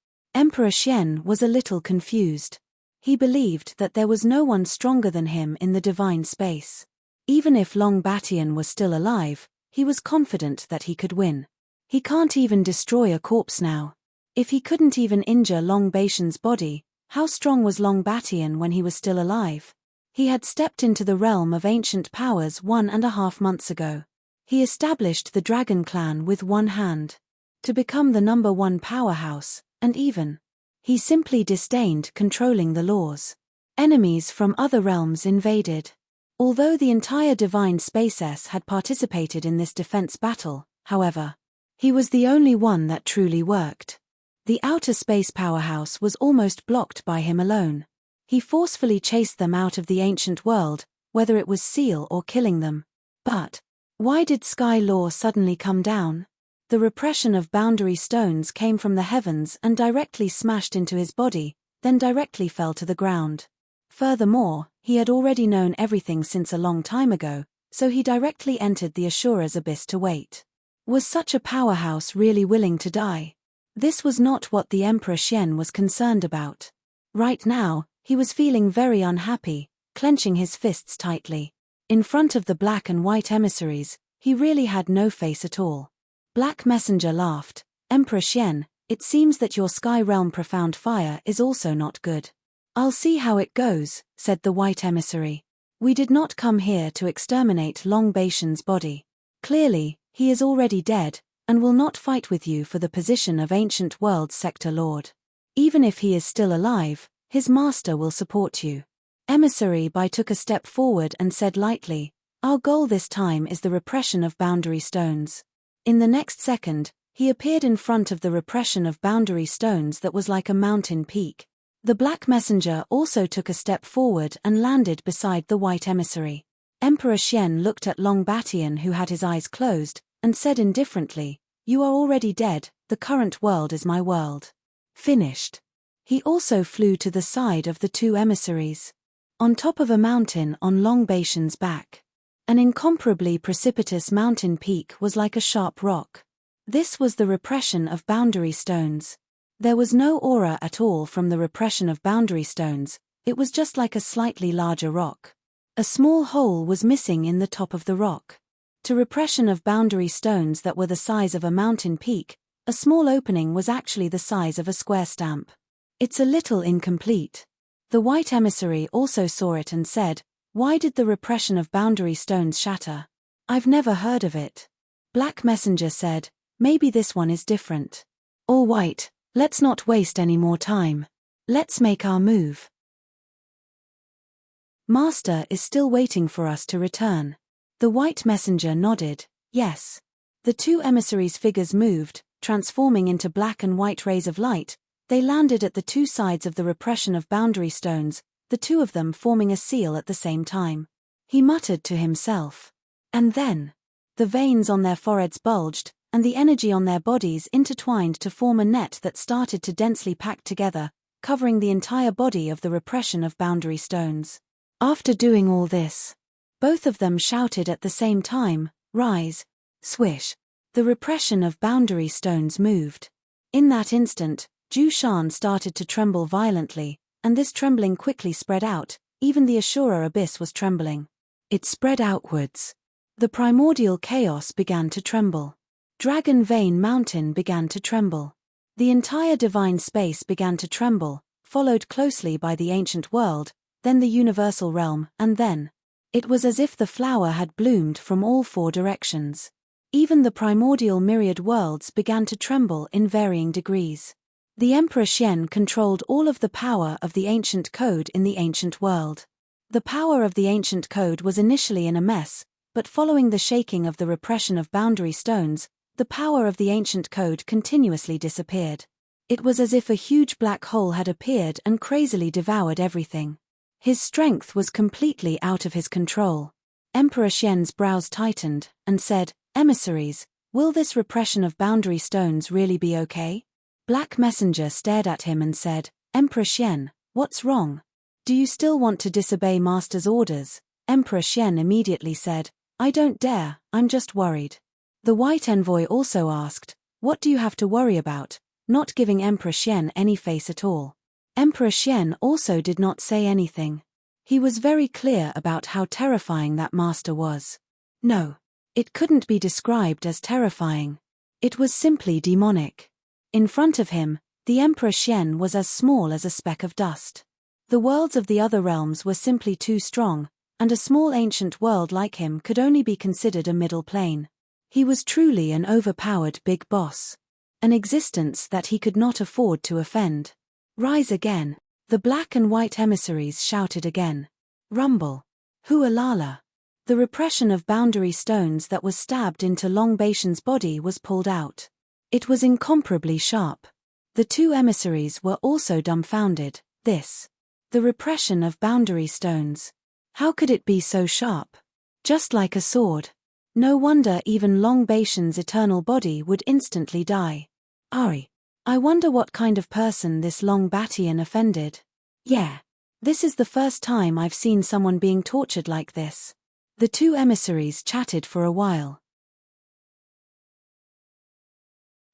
[SPEAKER 1] He believed that there was no one stronger than him in the divine space. Even if Long Batian was still alive, he was confident that he could win. He can't even destroy a corpse now. If he couldn't even injure Long Batian's body, how strong was Long Batian when he was still alive? He had stepped into the realm of ancient powers 1.5 months ago. He established the Dragon Clan with one hand. To become the #1 powerhouse, and even. He simply disdained controlling the laws. Enemies from other realms invaded. Although the entire divine space had participated in this defense battle, however, he was the only one that truly worked. The outer space powerhouse was almost blocked by him alone. He forcefully chased them out of the ancient world, whether it was seal or killing them. But why did Sky Law suddenly come down? The repression of boundary stones came from the heavens and directly smashed into his body, then directly fell to the ground. Furthermore, he had already known everything since a long time ago, so he directly entered the Asura's abyss to wait. Was such a powerhouse really willing to die? This was not what the Emperor Xian was concerned about. Right now, he was feeling very unhappy, clenching his fists tightly. In front of the black and white emissaries, he really had no face at all. Black Messenger laughed. Emperor Xian, it seems that your sky realm profound fire is also not good. I'll see how it goes, said the white emissary. We did not come here to exterminate Long Batian's body. Clearly, he is already dead, and will not fight with you for the position of Ancient World's Sector Lord. Even if he is still alive, his master will support you. Emissary Bai took a step forward and said lightly, our goal this time is the repression of boundary stones. In the next second, he appeared in front of the repression of boundary stones that was like a mountain peak. The black messenger also took a step forward and landed beside the white emissary. Emperor Xian looked at Long Batian, who had his eyes closed, and said indifferently, you are already dead, the current world is my world. Finished. He also flew to the side of the two emissaries. On top of a mountain on Long Batian's back. An incomparably precipitous mountain peak was like a sharp rock. This was the repression of boundary stones. There was no aura at all from the repression of boundary stones, it was just like a slightly larger rock. A small hole was missing in the top of the rock. To repression of boundary stones that were the size of a mountain peak, a small opening was actually the size of a square stamp. It's a little incomplete. The white emissary also saw it and said, why did the repression of boundary stones shatter? I've never heard of it. Black Messenger said, maybe this one is different. All white, Let's not waste any more time. Let's make our move. Master is still waiting for us to return. The white messenger nodded, yes. The two emissaries' figures moved, transforming into black and white rays of light. They landed at the two sides of the repression of boundary stones, the two of them forming a seal at the same time. He muttered to himself. And then, the veins on their foreheads bulged, and the energy on their bodies intertwined to form a net that started to densely pack together, covering the entire body of the repression of boundary stones. After doing all this, both of them shouted at the same time, rise, swish. The repression of boundary stones moved. In that instant, Ju Shan started to tremble violently, and this trembling quickly spread out. Even the Ashura abyss was trembling. It spread outwards. The primordial chaos began to tremble. Dragon Vein Mountain began to tremble. The entire divine space began to tremble, followed closely by the ancient world, then the universal realm, and then. It was as if the flower had bloomed from all four directions. Even the primordial myriad worlds began to tremble in varying degrees. The Emperor Xian controlled all of the power of the ancient code in the ancient world. The power of the ancient code was initially in a mess, but following the shaking of the repression of boundary stones, the power of the ancient code continuously disappeared. It was as if a huge black hole had appeared and crazily devoured everything. His strength was completely out of his control. Emperor Xian's brows tightened, and said, emissaries, will this repression of boundary stones really be okay? Black Messenger stared at him and said, Emperor Xian, what's wrong? Do you still want to disobey Master's orders? Emperor Xian immediately said, I don't dare, I'm just worried. The white envoy also asked, what do you have to worry about? Not giving Emperor Xian any face at all. Emperor Xian also did not say anything. He was very clear about how terrifying that master was. No, it couldn't be described as terrifying. It was simply demonic. In front of him, the Emperor Xian was as small as a speck of dust. The worlds of the other realms were simply too strong, and a small ancient world like him could only be considered a middle plane. He was truly an overpowered big boss. An existence that he could not afford to offend. Rise again. The black and white emissaries shouted again. Rumble. Hualala. The repression of boundary stones that was stabbed into Long Baishan's body was pulled out. It was incomparably sharp. The two emissaries were also dumbfounded. The repression of boundary stones. How could it be so sharp? Just like a sword. No wonder even Long Baishan's eternal body would instantly die. Ari. I wonder what kind of person this Long Batian offended. Yeah. This is the first time I've seen someone being tortured like this. The two emissaries chatted for a while.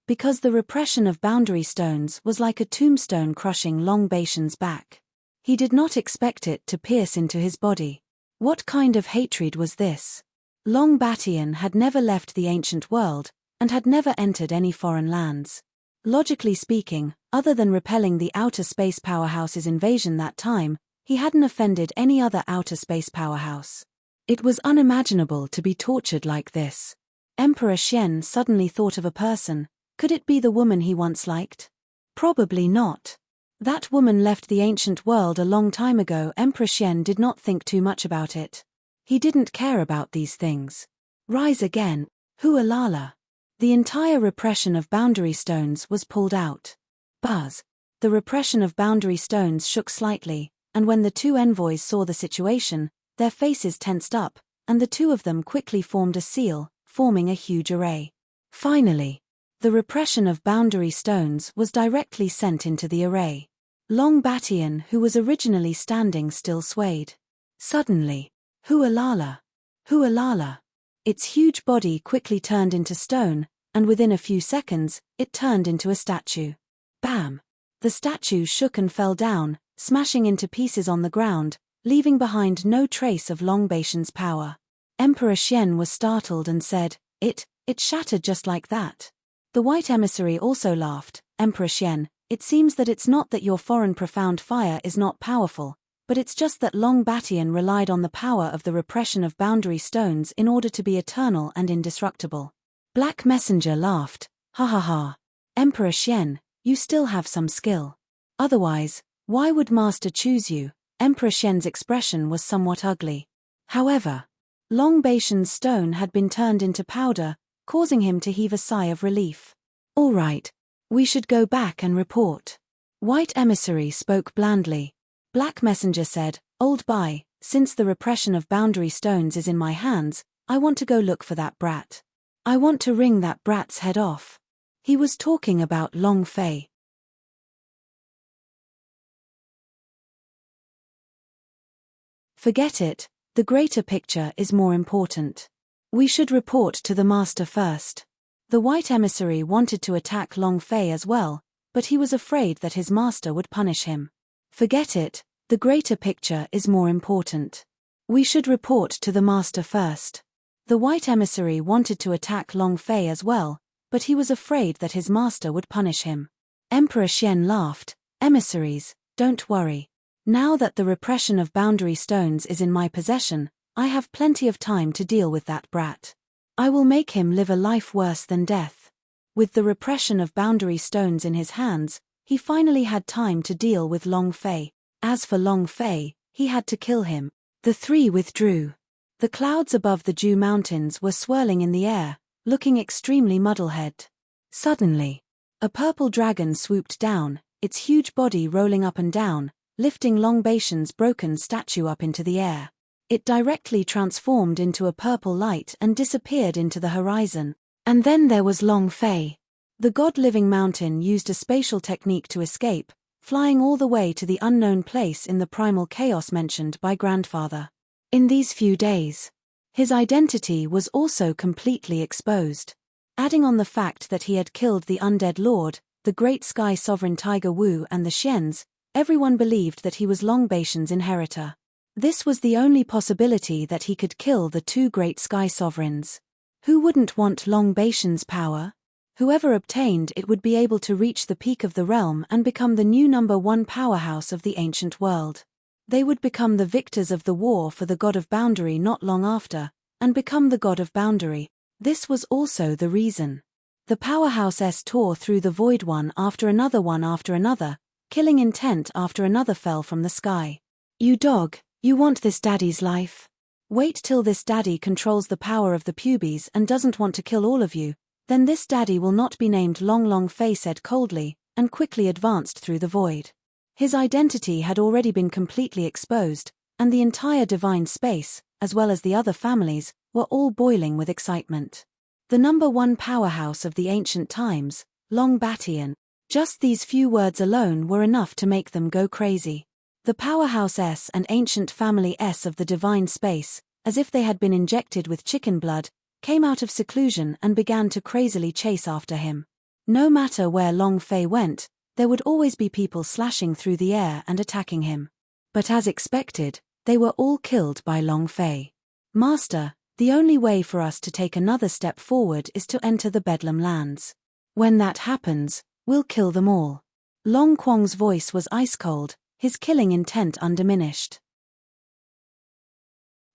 [SPEAKER 1] Because the repression of boundary stones was like a tombstone crushing Long Baishan's back. He did not expect it to pierce into his body. What kind of hatred was this? Long Batian had never left the ancient world, and had never entered any foreign lands. Logically speaking, other than repelling the outer space powerhouse's invasion that time, he hadn't offended any other outer space powerhouse. It was unimaginable to be tortured like this. Emperor Xian suddenly thought of a person. Could it be the woman he once liked? Probably not. That woman left the ancient world a long time ago. Emperor Xian did not think too much about it. He didn't care about these things. Rise again. Hualala. The entire repression of boundary stones was pulled out. Buzz. The repression of boundary stones shook slightly, and when the two envoys saw the situation, their faces tensed up, and the two of them quickly formed a seal, forming a huge array. Finally, the repression of boundary stones was directly sent into the array. Long Batian, who was originally standing still, swayed. Suddenly, Hualala. Hualala. Its huge body quickly turned into stone, and within a few seconds, it turned into a statue. Bam! The statue shook and fell down, smashing into pieces on the ground, leaving behind no trace of Long Baishan's power. Emperor Xian was startled and said, It shattered just like that. The white emissary also laughed. Emperor Xian, it seems that it's not that your foreign profound fire is not powerful, but it's just that Long Batian relied on the power of the repression of boundary stones in order to be eternal and indestructible. Black Messenger laughed. Ha ha ha. Emperor Xian, you still have some skill. Otherwise, why would Master choose you? Emperor Xian's expression was somewhat ugly. However, Long Baishan's stone had been turned into powder, causing him to heave a sigh of relief. All right. We should go back and report. White Emissary spoke blandly. Black Messenger said, Old Bai, since the repression of boundary stones is in my hands, I want to go look for that brat. I want to wring that brat's head off. He was talking about Long Fei. Forget it, the greater picture is more important. We should report to the master first. The White Emissary wanted to attack Long Fei as well, but he was afraid that his master would punish him. Forget it, the greater picture is more important. We should report to the master first. The White Emissary wanted to attack Long Fei as well, but he was afraid that his master would punish him. Emperor Xian laughed, Emissaries, don't worry. Now that the repression of boundary stones is in my possession, I have plenty of time to deal with that brat. I will make him live a life worse than death. With the repression of boundary stones in his hands, he finally had time to deal with Long Fei. As for Long Fei, he had to kill him. The three withdrew. The clouds above the Ju Mountains were swirling in the air, looking extremely muddlehead. Suddenly, a purple dragon swooped down, its huge body rolling up and down, lifting Long Baishan's broken statue up into the air. It directly transformed into a purple light and disappeared into the horizon. And then there was Long Fei. The god-living mountain used a spatial technique to escape, flying all the way to the unknown place in the primal chaos mentioned by Grandfather. In these few days, his identity was also completely exposed. Adding on the fact that he had killed the undead lord, the great sky sovereign Tiger Wu and the Xians, everyone believed that he was Long Baishan's inheritor. This was the only possibility that he could kill the two great sky sovereigns. Who wouldn't want Long Baishan's power? Whoever obtained it would be able to reach the peak of the realm and become the new #1 powerhouse of the ancient world. They would become the victors of the war for the god of boundary not long after, and become the god of boundary. This was also the reason. The powerhouse tore through the void one after another, killing intent after another fell from the sky. You dog, you want this daddy's life? Wait till this daddy controls the power of the pubes and doesn't want to kill all of you, then this daddy will not be named Long Fei said coldly, and quickly advanced through the void. His identity had already been completely exposed, and the entire divine space, as well as the other families, were all boiling with excitement. The #1 powerhouse of the ancient times, Long Batian. Just these few words alone were enough to make them go crazy. The powerhouse and ancient family of the divine space, as if they had been injected with chicken blood, came out of seclusion and began to crazily chase after him. No matter where Long Fei went, there would always be people slashing through the air and attacking him. But as expected, they were all killed by Long Fei. Master, the only way for us to take another step forward is to enter the Bedlam lands. When that happens, we'll kill them all. Long Quang's voice was ice cold, his killing intent undiminished.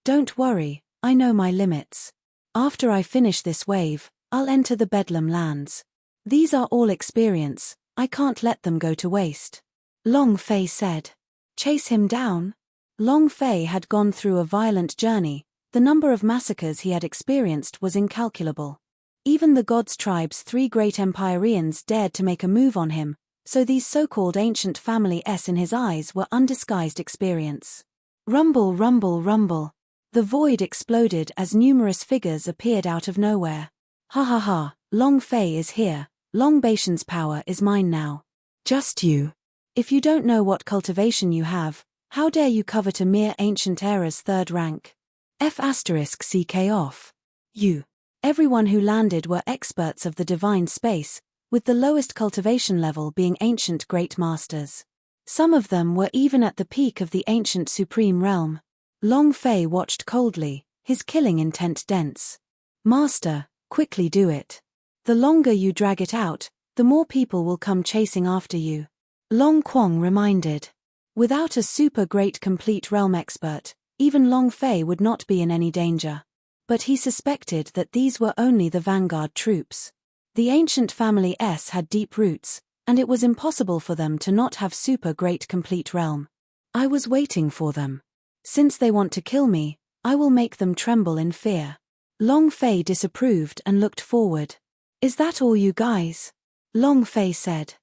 [SPEAKER 1] Don't worry, I know my limits. After I finish this wave, I'll enter the Bedlam lands. These are all experience, I can't let them go to waste. Long Fei said. Chase him down? Long Fei had gone through a violent journey, the number of massacres he had experienced was incalculable. Even the gods' tribes' 3 great Empyreans dared to make a move on him, so these so-called ancient family in his eyes were undisguised experience. Rumble, rumble, rumble. The void exploded as numerous figures appeared out of nowhere. Ha ha ha, Long Fei is here, Long Baishan's power is mine now. Just you. If you don't know what cultivation you have, how dare you covet a mere ancient era's 3rd rank? F***ck off. You. Everyone who landed were experts of the divine space, with the lowest cultivation level being ancient great masters. Some of them were even at the peak of the ancient supreme realm. Long Fei watched coldly, his killing intent dense. Master, quickly do it. The longer you drag it out, the more people will come chasing after you. Long Quang reminded. Without a super great complete realm expert, even Long Fei would not be in any danger. But he suspected that these were only the vanguard troops. The ancient family had deep roots, and it was impossible for them to not have super great complete realm. I was waiting for them. Since they want to kill me, I will make them tremble in fear. Long Fei disapproved and looked forward. Is that all you guys? Long Fei said.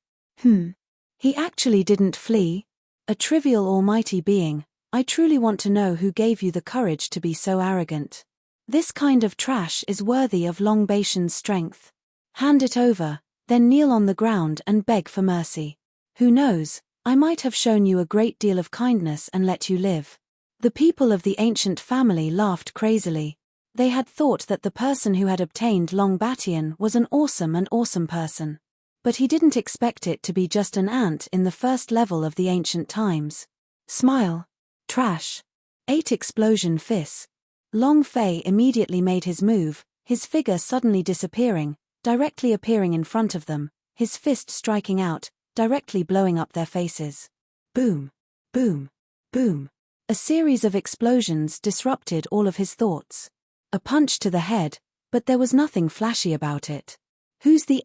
[SPEAKER 1] He actually didn't flee? A trivial almighty being, I truly want to know who gave you the courage to be so arrogant. This kind of trash is worthy of Long Baishan's strength. Hand it over, then kneel on the ground and beg for mercy. Who knows, I might have shown you a great deal of kindness and let you live. The people of the ancient family laughed crazily. They had thought that the person who had obtained Long Batian was an awesome person. But he didn't expect it to be just an ant in the first level of the ancient times. Smile. Trash. 8 explosion fists. Long Fei immediately made his move, his figure suddenly disappearing, directly appearing in front of them, his fist striking out, directly blowing up their faces. Boom. Boom. Boom. A series of explosions disrupted all of his thoughts. A punch to the head, but there was nothing flashy about it. Who's the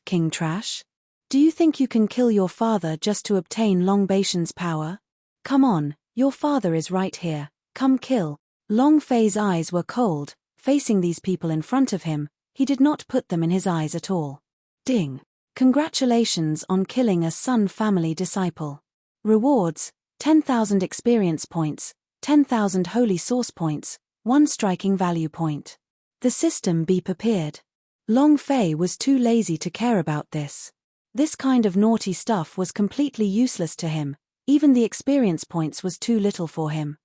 [SPEAKER 1] King trash? Do you think you can kill your father just to obtain Long Baishan's power? Come on, your father is right here, come kill. Long Fei's eyes were cold, facing these people in front of him, he did not put them in his eyes at all. Ding. Congratulations on killing a Sun family disciple. Rewards, 10,000 experience points, 10,000 holy source points, 1 striking value point. The system be prepared. Long Fei was too lazy to care about this. This kind of naughty stuff was completely useless to him, even the experience points was too little for him.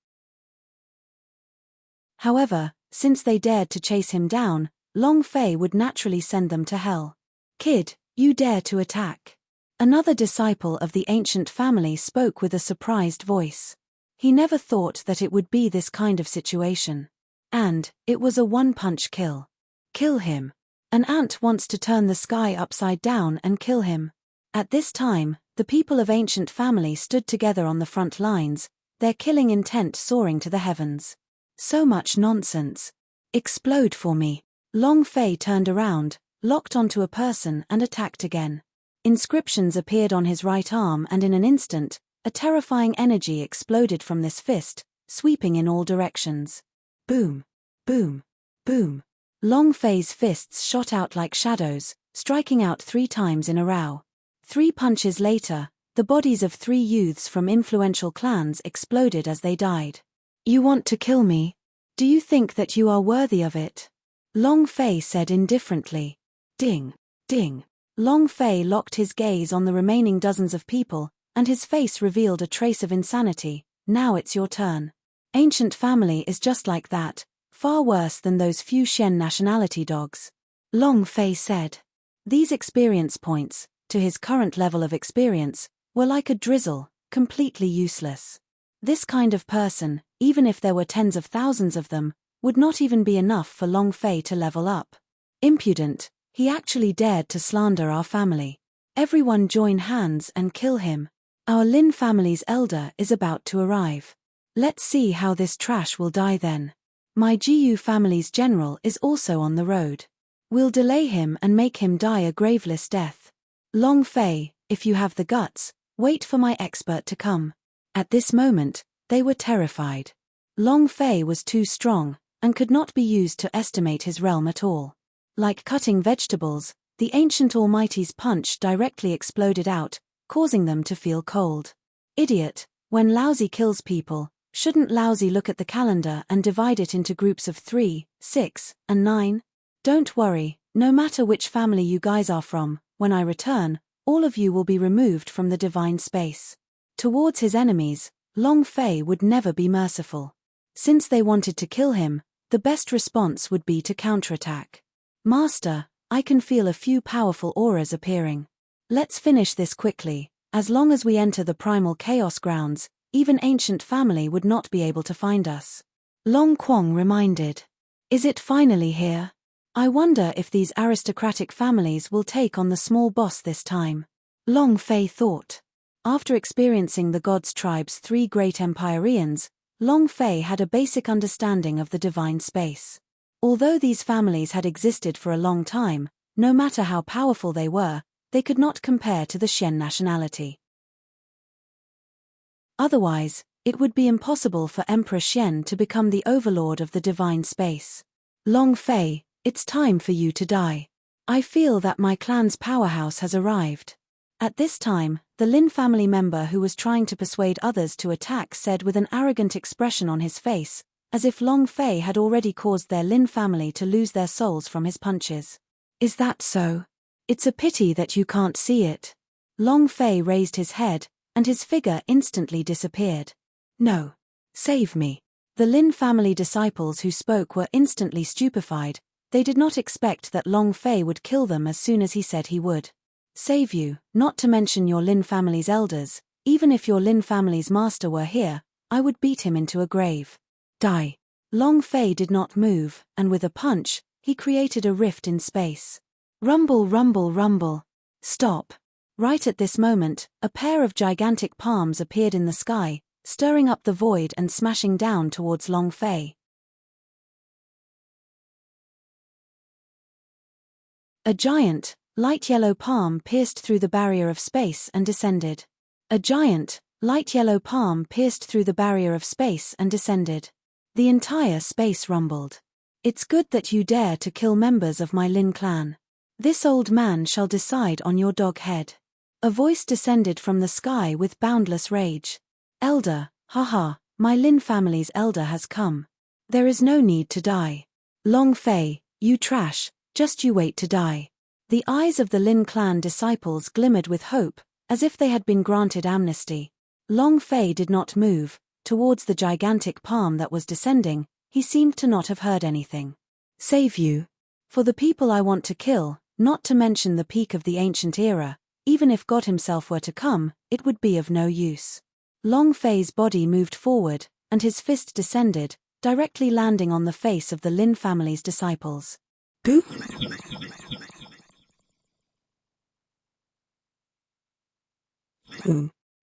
[SPEAKER 1] However, since they dared to chase him down, Long Fei would naturally send them to hell. Kid, you dare to attack. Another disciple of the ancient family spoke with a surprised voice. He never thought that it would be this kind of situation. And, it was a one-punch kill. Kill him. An ant wants to turn the sky upside down and kill him. At this time, the people of ancient family stood together on the front lines, their killing intent soaring to the heavens. So much nonsense. Explode for me. Long Fei turned around, locked onto a person and attacked again. Inscriptions appeared on his right arm and in an instant, a terrifying energy exploded from this fist, sweeping in all directions. Boom. Boom. Boom. Long Fei's fists shot out like shadows, striking out 3 times in a row. 3 punches later, the bodies of 3 youths from influential clans exploded as they died. You want to kill me? Do you think that you are worthy of it? Long Fei said indifferently. Ding. Ding. Long Fei locked his gaze on the remaining dozens of people, and his face revealed a trace of insanity. Now it's your turn. Ancient family is just like that, far worse than those few Shen nationality dogs. Long Fei said. These experience points, to his current level of experience, were like a drizzle, completely useless. This kind of person, even if there were tens of thousands of them, would not even be enough for Long Fei to level up. Impudent. He actually dared to slander our family. Everyone join hands and kill him. Our Lin family's elder is about to arrive. Let's see how this trash will die then. My Jiyu family's general is also on the road. We'll delay him and make him die a graveless death. Long Fei, if you have the guts, wait for my expert to come. At this moment, they were terrified. Long Fei was too strong, and could not be used to estimate his realm at all. Like cutting vegetables, the ancient almighty's punch directly exploded out, causing them to feel cold. Idiot, when Lousy kills people, shouldn't Lousy look at the calendar and divide it into groups of 3, 6, and 9? Don't worry, no matter which family you guys are from, when I return, all of you will be removed from the divine space. Towards his enemies, Long Fei would never be merciful. Since they wanted to kill him, the best response would be to counterattack. Master, I can feel a few powerful auras appearing. Let's finish this quickly. As long as we enter the primal chaos grounds, even ancient family would not be able to find us. Long Quang reminded. Is it finally here? I wonder if these aristocratic families will take on the small boss this time. Long Fei thought. After experiencing the gods' tribe's 3 great Empyreans, Long Fei had a basic understanding of the divine space. Although these families had existed for a long time, no matter how powerful they were, they could not compare to the Xian nationality. Otherwise, it would be impossible for Emperor Xian to become the overlord of the divine space. Long Fei, it's time for you to die. I feel that my clan's powerhouse has arrived. At this time, the Lin family member who was trying to persuade others to attack said with an arrogant expression on his face, as if Long Fei had already caused their Lin family to lose their souls from his punches. Is that so? It's a pity that you can't see it. Long Fei raised his head, and his figure instantly disappeared. No. Save me. The Lin family disciples who spoke were instantly stupefied. They did not expect that Long Fei would kill them as soon as he said he would. Save you, not to mention your Lin family's elders. Even if your Lin family's master were here, I would beat him into a grave. Die. Long Fei did not move, and with a punch, he created a rift in space. Rumble, rumble, rumble. Stop. Right at this moment, a pair of gigantic palms appeared in the sky, stirring up the void and smashing down towards Long Fei. A giant, light yellow palm pierced through the barrier of space and descended. A giant, light yellow palm pierced through the barrier of space and descended. The entire space rumbled. It's good that you dare to kill members of my Lin clan. This old man shall decide on your dog head. A voice descended from the sky with boundless rage. Elder, haha, my Lin family's elder has come. There is no need to die. Long Fei, you trash, just you wait to die. The eyes of the Lin clan disciples glimmered with hope, as if they had been granted amnesty. Long Fei did not move. Towards the gigantic palm that was descending, he seemed to not have heard anything. Save you. For the people I want to kill, not to mention the peak of the ancient era, even if God himself were to come, it would be of no use. Long Fei's body moved forward, and his fist descended, directly landing on the face of the Lin family's disciples. Boo!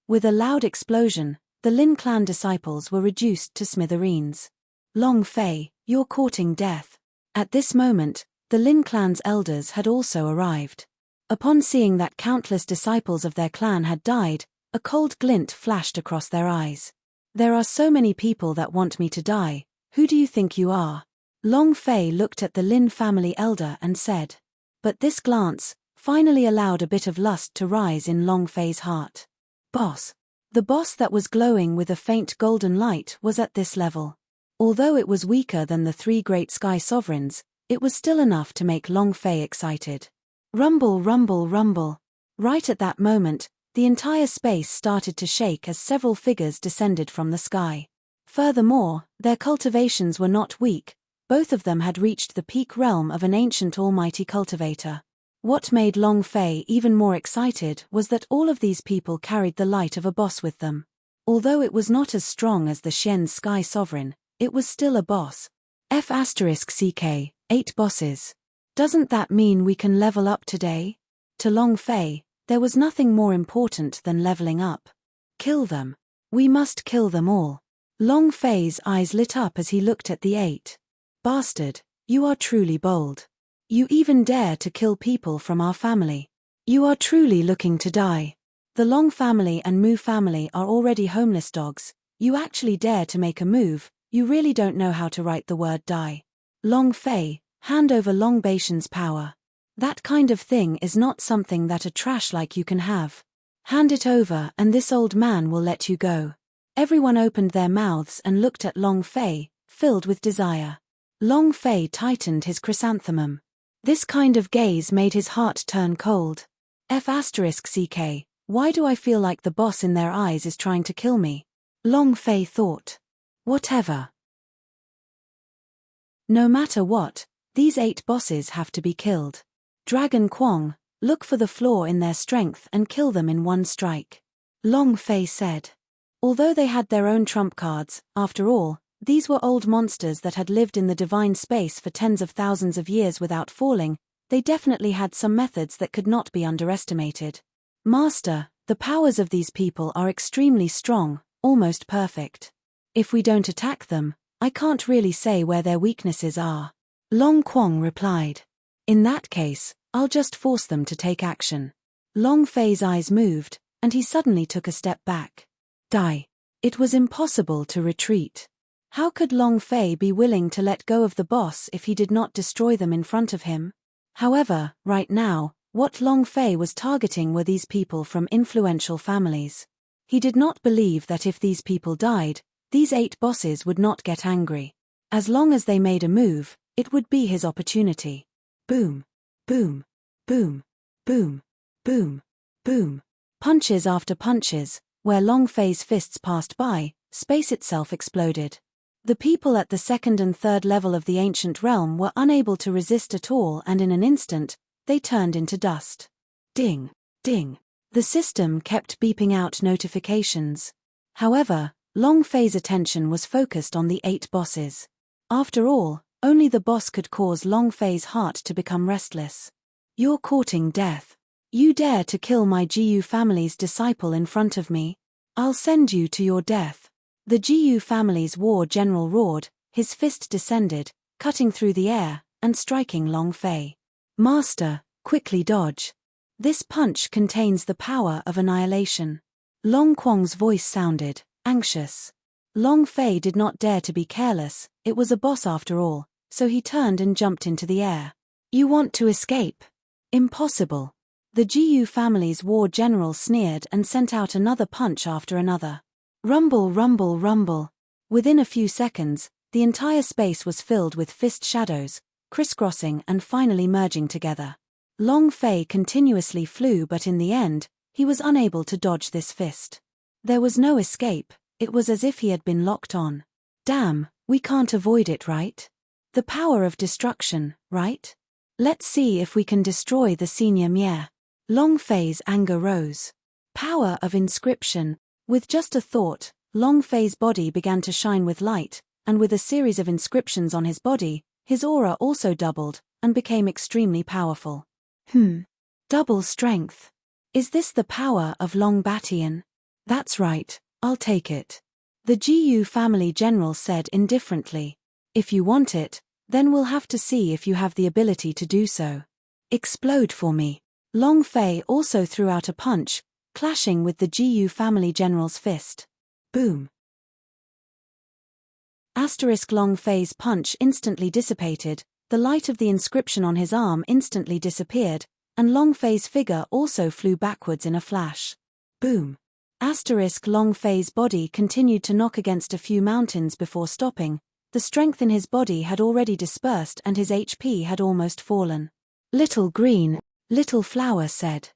[SPEAKER 1] With a loud explosion, the Lin clan disciples were reduced to smithereens. Long Fei, you're courting death. At this moment, the Lin clan's elders had also arrived. Upon seeing that countless disciples of their clan had died, a cold glint flashed across their eyes. There are so many people that want me to die. Who do you think you are? Long Fei looked at the Lin family elder and said. But this glance finally allowed a bit of lust to rise in Long Fei's heart. Boss. The boss that was glowing with a faint golden light was at this level. Although it was weaker than the three great sky sovereigns, it was still enough to make Long Fei excited. Rumble, rumble, rumble. Right at that moment, the entire space started to shake as several figures descended from the sky. Furthermore, their cultivations were not weak. Both of them had reached the peak realm of an ancient almighty cultivator. What made Long Fei even more excited was that all of these people carried the light of a boss with them. Although it was not as strong as the Xian Sky Sovereign, it was still a boss. F***CK, 8 bosses. Doesn't that mean we can level up today? To Long Fei, there was nothing more important than leveling up. Kill them. We must kill them all. Long Fei's eyes lit up as he looked at the 8. Bastard, you are truly bold. You even dare to kill people from our family. You are truly looking to die. The Long family and Mu family are already homeless dogs. You actually dare to make a move. You really don't know how to write the word die. Long Fei, hand over Long Baishan's power. That kind of thing is not something that a trash like you can have. Hand it over and this old man will let you go. Everyone opened their mouths and looked at Long Fei, filled with desire. Long Fei tightened his chrysanthemum. This kind of gaze made his heart turn cold. F***CK, why do I feel like the boss in their eyes is trying to kill me? Long Fei thought. Whatever. No matter what, these 8 bosses have to be killed. Dragon Kwong, look for the flaw in their strength and kill them in one strike. Long Fei said. Although they had their own trump cards, after all, these were old monsters that had lived in the divine space for tens of thousands of years without falling. They definitely had some methods that could not be underestimated. Master, the powers of these people are extremely strong, almost perfect. If we don't attack them, I can't really say where their weaknesses are. Long Kwong replied. In that case, I'll just force them to take action. Long Fei's eyes moved, and he suddenly took a step back. Die. It was impossible to retreat. How could Long Fei be willing to let go of the boss if he did not destroy them in front of him? However, right now, what Long Fei was targeting were these people from influential families. He did not believe that if these people died, these 8 bosses would not get angry. As long as they made a move, it would be his opportunity. Boom. Boom. Boom. Boom. Boom. Boom. Punches after punches. Where Long Fei's fists passed by, space itself exploded. The people at the 2nd and 3rd level of the ancient realm were unable to resist at all, and in an instant, they turned into dust. Ding. Ding. The system kept beeping out notifications. However, Long Fei's attention was focused on the 8 bosses. After all, only the boss could cause Long Fei's heart to become restless. You're courting death. You dare to kill my Jiyu family's disciple in front of me? I'll send you to your death. The Jiyu family's war general roared, his fist descended, cutting through the air, and striking Long Fei. Master, quickly dodge. This punch contains the power of annihilation. Long Quang's voice sounded, anxious. Long Fei did not dare to be careless, it was a boss after all, so he turned and jumped into the air. You want to escape? Impossible. The Jiyu family's war general sneered and sent out another punch after another. Rumble, rumble, rumble. Within a few seconds, the entire space was filled with fist shadows, crisscrossing and finally merging together. Long Fei continuously flew, but in the end, he was unable to dodge this fist. There was no escape, it was as if he had been locked on. Damn, we can't avoid it, right? The power of destruction, right? Let's see if we can destroy the senior Mier. Long Fei's anger rose. Power of inscription. With just a thought, Long Fei's body began to shine with light, and with a series of inscriptions on his body, his aura also doubled, and became extremely powerful. Double strength. Is this the power of Long Batian? That's right, I'll take it. The Jiyu family general said indifferently. If you want it, then we'll have to see if you have the ability to do so. Explode for me. Long Fei also threw out a punch, clashing with the Jiyu family general's fist. Boom. Long Fei's punch instantly dissipated, the light of the inscription on his arm instantly disappeared, and Long Fei's figure also flew backwards in a flash. Boom. Long Fei's body continued to knock against a few mountains before stopping. The strength in his body had already dispersed and his HP had almost fallen. Little Green, Little Flower said.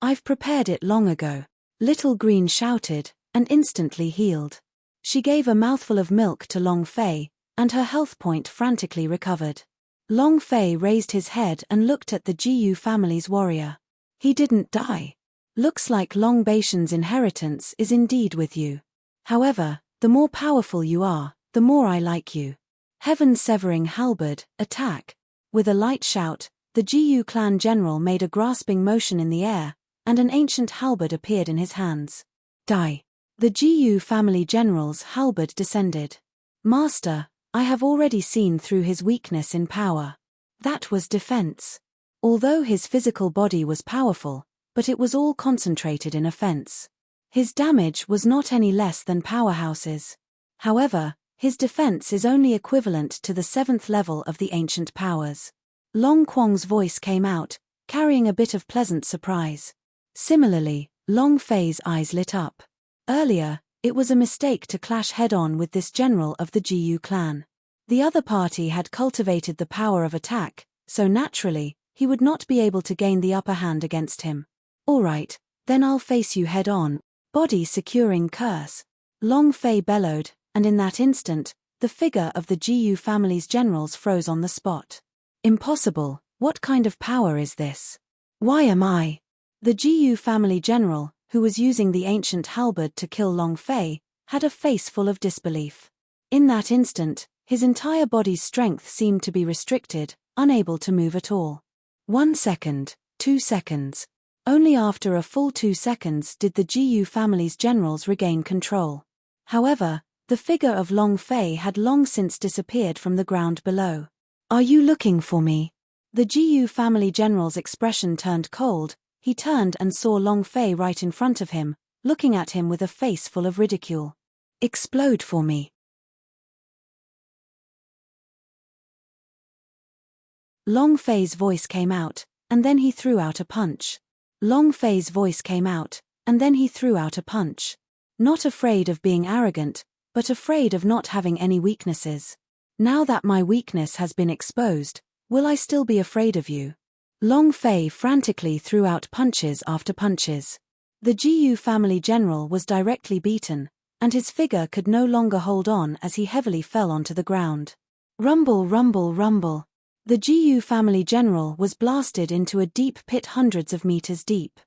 [SPEAKER 1] I've prepared it long ago. Little Green shouted, and instantly healed. She gave a mouthful of milk to Long Fei, and her health point frantically recovered. Long Fei raised his head and looked at the Jiyu family's warrior. He didn't die. Looks like Long Batian's inheritance is indeed with you. However, the more powerful you are, the more I like you. Heaven-severing halberd, attack. With a light shout, the Jiyu clan general made a grasping motion in the air, and an ancient halberd appeared in his hands. Die. The Jiyu family general's halberd descended. Master, I have already seen through his weakness in power. That was defense. Although his physical body was powerful, but it was all concentrated in offense. His damage was not any less than powerhouses. However, his defense is only equivalent to the 7th level of the ancient powers. Long Quang's voice came out, carrying a bit of pleasant surprise. Similarly, Long Fei's eyes lit up. Earlier, it was a mistake to clash head-on with this general of the Jiyu clan. The other party had cultivated the power of attack, so naturally, he would not be able to gain the upper hand against him. Alright, then I'll face you head-on. Body securing curse. Long Fei bellowed, and in that instant, the figure of the Jiyu family's generals froze on the spot. Impossible, what kind of power is this? Why am I? The Jiyu family general, who was using the ancient halberd to kill Long Fei, had a face full of disbelief. In that instant, his entire body's strength seemed to be restricted, unable to move at all. 1 second, 2 seconds. Only after a full 2 seconds did the Jiyu family's generals regain control. However, the figure of Long Fei had long since disappeared from the ground below. Are you looking for me? The Jiyu family general's expression turned cold, He turned and saw Long Fei right in front of him, looking at him with a face full of ridicule. "Explode for me." Long Fei's voice came out, and then he threw out a punch. Long Fei's voice came out, and then he threw out a punch. Not afraid of being arrogant, but afraid of not having any weaknesses. "Now that my weakness has been exposed, will I still be afraid of you?" Long Fei frantically threw out punches after punches. The Jiyu family general was directly beaten, and his figure could no longer hold on as he heavily fell onto the ground. Rumble, rumble, rumble. The Jiyu family general was blasted into a deep pit hundreds of meters deep.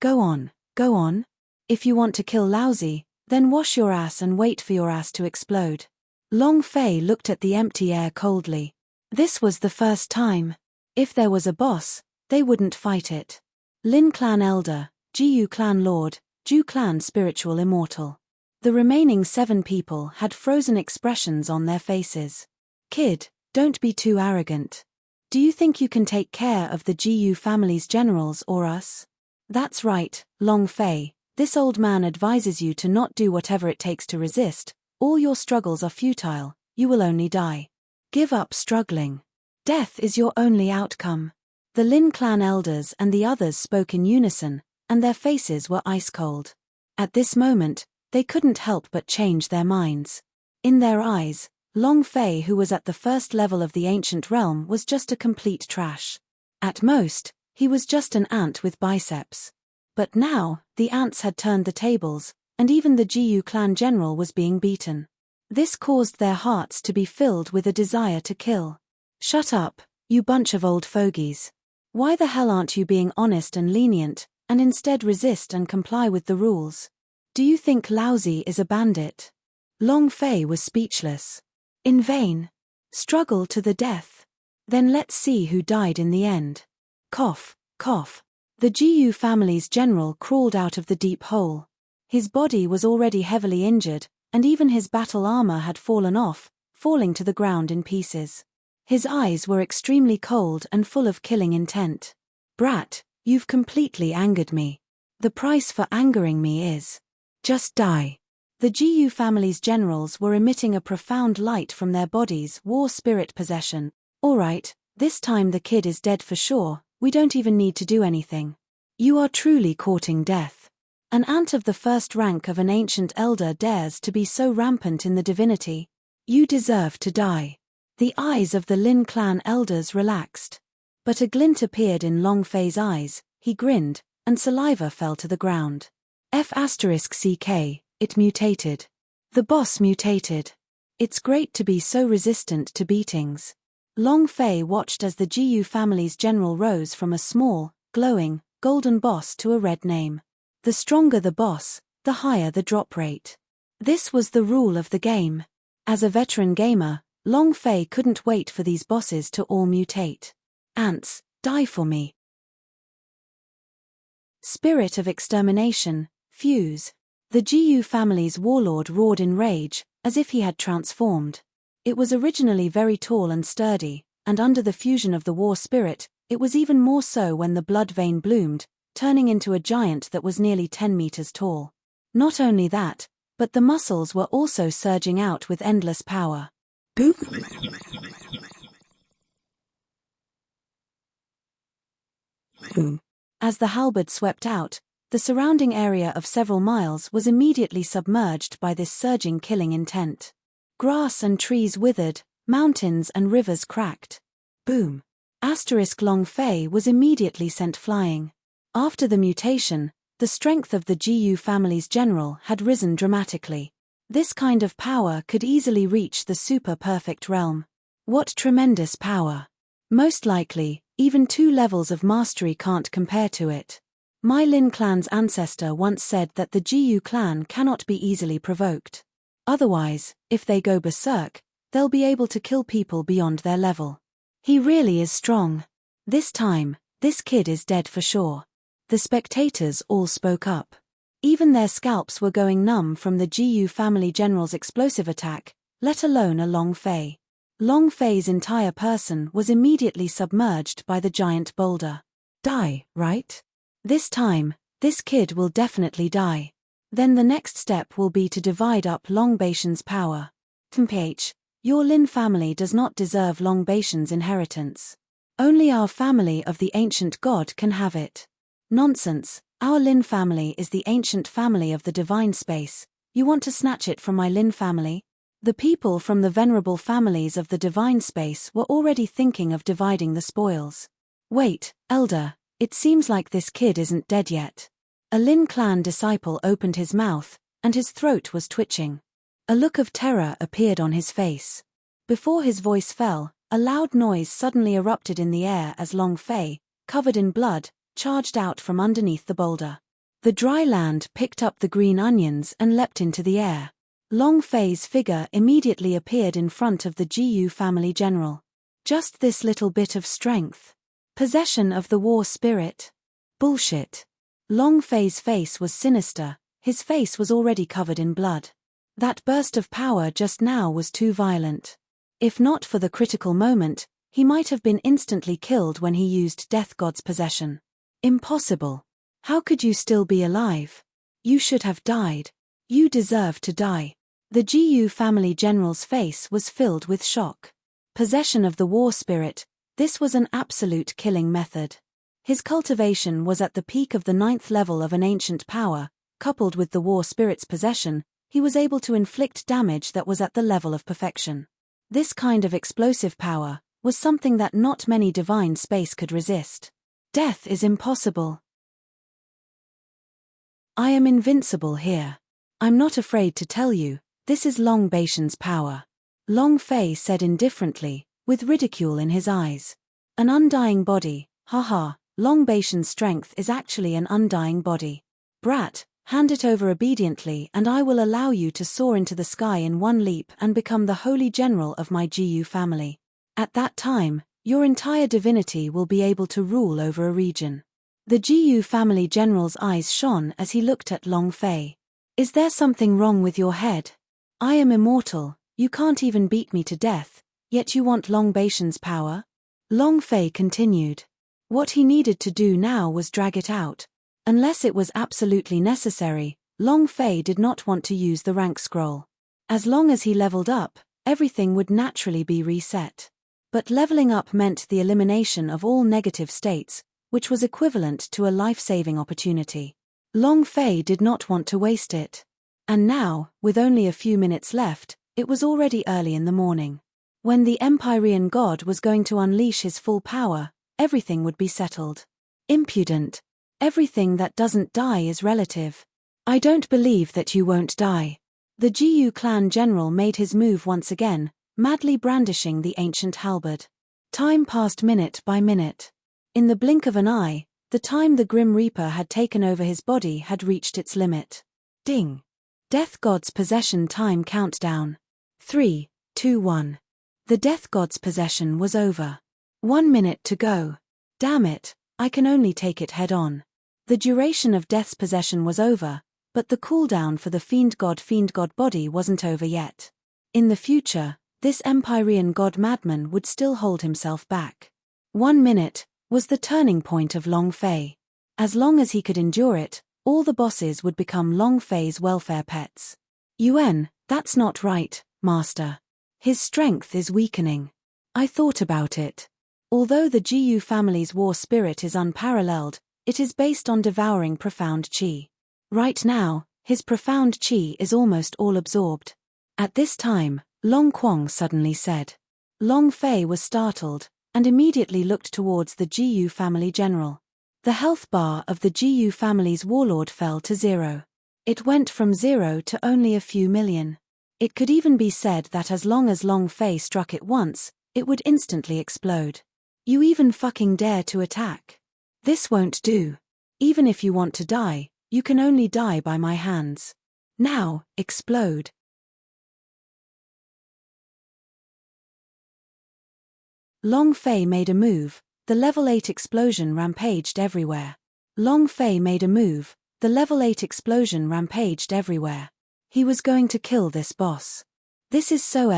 [SPEAKER 1] Go on, go on. If you want to kill Laozi, then wash your ass and wait for your ass to explode. Long Fei looked at the empty air coldly. This was the first time. If there was a boss, they wouldn't fight it. Lin Clan Elder, Jiyu Clan Lord, Ju Clan Spiritual Immortal. The remaining 7 people had frozen expressions on their faces. Kid, don't be too arrogant. Do you think you can take care of the Jiyu family's generals or us? That's right, Long Fei. This old man advises you to not do whatever it takes to resist. All your struggles are futile, you will only die. Give up struggling. Death is your only outcome. The Lin Clan elders and the others spoke in unison, and their faces were ice cold. At this moment, they couldn't help but change their minds. In their eyes, Long Fei, who was at the first level of the ancient realm, was just a complete trash. At most, he was just an ant with biceps. But now, the ants had turned the tables, and even the Jiyu clan general was being beaten. This caused their hearts to be filled with a desire to kill. Shut up, you bunch of old fogies. Why the hell aren't you being honest and lenient, and instead resist and comply with the rules? Do you think Laozi is a bandit? Long Fei was speechless. In vain. Struggle to the death. Then let's see who died in the end. Cough, cough. The Jiyu family's general crawled out of the deep hole. His body was already heavily injured, and even his battle armor had fallen off, falling to the ground in pieces. His eyes were extremely cold and full of killing intent. Brat, you've completely angered me. The price for angering me is... just die. The Jiyu family's generals were emitting a profound light from their bodies, war spirit possession. Alright, this time the kid is dead for sure, we don't even need to do anything. You are truly courting death. An ant of the first rank of an ancient elder dares to be so rampant in the divinity. You deserve to die. The eyes of the Lin clan elders relaxed. But a glint appeared in Long Fei's eyes, he grinned, and saliva fell to the ground. F***CK, it mutated. The boss mutated. It's great to be so resistant to beatings. Long Fei watched as the Jiyu family's general rose from a small, glowing, golden boss to a red name. The stronger the boss, the higher the drop rate. This was the rule of the game. As a veteran gamer, Long Fei couldn't wait for these bosses to all mutate. Ants, die for me. Spirit of extermination, fuse. The Jiyu family's warlord roared in rage, as if he had transformed. It was originally very tall and sturdy, and under the fusion of the war spirit, it was even more so when the blood vein bloomed, turning into a giant that was nearly 10 meters tall. Not only that, but the muscles were also surging out with endless power. Boom! Boom. As the halberd swept out, the surrounding area of several miles was immediately submerged by this surging killing intent. Grass and trees withered, mountains and rivers cracked. Boom. Long Fei was immediately sent flying. After the mutation, the strength of the Jiyu family's general had risen dramatically. This kind of power could easily reach the super-perfect realm. What tremendous power. Most likely, even 2 levels of mastery can't compare to it. My Lin clan's ancestor once said that the Jiyu clan cannot be easily provoked. Otherwise, if they go berserk, they'll be able to kill people beyond their level. He really is strong. This time, this kid is dead for sure. The spectators all spoke up. Even their scalps were going numb from the Jiyu family general's explosive attack, let alone a Long Fei. Long Fei's entire person was immediately submerged by the giant boulder. Die, right? This time, this kid will definitely die. Then the next step will be to divide up Long Baishan's power. Mph, your Lin family does not deserve Long Baishan's inheritance. Only our family of the ancient god can have it. Nonsense, our Lin family is the ancient family of the divine space. You want to snatch it from my Lin family? The people from the venerable families of the divine space were already thinking of dividing the spoils. Wait, elder, it seems like this kid isn't dead yet. A Lin clan disciple opened his mouth, and his throat was twitching. A look of terror appeared on his face. Before his voice fell, a loud noise suddenly erupted in the air as Long Fei, covered in blood, charged out from underneath the boulder. The dry land picked up the green onions and leapt into the air. Long Fei's figure immediately appeared in front of the Jiyu family general. Just this little bit of strength. Possession of the war spirit. Bullshit. Long Fei's face was sinister, his face was already covered in blood. That burst of power just now was too violent. If not for the critical moment, he might have been instantly killed when he used Death God's possession. Impossible. How could you still be alive? You should have died. You deserve to die. The Jiyu family general's face was filled with shock. Possession of the war spirit, this was an absolute killing method. His cultivation was at the peak of the 9th level of an ancient power, coupled with the war spirit's possession, he was able to inflict damage that was at the level of perfection. This kind of explosive power was something that not many divine space could resist. Death is impossible. I am invincible here. I'm not afraid to tell you, this is Long Baishan's power. Long Fei said indifferently, with ridicule in his eyes. An undying body, haha, Long Baishan's strength is actually an undying body. Brat, hand it over obediently and I will allow you to soar into the sky in one leap and become the holy general of my Jiyu family. At that time, your entire divinity will be able to rule over a region. The Jiyu family general's eyes shone as he looked at Long Fei. Is there something wrong with your head? I am immortal, you can't even beat me to death, yet you want Long Baishan's power? Long Fei continued. What he needed to do now was drag it out. Unless it was absolutely necessary, Long Fei did not want to use the rank scroll. As long as he leveled up, everything would naturally be reset. But leveling up meant the elimination of all negative states, which was equivalent to a life-saving opportunity. Long Fei did not want to waste it. And now, with only a few minutes left, it was already early in the morning. When the Empyrean god was going to unleash his full power, everything would be settled. Impudent. Everything that doesn't die is relative. I don't believe that you won't die. The Jiyu clan general made his move once again, madly brandishing the ancient halberd. Time passed minute by minute. In the blink of an eye, the time the Grim Reaper had taken over his body had reached its limit. Ding. Death God's possession time countdown. 3, 2, 1. The Death God's possession was over. 1 minute to go. Damn it, I can only take it head on. The duration of Death's possession was over, but the cooldown for the Fiend God body wasn't over yet. In the future, this Empyrean god madman would still hold himself back. 1 minute was the turning point of Long Fei. As long as he could endure it, all the bosses would become Long Fei's welfare pets. Yuan, that's not right, master. His strength is weakening. I thought about it. Although the Jiyu family's war spirit is unparalleled, it is based on devouring profound qi. Right now, his profound qi is almost all absorbed. At this time, Long Quang suddenly said. Long Fei was startled, and immediately looked towards the Jiyu family general. The health bar of the Jiyu family's warlord fell to 0. It went from 0 to only a few million. It could even be said that as long as Long Fei struck it once, it would instantly explode. You even fucking dare to attack. This won't do. Even if you want to die, you can only die by my hands. Now, explode. Long Fei made a move, the level 8 explosion rampaged everywhere. Long Fei made a move, the level 8 explosion rampaged everywhere. He was going to kill this boss. This is so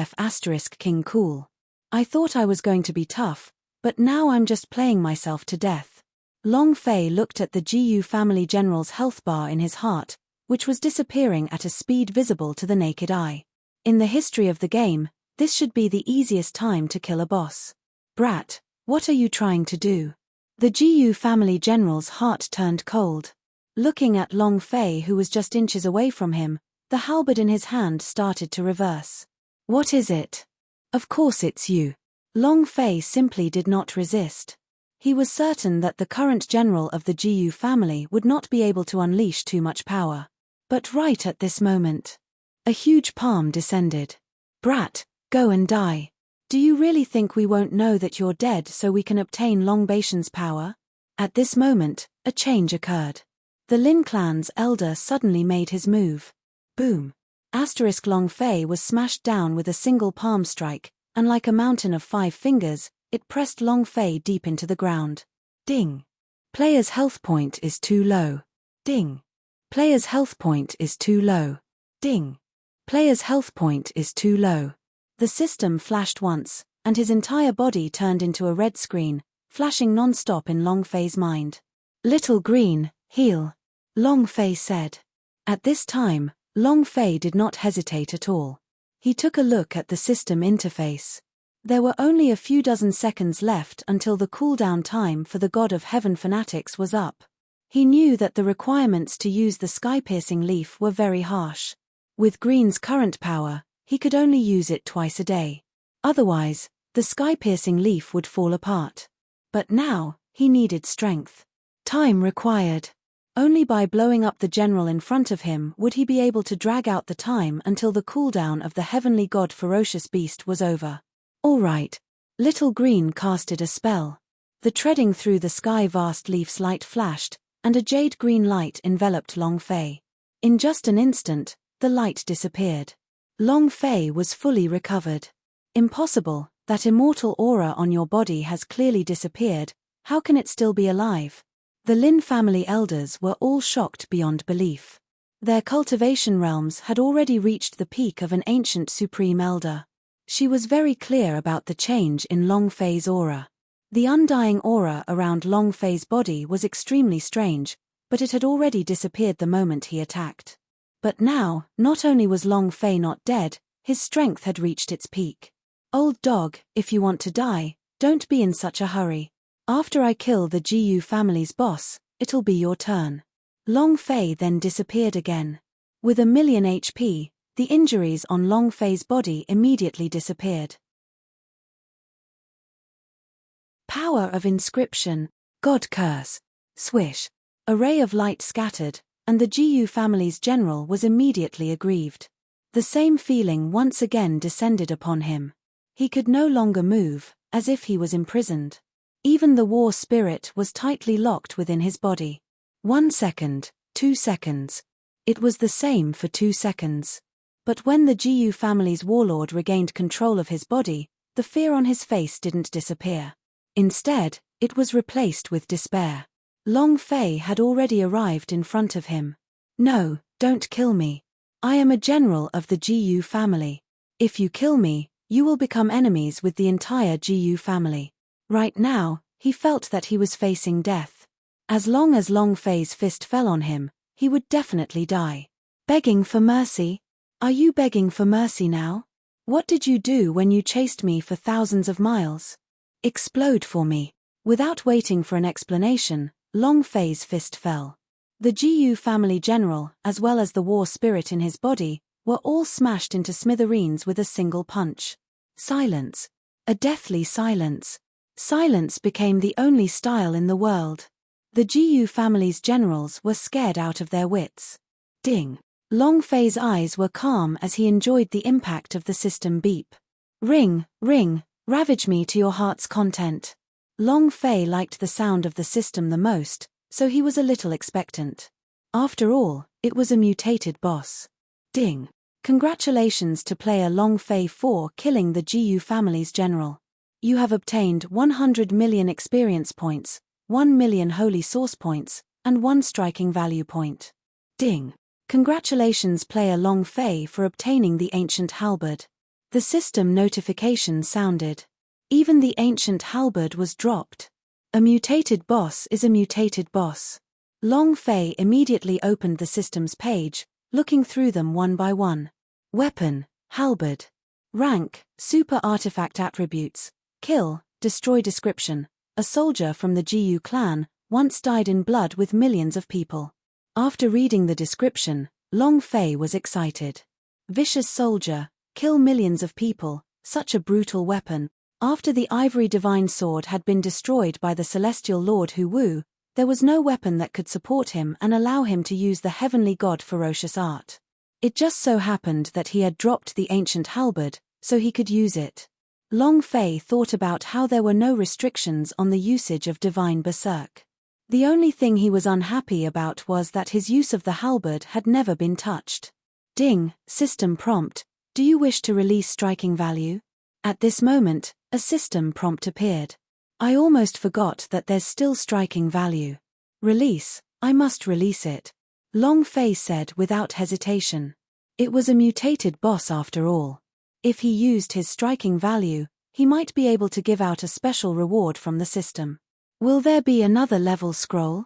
[SPEAKER 1] King cool. I thought I was going to be tough, but now I'm just playing myself to death. Long Fei looked at the GU family general's health bar in his heart, which was disappearing at a speed visible to the naked eye. In the history of the game, this should be the easiest time to kill a boss. Brat, what are you trying to do? The GU family general's heart turned cold. Looking at Long Fei, who was just inches away from him, the halberd in his hand started to reverse. What is it? Of course it's you. Long Fei simply did not resist. He was certain that the current general of the GU family would not be able to unleash too much power. But right at this moment, a huge palm descended. Brat, go and die. Do you really think we won't know that you're dead so we can obtain Long Baishan's power? At this moment, a change occurred. The Lin clan's elder suddenly made his move. Boom. Long Fei was smashed down with a single palm strike, and like a mountain of 5 fingers, it pressed Long Fei deep into the ground. Ding. Player's health point is too low. Ding. Player's health point is too low. Ding. Player's health point is too low. The system flashed once, and his entire body turned into a red screen, flashing non-stop in Long Fei's mind. Little green, heal. Long Fei said. At this time, Long Fei did not hesitate at all. He took a look at the system interface. There were only a few dozen seconds left until the cooldown time for the God of Heaven fanatics was up. He knew that the requirements to use the sky-piercing leaf were very harsh. With Green's current power, he could only use it twice a day. Otherwise, the sky-piercing leaf would fall apart. But now, he needed strength. Time required. Only by blowing up the general in front of him would he be able to drag out the time until the cooldown of the heavenly god ferocious beast was over. All right. Little Green casted a spell. The treading through the sky vast leaf's light flashed, and a jade green light enveloped Long Fei. In just an instant, the light disappeared. Long Fei was fully recovered. Impossible, that immortal aura on your body has clearly disappeared, how can it still be alive? The Lin family elders were all shocked beyond belief. Their cultivation realms had already reached the peak of an ancient supreme elder. She was very clear about the change in Long Fei's aura. The undying aura around Long Fei's body was extremely strange, but it had already disappeared the moment he attacked. But now, not only was Long Fei not dead, his strength had reached its peak. Old dog, if you want to die, don't be in such a hurry. After I kill the GU family's boss, it'll be your turn. Long Fei then disappeared again. With 1,000,000 HP, the injuries on Long Fei's body immediately disappeared. Power of inscription, God curse, swish. A ray of light scattered, and the GU family's general was immediately aggrieved. The same feeling once again descended upon him. He could no longer move, as if he was imprisoned. Even the war spirit was tightly locked within his body. 1 second, 2 seconds. It was the same for 2 seconds. But when the GU family's warlord regained control of his body, the fear on his face didn't disappear. Instead, it was replaced with despair. Long Fei had already arrived in front of him. No, don't kill me. I am a general of the GU family. If you kill me, you will become enemies with the entire GU family. Right now, he felt that he was facing death. As long as Long Fei's fist fell on him, he would definitely die. Begging for mercy? Are you begging for mercy now? What did you do when you chased me for thousands of miles? Explode for me. Without waiting for an explanation, Long Fei's fist fell. The GU family general, as well as the war spirit in his body, were all smashed into smithereens with a single punch. Silence. A deathly silence. Silence became the only style in the world. The GU family's generals were scared out of their wits. Ding. Long Fei's eyes were calm as he enjoyed the impact of the system beep. Ring, ring, ravage me to your heart's content. Long Fei liked the sound of the system the most, so he was a little expectant. After all, it was a mutated boss. Ding. Congratulations to player Long Fei for killing the GU family's general. You have obtained 100 million experience points, 1 million holy source points, and 1 striking value point. Ding. Congratulations player Long Fei for obtaining the ancient halberd. The system notification sounded. Even the ancient halberd was dropped. A mutated boss is a mutated boss. Long Fei immediately opened the system's page, looking through them one by one. Weapon, halberd. Rank, super artifact attributes. Kill, destroy description. A soldier from the Jiyu clan, once died in blood with millions of people. After reading the description, Long Fei was excited. Vicious soldier, kill millions of people, such a brutal weapon. After the ivory divine sword had been destroyed by the celestial lord Hu Wu, there was no weapon that could support him and allow him to use the heavenly god ferocious art. It just so happened that he had dropped the ancient halberd, so he could use it. Long Fei thought about how there were no restrictions on the usage of divine berserk. The only thing he was unhappy about was that his use of the halberd had never been touched. Ding, system prompt, do you wish to release striking value? At this moment, a system prompt appeared. I almost forgot that there's still striking value. Release, I must release it. Long Fei said without hesitation. It was a mutated boss after all. If he used his striking value, he might be able to give out a special reward from the system. Will there be another level scroll?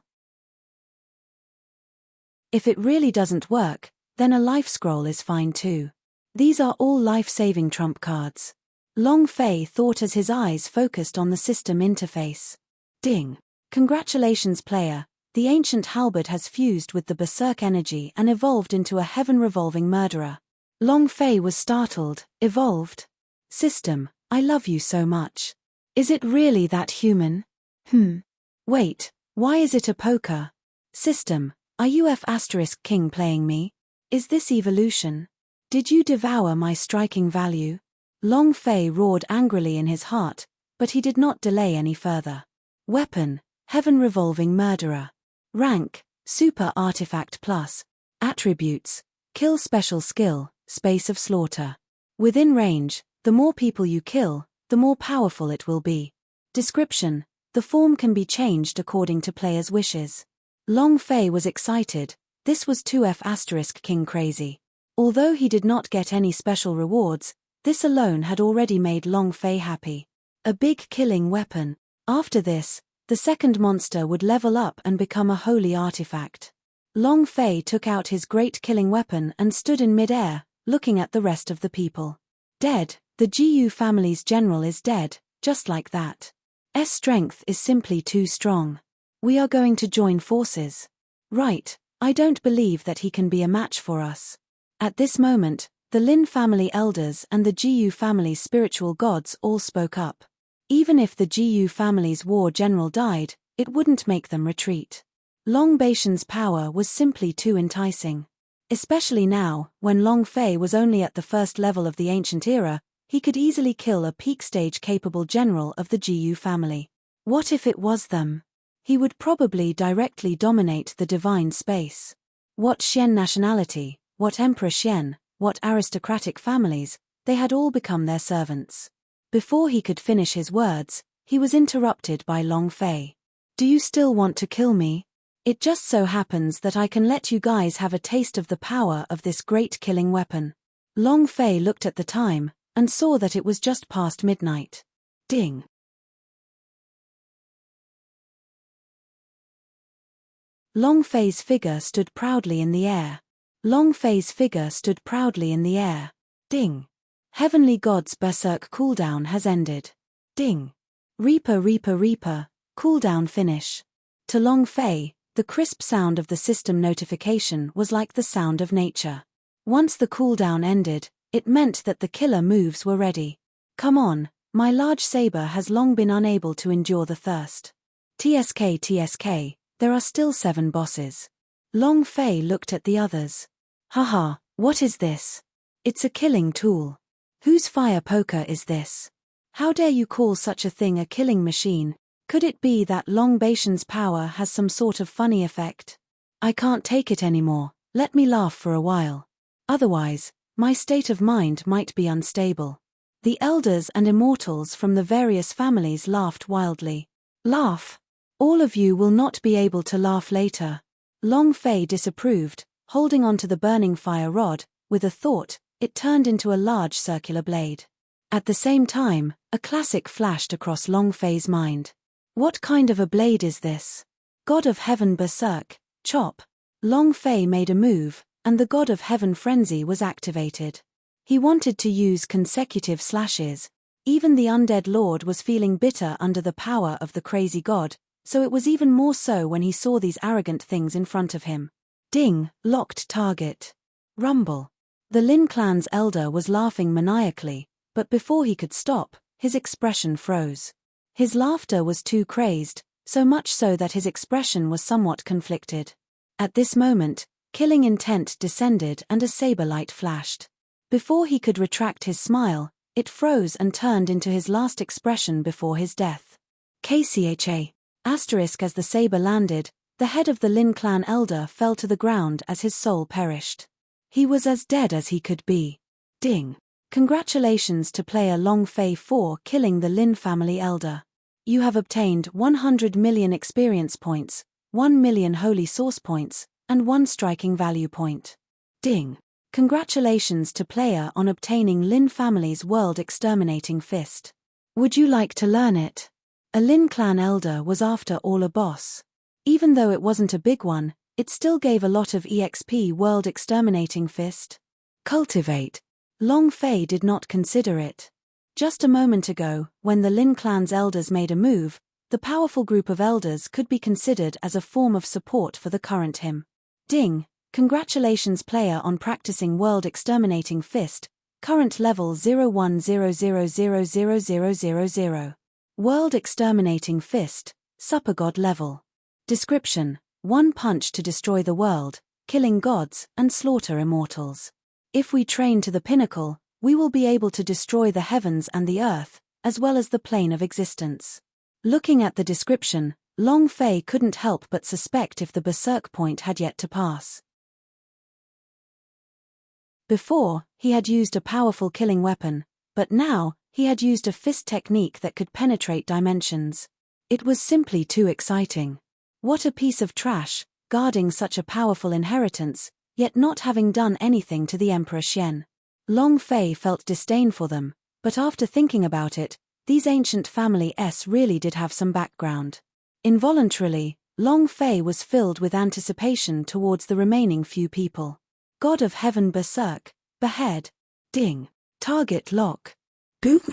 [SPEAKER 1] If it really doesn't work, then a life scroll is fine too. These are all life-saving trump cards. Long Fei thought as his eyes focused on the system interface. Ding. Congratulations player, the ancient halberd has fused with the berserk energy and evolved into a heaven-revolving murderer. Long Fei was startled. Evolved? System, I love you so much. Is it really that human? Wait, why is it a poker? System, are you F** king playing me? Is this evolution? Did you devour my striking value? Long Fei roared angrily in his heart, but he did not delay any further. Weapon, heaven revolving murderer. Rank, super artifact plus. Attributes, kill special skill, space of slaughter. Within range, the more people you kill, the more powerful it will be. Description, the form can be changed according to players' wishes. Long Fei was excited, this was too F** king crazy. Although he did not get any special rewards, this alone had already made Long Fei happy. A big killing weapon. After this, the second monster would level up and become a holy artifact. Long Fei took out his great killing weapon and stood in mid-air, looking at the rest of the people. Dead, the Jiyu family's general is dead, just like that. S strength is simply too strong. We are going to join forces. Right, I don't believe that he can be a match for us. At this moment, the Lin family elders and the Jiyu family's spiritual gods all spoke up. Even if the Jiyu family's war general died, it wouldn't make them retreat. Long Baishan's power was simply too enticing. Especially now, when Long Fei was only at the first level of the ancient era, he could easily kill a peak stage capable general of the Jiyu family. What if it was them? He would probably directly dominate the divine space. What Xian nationality, what Emperor Xian, what aristocratic families, they had all become their servants. Before he could finish his words, he was interrupted by Long Fei. Do you still want to kill me? It just so happens that I can let you guys have a taste of the power of this great killing weapon. Long Fei looked at the time, and saw that it was just past midnight. Ding. Long Fei's figure stood proudly in the air. Long Fei's figure stood proudly in the air. Ding. Heavenly God's berserk cooldown has ended. Ding. Reaper Reaper Reaper, cooldown finish. To Long Fei, the crisp sound of the system notification was like the sound of nature. Once the cooldown ended, it meant that the killer moves were ready. Come on, my large saber has long been unable to endure the thirst. TSK, there are still 7 bosses. Long Fei looked at the others. Haha, what is this? It's a killing tool. Whose fire poker is this? How dare you call such a thing a killing machine? Could it be that Long Baishan's power has some sort of funny effect? I can't take it anymore, let me laugh for a while. Otherwise, my state of mind might be unstable. The elders and immortals from the various families laughed wildly. Laugh? All of you will not be able to laugh later. Long Fei disapproved, holding onto the burning fire rod. With a thought, it turned into a large circular blade. At the same time, a classic flashed across Long Fei's mind. What kind of a blade is this? God of Heaven berserk, chop. Long Fei made a move, and the God of Heaven frenzy was activated. He wanted to use consecutive slashes. Even the undead lord was feeling bitter under the power of the crazy god, so it was even more so when he saw these arrogant things in front of him. Ding, locked target. Rumble. The Lin clan's elder was laughing maniacally, but before he could stop, his expression froze. His laughter was too crazed, so much so that his expression was somewhat conflicted. At this moment, killing intent descended and a saber light flashed. Before he could retract his smile, it froze and turned into his last expression before his death. KCHA. Asterisk as the saber landed, the head of the Lin clan elder fell to the ground as his soul perished. He was as dead as he could be. Ding. Congratulations to player Long Fei for killing the Lin family elder. You have obtained 100 million experience points, 1 million holy source points, and 1 striking value point. Ding. Congratulations to player on obtaining Lin family's world exterminating fist. Would you like to learn it? A Lin clan elder was after all a boss. Even though it wasn't a big one, it still gave a lot of EXP world exterminating fist. Cultivate. Long Fei did not consider it. Just a moment ago, when the Lin clan's elders made a move, the powerful group of elders could be considered as a form of support for the current him. Ding. Congratulations player on practicing world exterminating fist, current level 0100000000. World exterminating fist, super god level. Description: one punch to destroy the world, killing gods and slaughter immortals. If we train to the pinnacle, we will be able to destroy the heavens and the earth, as well as the plane of existence. Looking at the description, Long Fei couldn't help but suspect if the berserk point had yet to pass. Before, he had used a powerful killing weapon, but now, he had used a fist technique that could penetrate dimensions. It was simply too exciting. What a piece of trash, guarding such a powerful inheritance, yet not having done anything to the Emperor Xian. Long Fei felt disdain for them, but after thinking about it, these ancient families really did have some background. Involuntarily, Long Fei was filled with anticipation towards the remaining few people. God of Heaven berserk, behead. Ding. Target lock. Boop.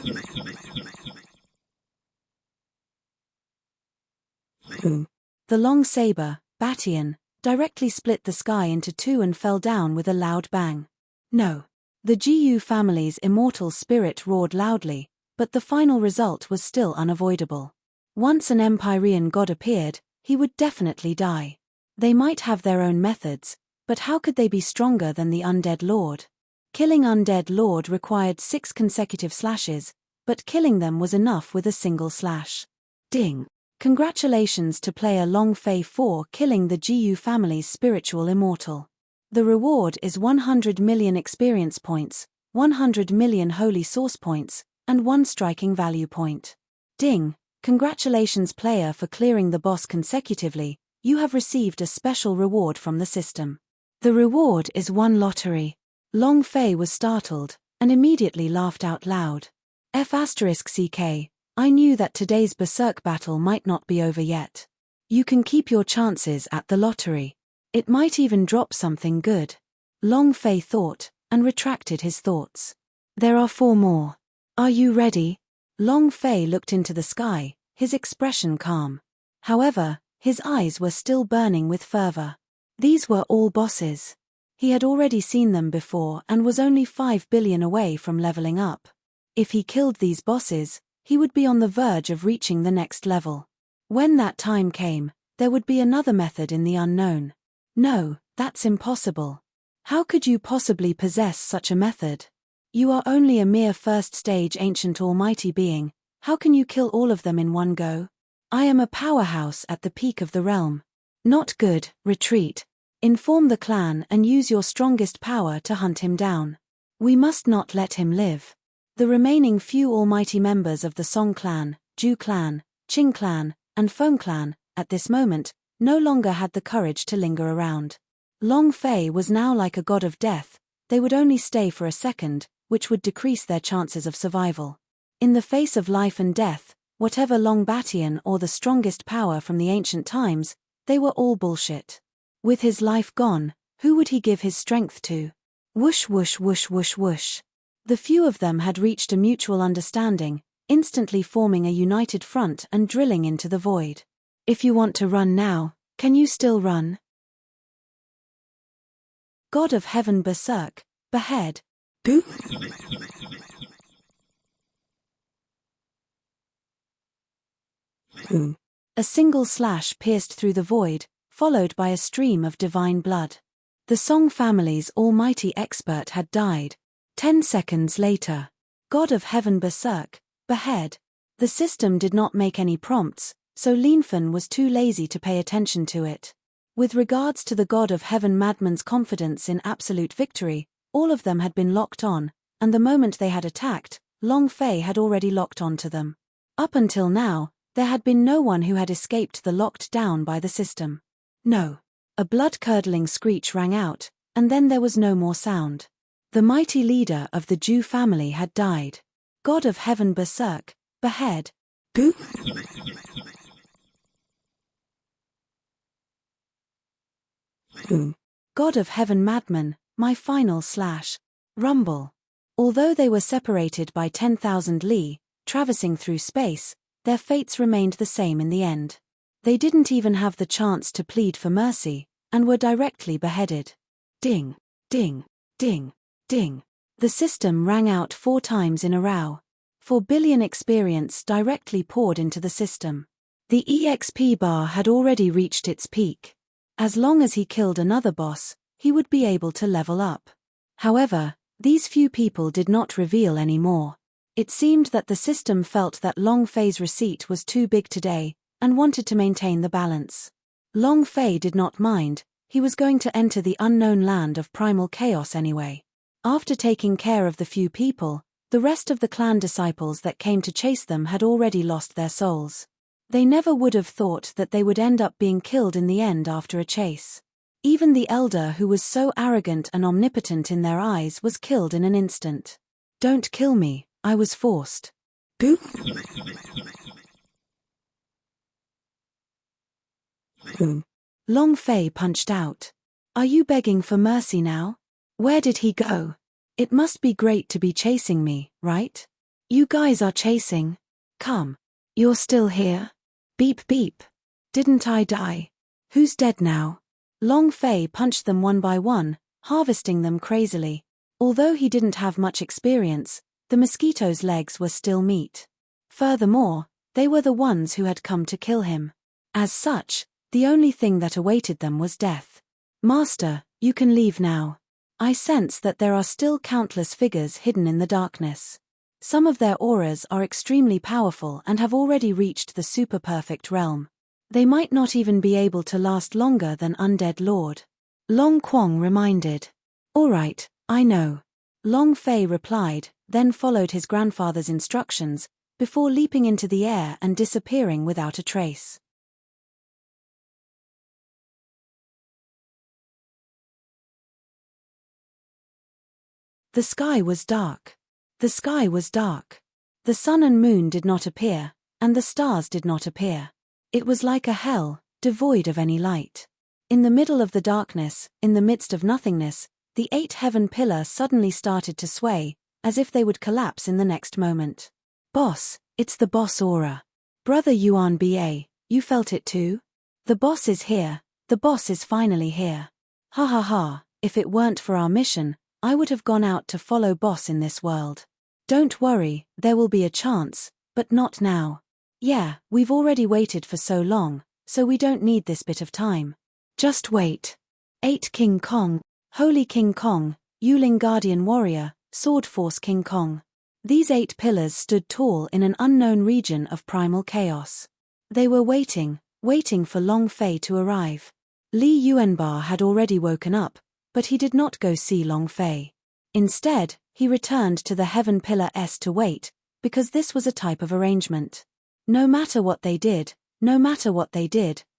[SPEAKER 1] Boom. The long saber, Batian, directly split the sky into two and fell down with a loud bang. No. The Gu family's immortal spirit roared loudly, but the final result was still unavoidable. Once an Empyrean god appeared, he would definitely die. They might have their own methods, but how could they be stronger than the undead lord? Killing undead lord required 6 consecutive slashes, but killing them was enough with a single slash. Ding. Congratulations to player Long Fei for killing the Gu family's spiritual immortal. The reward is 100 million experience points, 100 million holy source points, and 1 striking value point. Ding. Congratulations player for clearing the boss consecutively, you have received a special reward from the system. The reward is 1 lottery. Long Fei was startled, and immediately laughed out loud. F***ck, I knew that today's berserk battle might not be over yet. You can keep your chances at the lottery. It might even drop something good. Long Fei thought, and retracted his thoughts. There are 4 more. Are you ready? Long Fei looked into the sky, his expression calm. However, his eyes were still burning with fervor. These were all bosses. He had already seen them before and was only 5 billion away from leveling up. If he killed these bosses, he would be on the verge of reaching the next level. When that time came, there would be another method in the unknown. No, that's impossible. How could you possibly possess such a method? You are only a mere first-stage ancient almighty being, how can you kill all of them in one go? I am a powerhouse at the peak of the realm. Not good, retreat. Inform the clan and use your strongest power to hunt him down. We must not let him live. The remaining few almighty members of the Song clan, Zhu clan, Qing clan, and Feng clan, at this moment, no longer had the courage to linger around. Long Fei was now like a god of death, they would only stay for a second, which would decrease their chances of survival. In the face of life and death, Whatever Long Batian or the strongest power from the ancient times, they were all bullshit. With his life gone, who would he give his strength to? Whoosh whoosh whoosh whoosh whoosh. The few of them had reached a mutual understanding, instantly forming a united front and drilling into the void. If you want to run now, can you still run? God of Heaven berserk, behead. Boo! A single slash pierced through the void, followed by a stream of divine blood. The Song family's almighty expert had died. 10 seconds later. God of Heaven berserk, behead. The system did not make any prompts, so Lianfen was too lazy to pay attention to it. With regards to the God of Heaven madman's confidence in absolute victory, all of them had been locked on, and the moment they had attacked, Long Fei had already locked onto them. Up until now, there had been no one who had escaped the locked down by the system. No. A blood-curdling screech rang out, and then there was no more sound. The mighty leader of the Jew family had died. God of Heaven berserk, behead. Boo! God of Heaven madman, my final slash. Rumble. Although they were separated by 10,000 li, traversing through space, their fates remained the same in the end. They didn't even have the chance to plead for mercy, and were directly beheaded. Ding, ding, ding, ding. The system rang out 4 times in a row. 4 billion experience directly poured into the system. The EXP bar had already reached its peak. As long as he killed another boss, he would be able to level up. However, these few people did not reveal any more. It seemed that the system felt that Long Fei's receipt was too big today, and wanted to maintain the balance. Long Fei did not mind, he was going to enter the unknown land of primal chaos anyway. After taking care of the few people, the rest of the clan disciples that came to chase them had already lost their souls. They never would have thought that they would end up being killed in the end after a chase. Even the elder who was so arrogant and omnipotent in their eyes was killed in an instant. Don't kill me, I was forced. Boo! Long Fei punched out. Are you begging for mercy now? Where did he go? It must be great to be chasing me, right? You guys are chasing. Come. You're still here? Beep beep. Didn't I die? Who's dead now? Long Fei punched them one by one, harvesting them crazily. Although he didn't have much experience, the mosquito's legs were still meat. Furthermore, they were the ones who had come to kill him. As such, the only thing that awaited them was death. Master, you can leave now. I sense that there are still countless figures hidden in the darkness. Some of their auras are extremely powerful and have already reached the super-perfect realm. They might not even be able to last longer than Undead Lord. Long Quang reminded. All right, I know. Long Fei replied, then followed his grandfather's instructions, before leaping into the air and disappearing without a trace. The sky was dark. The sky was dark. The sun and moon did not appear, and the stars did not appear. It was like a hell, devoid of any light. In the middle of the darkness, in the midst of nothingness, the 8 heaven pillar suddenly started to sway, as if they would collapse in the next moment. Boss, it's the boss aura. Brother Yuan Ba, you felt it too? The boss is here, the boss is finally here. Ha ha ha, if it weren't for our mission, I would have gone out to follow boss in this world. Don't worry, there will be a chance, but not now. Yeah, we've already waited for so long, so we don't need this bit of time. Just wait. 8 King Kong, Holy King Kong, Yuling Guardian Warrior, Sword Force King Kong. These 8 pillars stood tall in an unknown region of primal chaos. They were waiting for Long Fei to arrive. Li Yuanbar had already woken up, but he did not go see Long Fei. Instead, he returned to the Heaven Pillar S to wait, because this was a type of arrangement. No matter what they did,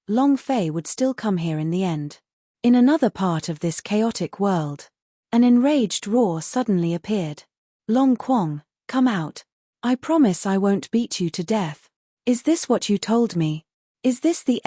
[SPEAKER 1] Long Fei would still come here in the end. In another part of this chaotic world, an enraged roar suddenly appeared. Long Quang, come out. I promise I won't beat you to death. Is this what you told me? Is this the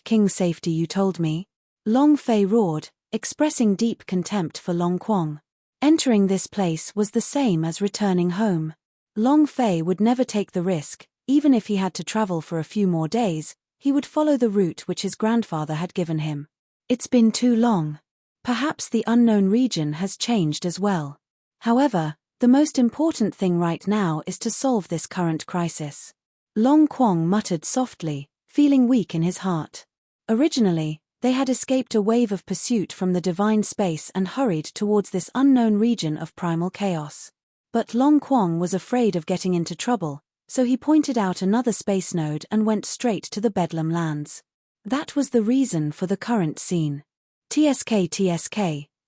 [SPEAKER 1] King safety you told me? Long Fei roared, expressing deep contempt for Long Quang. Entering this place was the same as returning home. Long Fei would never take the risk, even if he had to travel for a few more days, he would follow the route which his grandfather had given him. It's been too long. Perhaps the unknown region has changed as well. However, the most important thing right now is to solve this current crisis. Long Quang muttered softly, feeling weak in his heart. Originally, they had escaped a wave of pursuit from the divine space and hurried towards this unknown region of primal chaos. But Long Quang was afraid of getting into trouble, so he pointed out another space node and went straight to the Bedlam lands. That was the reason for the current scene. TSK,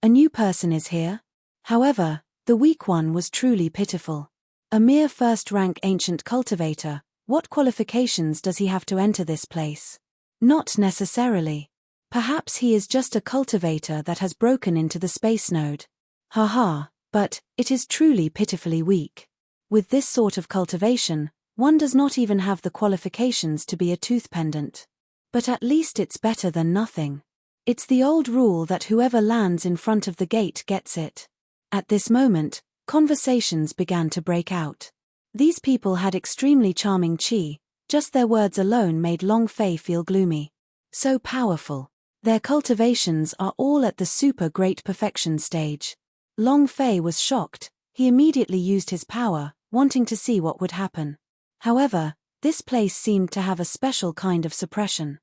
[SPEAKER 1] a new person is here? However, the weak one was truly pitiful. A mere first-rank ancient cultivator, what qualifications does he have to enter this place? Not necessarily. Perhaps he is just a cultivator that has broken into the space node. Haha, but it is truly pitifully weak. With this sort of cultivation, one does not even have the qualifications to be a tooth pendant. But at least it's better than nothing. It's the old rule that whoever lands in front of the gate gets it. At this moment, conversations began to break out. These people had extremely charming chi, just their words alone made Long Fei feel gloomy. So powerful. Their cultivations are all at the super great perfection stage. Long Fei was shocked, he immediately used his power, wanting to see what would happen. However, this place seemed to have a special kind of suppression.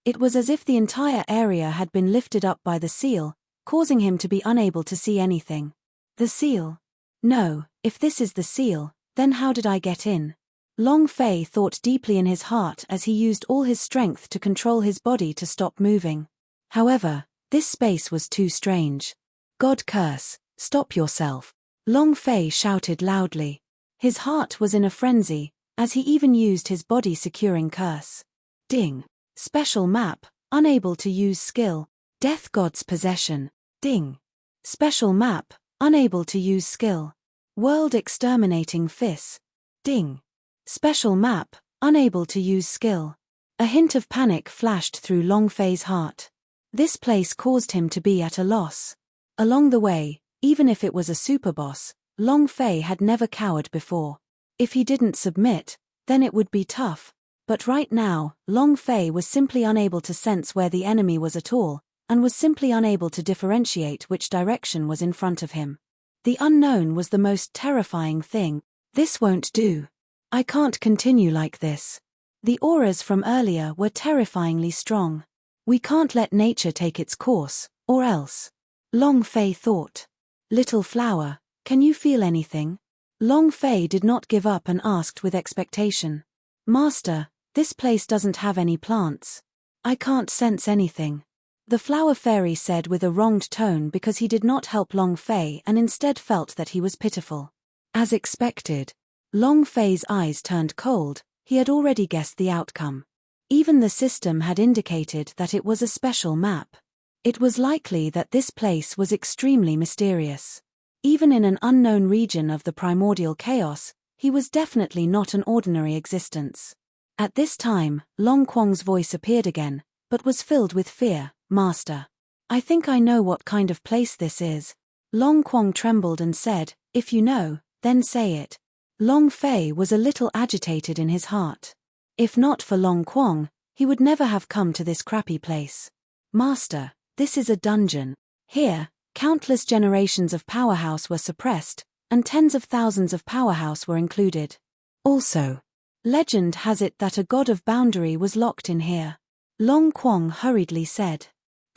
[SPEAKER 1] It was as if the entire area had been lifted up by the seal, causing him to be unable to see anything. The seal? No, if this is the seal, then how did I get in? Long Fei thought deeply in his heart as he used all his strength to control his body to stop moving. However, this space was too strange. God curse, stop yourself. Long Fei shouted loudly. His heart was in a frenzy, as he even used his body-securing curse. Ding. Special map, unable to use skill. Death God's possession. Ding. Special map, unable to use skill. World exterminating Fizz. Ding. Special map, unable to use skill. A hint of panic flashed through Long Fei's heart. This place caused him to be at a loss. Along the way, even if it was a superboss, Long Fei had never cowered before. If he didn't submit, then it would be tough. But right now, Long Fei was simply unable to sense where the enemy was at all, and was simply unable to differentiate which direction was in front of him. The unknown was the most terrifying thing. This won't do. I can't continue like this. The auras from earlier were terrifyingly strong. We can't let nature take its course, or else. Long Fei thought. Little flower, can you feel anything? Long Fei did not give up and asked with expectation. Master, this place doesn't have any plants. I can't sense anything. The flower fairy said with a wronged tone because he did not help Long Fei and instead felt that he was pitiful. As expected. Long Fei's eyes turned cold, he had already guessed the outcome. Even the system had indicated that it was a special map. It was likely that this place was extremely mysterious. Even in an unknown region of the primordial chaos, he was definitely not an ordinary existence. At this time, Long Quang's voice appeared again, but was filled with fear. Master. I think I know what kind of place this is. Long Quang trembled and said, if you know, then say it. Long Fei was a little agitated in his heart. If not for Long Quang, he would never have come to this crappy place. Master, this is a dungeon. Here, countless generations of powerhouse were suppressed, and tens of thousands of powerhouse were included. Also, legend has it that a god of boundary was locked in here. Long Quang hurriedly said.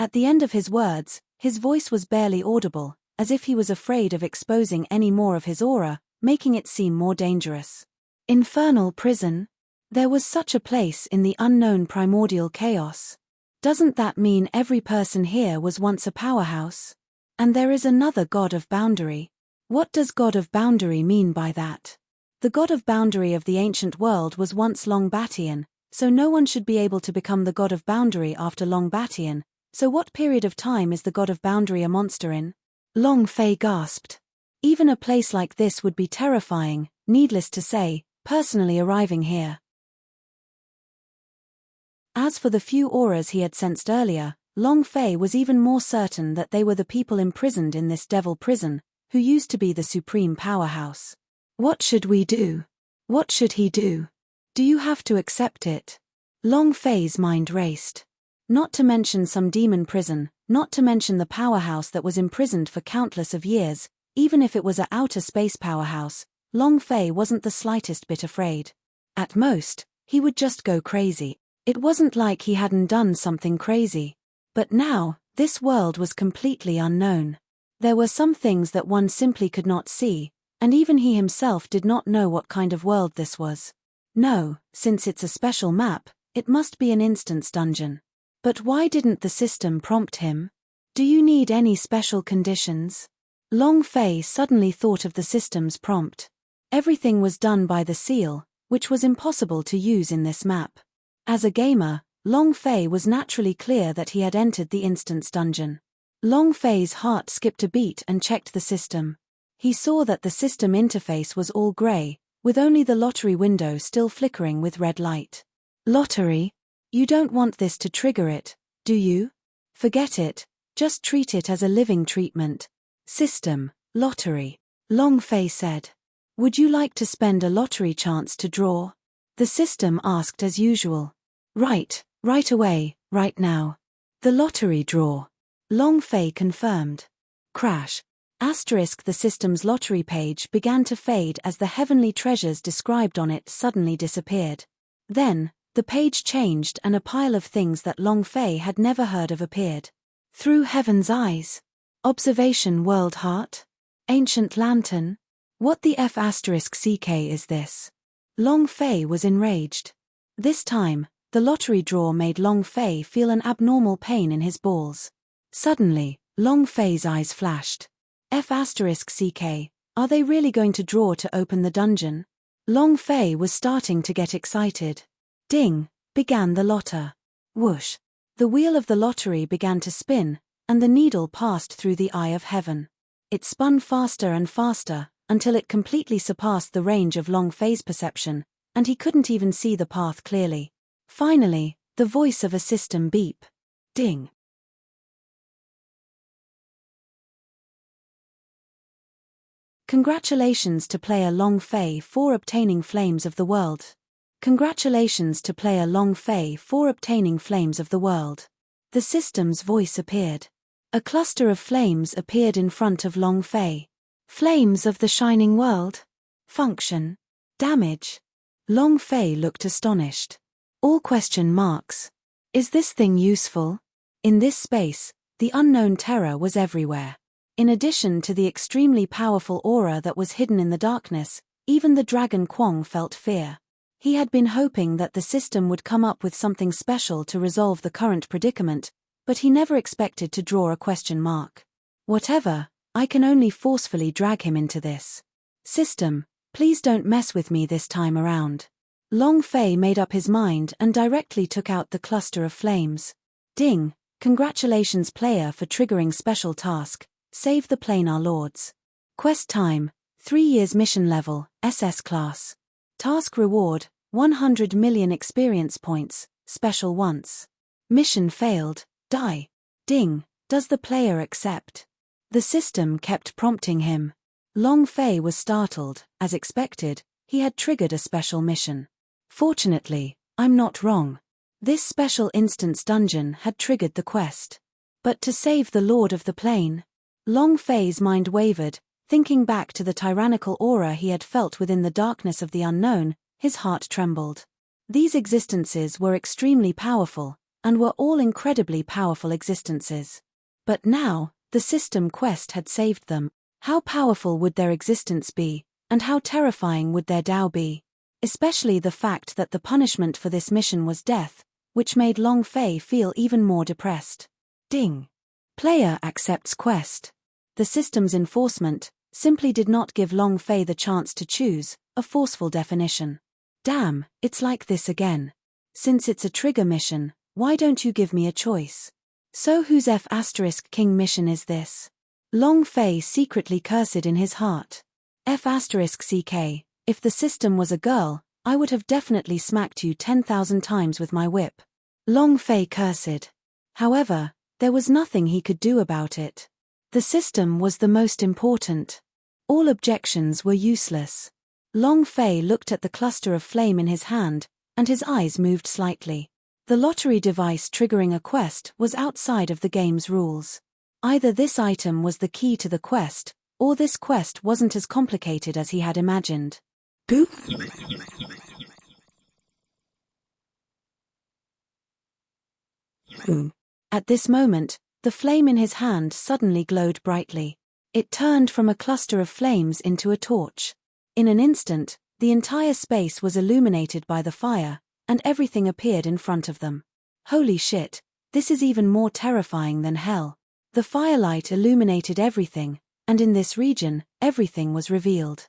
[SPEAKER 1] At the end of his words, his voice was barely audible, as if he was afraid of exposing any more of his aura, making it seem more dangerous. Infernal prison? There was such a place in the unknown primordial chaos. Doesn't that mean every person here was once a powerhouse? And there is another god of boundary. What does god of boundary mean by that? The god of boundary of the ancient world was once Long Batian, so no one should be able to become the god of boundary after Long Batian, so what period of time is the god of boundary a monster in? Long Fei gasped. Even a place like this would be terrifying, needless to say, personally arriving here. As for the few auras he had sensed earlier, Long Fei was even more certain that they were the people imprisoned in this devil prison, who used to be the supreme powerhouse. What should we do? What should he do? Do you have to accept it? Long Fei's mind raced. Not to mention some demon prison, not to mention the powerhouse that was imprisoned for countless of years, even if it was a outer space powerhouse, Long Fei wasn't the slightest bit afraid. At most, he would just go crazy. It wasn't like he hadn't done something crazy. But now, this world was completely unknown. There were some things that one simply could not see, and even he himself did not know what kind of world this was. No, since it's a special map, it must be an instance dungeon. But why didn't the system prompt him? Do you need any special conditions? Long Fei suddenly thought of the system's prompt. Everything was done by the seal, which was impossible to use in this map. As a gamer, Long Fei was naturally clear that he had entered the instance dungeon. Long Fei's heart skipped a beat and checked the system. He saw that the system interface was all grey, with only the lottery window still flickering with red light. Lottery? You don't want this to trigger it, do you? Forget it, just treat it as a living treatment. System, lottery. Long Fei said. Would you like to spend a lottery chance to draw? The system asked as usual. Right away, right now. The lottery draw. Long Fei confirmed. Crash. The system's lottery page began to fade as the heavenly treasures described on it suddenly disappeared. Then, the page changed and a pile of things that Long Fei had never heard of appeared. Through Heaven's Eyes. Observation World Heart. Ancient Lantern. What the F***ck is this? Long Fei was enraged. This time, the lottery draw made Long Fei feel an abnormal pain in his balls. Suddenly, Long Fei's eyes flashed. F***ck, are they really going to draw to open the dungeon? Long Fei was starting to get excited. Ding, began the lotter. Whoosh. The wheel of the lottery began to spin, and the needle passed through the eye of heaven. It spun faster and faster, until it completely surpassed the range of Long Fei's perception, and he couldn't even see the path clearly. Finally, the voice of a system beep. Ding. Congratulations to player Long Fei for obtaining Flames of the World. Congratulations to player Long Fei for obtaining Flames of the World. The system's voice appeared. A cluster of flames appeared in front of Long Fei. Flames of the Shining World. Function. Damage. Long Fei looked astonished. All question marks. Is this thing useful? In this space, the unknown terror was everywhere. In addition to the extremely powerful aura that was hidden in the darkness, even the dragon Kwong felt fear. He had been hoping that the system would come up with something special to resolve the current predicament, but he never expected to draw a question mark. Whatever, I can only forcefully drag him into this. System, please don't mess with me this time around. Long Fei made up his mind and directly took out the cluster of flames. Ding, congratulations player for triggering special task, save the planar lords. Quest time, 3 years mission level, SS class. Task reward, 100 million experience points, special once. Mission failed, die. Ding, does the player accept? The system kept prompting him. Long Fei was startled, as expected, he had triggered a special mission. Fortunately, I'm not wrong. This special instance dungeon had triggered the quest. But to save the Lord of the Plane? Long Fei's mind wavered, thinking back to the tyrannical aura he had felt within the darkness of the unknown, his heart trembled. These existences were extremely powerful, and were all incredibly powerful existences. But now, the system quest had saved them. How powerful would their existence be, and how terrifying would their Tao be? Especially the fact that the punishment for this mission was death, which made Long Fei feel even more depressed. Ding. Player accepts quest. The system's enforcement simply did not give Long Fei the chance to choose a forceful definition. Damn, it's like this again. Since it's a trigger mission, why don't you give me a choice? So whose F***king mission is this? Long Fei secretly cursed in his heart. F***ck, If the system was a girl, I would have definitely smacked you 10,000 times with my whip. Long Fei cursed. However, there was nothing he could do about it. The system was the most important. All objections were useless. Long Fei looked at the cluster of flame in his hand, and his eyes moved slightly. The lottery device triggering a quest was outside of the game's rules. Either this item was the key to the quest, or this quest wasn't as complicated as he had imagined. Boop! At this moment, the flame in his hand suddenly glowed brightly. It turned from a cluster of flames into a torch. In an instant, the entire space was illuminated by the fire, and everything appeared in front of them. Holy shit, this is even more terrifying than hell. The firelight illuminated everything, and in this region, everything was revealed.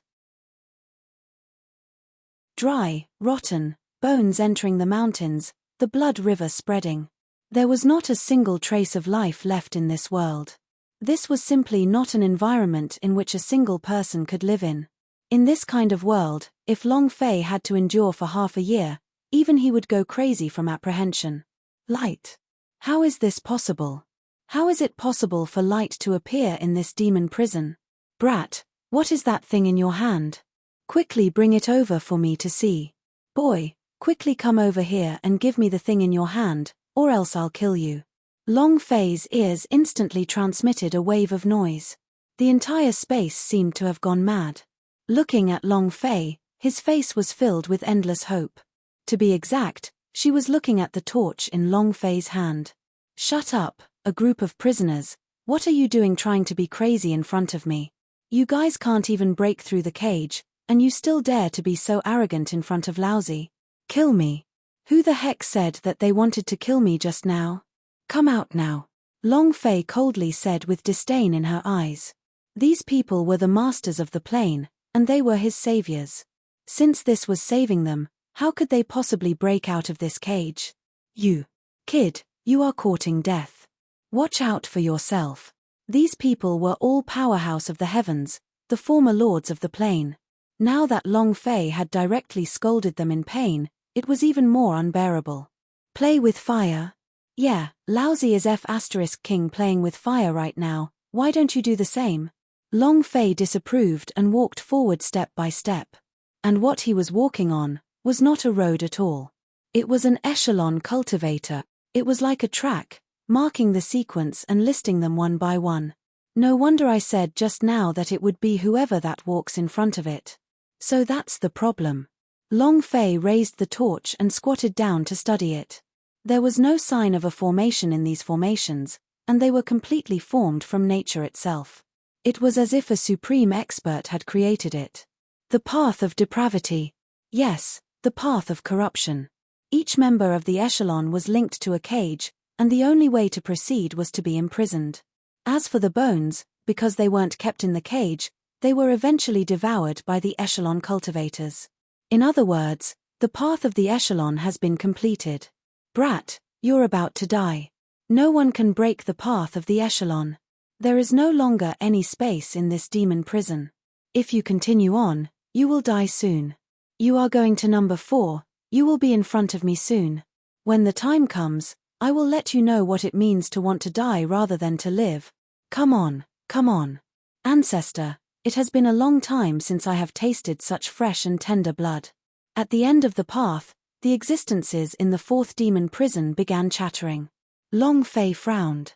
[SPEAKER 1] Dry, rotten, bones entering the mountains, the blood river spreading. There was not a single trace of life left in this world. This was simply not an environment in which a single person could live in. In this kind of world, if Long Fei had to endure for half a year, even he would go crazy from apprehension. Light. How is this possible? How is it possible for light to appear in this demon prison? Brat, what is that thing in your hand? Quickly bring it over for me to see. Boy, quickly come over here and give me the thing in your hand, or else I'll kill you. Long Fei's ears instantly transmitted a wave of noise. The entire space seemed to have gone mad. Looking at Long Fei, his face was filled with endless hope. To be exact, she was looking at the torch in Long Fei's hand. Shut up, a group of prisoners, what are you doing trying to be crazy in front of me? You guys can't even break through the cage, and you still dare to be so arrogant in front of Lousy. Kill me. Who the heck said that they wanted to kill me just now? Come out now. Long Fei coldly said with disdain in her eyes. These people were the masters of the plane, and they were his saviors. Since this was saving them, how could they possibly break out of this cage? You. Kid, you are courting death. Watch out for yourself. These people were all powerhouse of the heavens, the former lords of the plane. Now that Long Fei had directly scolded them in pain, it was even more unbearable. Play with fire? Yeah, Lousy is F*King playing with fire right now, why don't you do the same? Long Fei disapproved and walked forward step by step. And what he was walking on was not a road at all. It was an echelon cultivator. It was like a track, marking the sequence and listing them one by one. No wonder I said just now that it would be whoever that walks in front of it. So that's the problem. Long Fei raised the torch and squatted down to study it. There was no sign of a formation in these formations, and they were completely formed from nature itself. It was as if a supreme expert had created it. The path of depravity. Yes, the path of corruption. Each member of the echelon was linked to a cage, and the only way to proceed was to be imprisoned. As for the bones, because they weren't kept in the cage, they were eventually devoured by the echelon cultivators. In other words, the path of the echelon has been completed. Brat, you're about to die. No one can break the path of the echelon. There is no longer any space in this demon prison. If you continue on, you will die soon. You are going to number 4, you will be in front of me soon. When the time comes, I will let you know what it means to want to die rather than to live. Come on, come on. Ancestor, it has been a long time since I have tasted such fresh and tender blood. At the end of the path, the existences in the 4th demon prison began chattering. Long Fei frowned.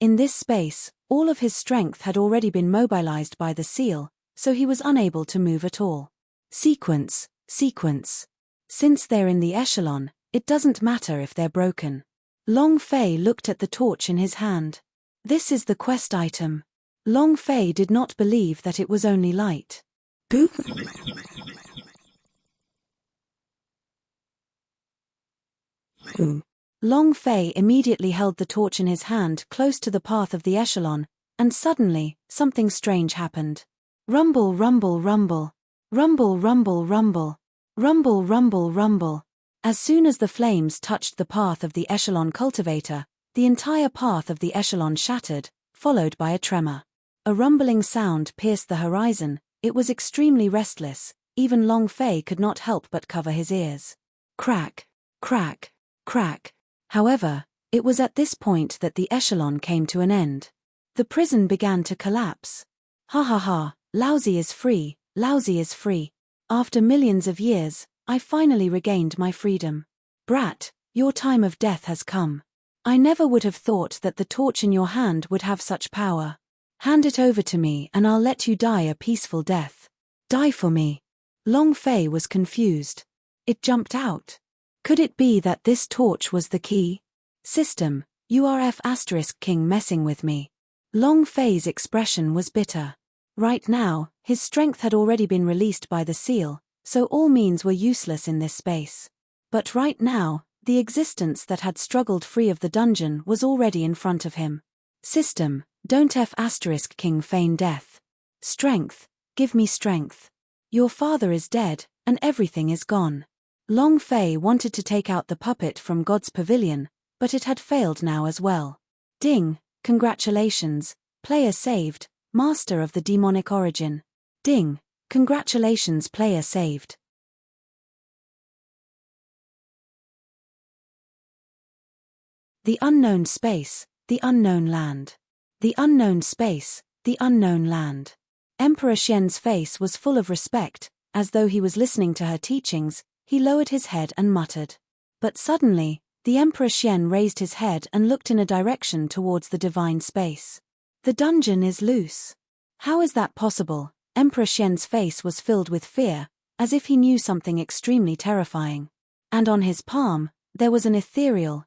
[SPEAKER 1] In this space, all of his strength had already been mobilized by the seal, so he was unable to move at all. Sequence, sequence. Since they're in the echelon, it doesn't matter if they're broken. Long Fei looked at the torch in his hand. This is the quest item. Long Fei did not believe that it was only light. Boop. Long Fei immediately held the torch in his hand close to the path of the echelon, and suddenly, something strange happened. Rumble, rumble, rumble. Rumble, rumble, rumble. Rumble, rumble, rumble. As soon as the flames touched the path of the echelon cultivator, the entire path of the echelon shattered, followed by a tremor. A rumbling sound pierced the horizon. It was extremely restless. Even Long Fei could not help but cover his ears. Crack, crack, crack. However, it was at this point that the echelon came to an end. The prison began to collapse. Ha ha ha, Laozi is free, Laozi is free. After millions of years, I finally regained my freedom. Brat, your time of death has come. I never would have thought that the torch in your hand would have such power. Hand it over to me and I'll let you die a peaceful death. Die for me. Long Fei was confused. It jumped out. Could it be that this torch was the key? System, you are F*King messing with me. Long Fei's expression was bitter. Right now, his strength had already been released by the seal, so all means were useless in this space. But right now, the existence that had struggled free of the dungeon was already in front of him. System, don't F*King feign death. Strength, give me strength. Your father is dead, and everything is gone. Long Fei wanted to take out the puppet from God's pavilion, but it had failed now as well. Ding, congratulations, player saved, master of the demonic origin. Ding, congratulations, player saved. The unknown space, the unknown land. The unknown space, the unknown land. Emperor Xian's face was full of respect. As though he was listening to her teachings, he lowered his head and muttered. But suddenly, the Emperor Xian raised his head and looked in a direction towards the divine space. The dungeon is loose. How is that possible? Emperor Xian's face was filled with fear, as if he knew something extremely terrifying. And on his palm, there was an ethereal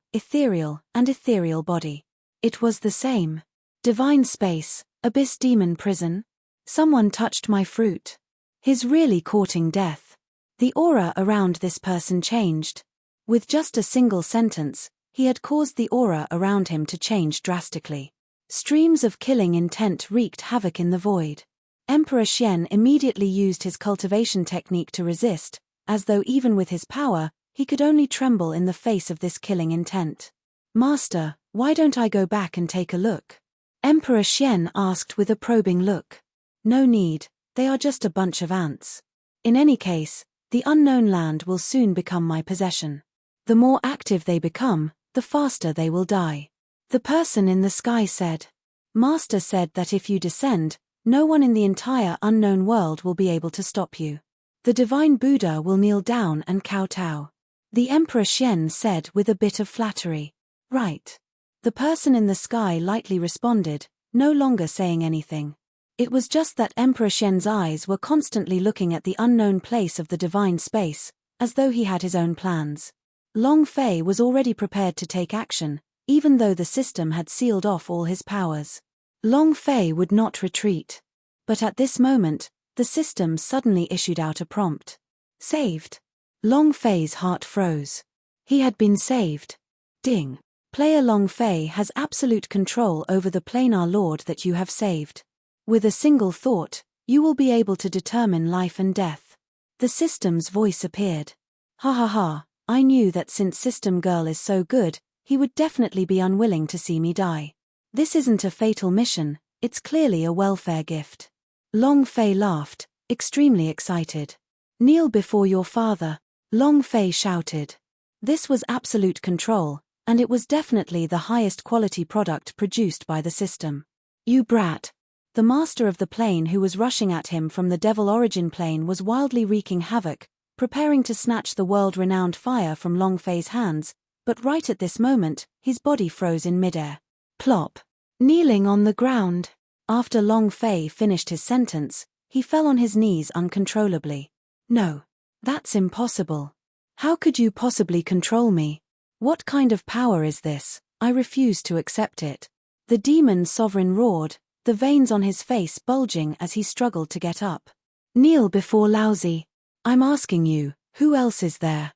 [SPEAKER 1] body. It was the same. Divine space, abyss demon prison. Someone touched my fruit. He's really courting death. The aura around this person changed. With just a single sentence, he had caused the aura around him to change drastically. Streams of killing intent wreaked havoc in the void. Emperor Xian immediately used his cultivation technique to resist, as though even with his power, he could only tremble in the face of this killing intent. Master, why don't I go back and take a look? Emperor Xian asked with a probing look. No need, they are just a bunch of ants. In any case, the unknown land will soon become my possession. The more active they become, the faster they will die. The person in the sky said. Master said that if you descend, no one in the entire unknown world will be able to stop you. The divine Buddha will kneel down and kowtow. The Emperor Xian said with a bit of flattery. Right. The person in the sky lightly responded, no longer saying anything. It was just that Emperor Xian's eyes were constantly looking at the unknown place of the divine space, as though he had his own plans. Long Fei was already prepared to take action, even though the system had sealed off all his powers. Long Fei would not retreat. But at this moment, the system suddenly issued out a prompt. Saved. Long Fei's heart froze. He had been saved. Ding. Player Long Fei has absolute control over the planar lord that you have saved. With a single thought, you will be able to determine life and death. The system's voice appeared. Ha ha ha, I knew that since System Girl is so good, he would definitely be unwilling to see me die. This isn't a fatal mission, it's clearly a welfare gift. Long Fei laughed, extremely excited. Kneel before your father, Long Fei shouted. This was absolute control, and it was definitely the highest quality product produced by the system. You brat. The master of the plane who was rushing at him from the devil origin plane was wildly wreaking havoc, preparing to snatch the world-renowned fire from Long Fei's hands, but right at this moment, his body froze in midair. Plop. Kneeling on the ground. After Long Fei finished his sentence, he fell on his knees uncontrollably. No. That's impossible. How could you possibly control me? What kind of power is this? I refuse to accept it. The demon sovereign roared, the veins on his face bulging as he struggled to get up. Kneel before Laozi. I'm asking you, who else is there?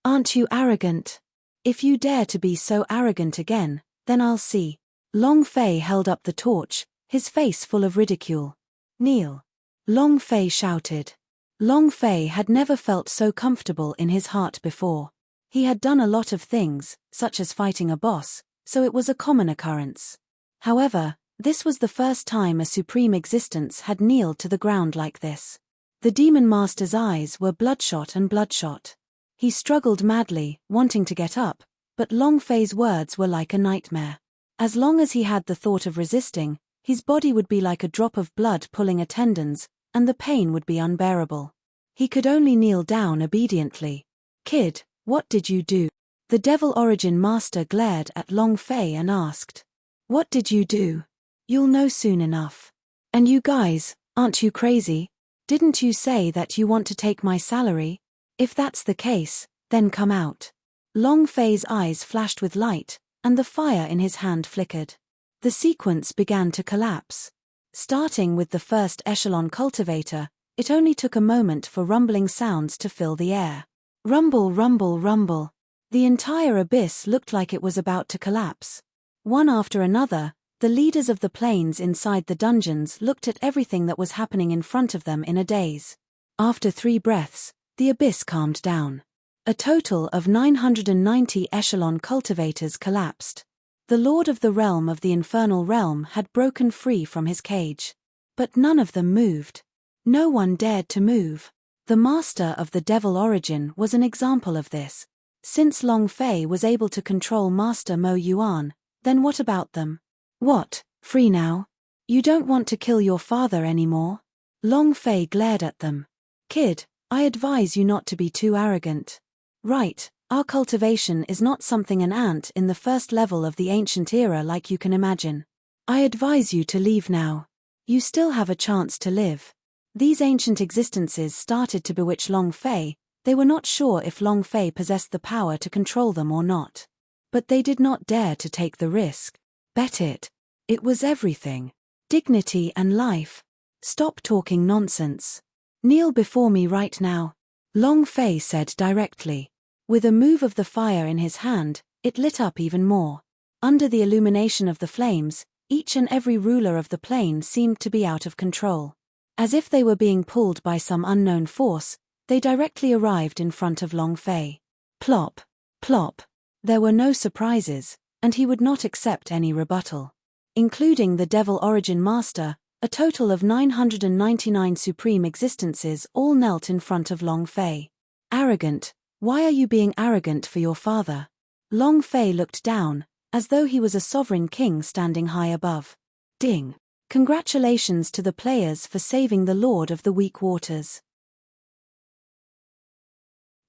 [SPEAKER 1] Aren't you arrogant? If you dare to be so arrogant again, then I'll see. Long Fei held up the torch, his face full of ridicule. Kneel. Long Fei shouted. Long Fei had never felt so comfortable in his heart before. He had done a lot of things, such as fighting a boss, so it was a common occurrence. However, this was the first time a supreme existence had kneeled to the ground like this. The demon master's eyes were bloodshot and bloodshot. He struggled madly, wanting to get up, but Long Fei's words were like a nightmare. As long as he had the thought of resisting, his body would be like a drop of blood pulling at tendons, and the pain would be unbearable. He could only kneel down obediently. "Kid, what did you do?" The Devil Origin Master glared at Long Fei and asked. "What did you do? You'll know soon enough. And you guys, aren't you crazy? Didn't you say that you want to take my salary? If that's the case, then come out." Long Fei's eyes flashed with light, and the fire in his hand flickered. The sequence began to collapse. Starting with the first echelon cultivator, it only took a moment for rumbling sounds to fill the air. Rumble, rumble, rumble. The entire abyss looked like it was about to collapse. One after another, the leaders of the planes inside the dungeons looked at everything that was happening in front of them in a daze. After 3 breaths, the abyss calmed down. A total of 990 echelon cultivators collapsed. The Lord of the Realm of the Infernal Realm had broken free from his cage. But none of them moved. No one dared to move. The Master of the Devil Origin was an example of this. Since Long Fei was able to control Master Mo Yuan, then what about them? "What, free now? You don't want to kill your father anymore?" Long Fei glared at them. "Kid, I advise you not to be too arrogant. Right, our cultivation is not something an ant in the first level of the ancient era like you can imagine. I advise you to leave now. You still have a chance to live." These ancient existences started to bewitch Long Fei. They were not sure if Long Fei possessed the power to control them or not. But they did not dare to take the risk. Bet it. It was everything. Dignity and life. "Stop talking nonsense. Kneel before me right now," Long Fei said directly. With a move of the fire in his hand, it lit up even more. Under the illumination of the flames, each and every ruler of the plane seemed to be out of control. As if they were being pulled by some unknown force, they directly arrived in front of Long Fei. Plop, plop. There were no surprises, and he would not accept any rebuttal. Including the Devil Origin Master, a total of 999 supreme existences all knelt in front of Long Fei. "Arrogant, why are you being arrogant for your father?" Long Fei looked down, as though he was a sovereign king standing high above. Ding! Congratulations to the players for saving the Lord of the Weak Waters.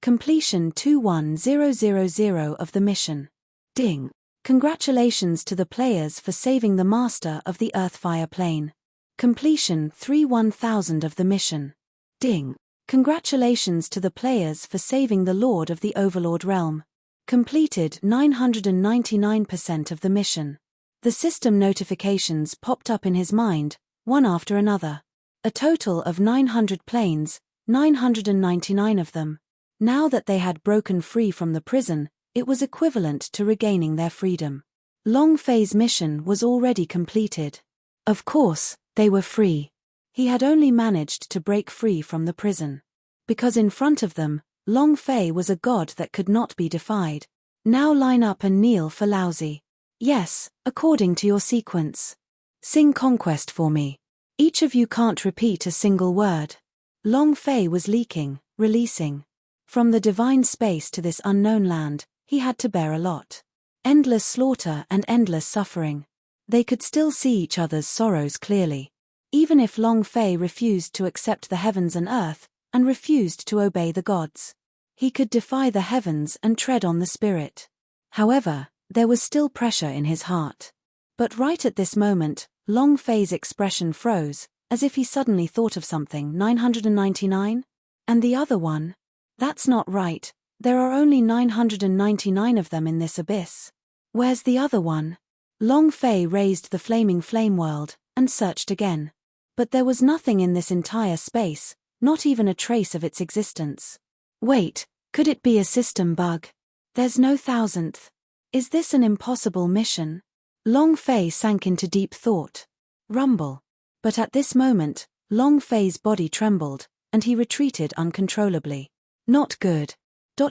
[SPEAKER 1] Completion 21000 of the mission. Ding! Congratulations to the players for saving the Master of the Earthfire Plane. Completion 31000 of the mission. Ding! Congratulations to the players for saving the Lord of the Overlord Realm. Completed 999% of the mission. The system notifications popped up in his mind, one after another. A total of 900 planes, 999 of them. Now that they had broken free from the prison, it was equivalent to regaining their freedom. Long Fei's mission was already completed. Of course, they were free. He had only managed to break free from the prison. Because in front of them, Long Fei was a god that could not be defied. "Now line up and kneel for Lousy." "Yes, according to your sequence. Sing Conquest for me. Each of you can't repeat a single word." Long Fei was leaking, releasing. From the divine space to this unknown land, he had to bear a lot. Endless slaughter and endless suffering. They could still see each other's sorrows clearly. Even if Long Fei refused to accept the heavens and earth, and refused to obey the gods, he could defy the heavens and tread on the spirit. However, there was still pressure in his heart. But right at this moment, Long Fei's expression froze, as if he suddenly thought of something. 999? And the other one? That's not right, there are only 999 of them in this abyss. Where's the other one? Long Fei raised the flaming flame world, and searched again. But there was nothing in this entire space, not even a trace of its existence. Wait, could it be a system bug? There's no 1000th. Is this an impossible mission? Long Fei sank into deep thought. Rumble. But at this moment, Long Fei's body trembled, and he retreated uncontrollably. Not good.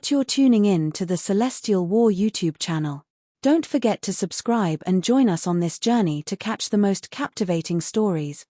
[SPEAKER 1] You're tuning in to the Celestial War YouTube channel. Don't forget to subscribe and join us on this journey to catch the most captivating stories.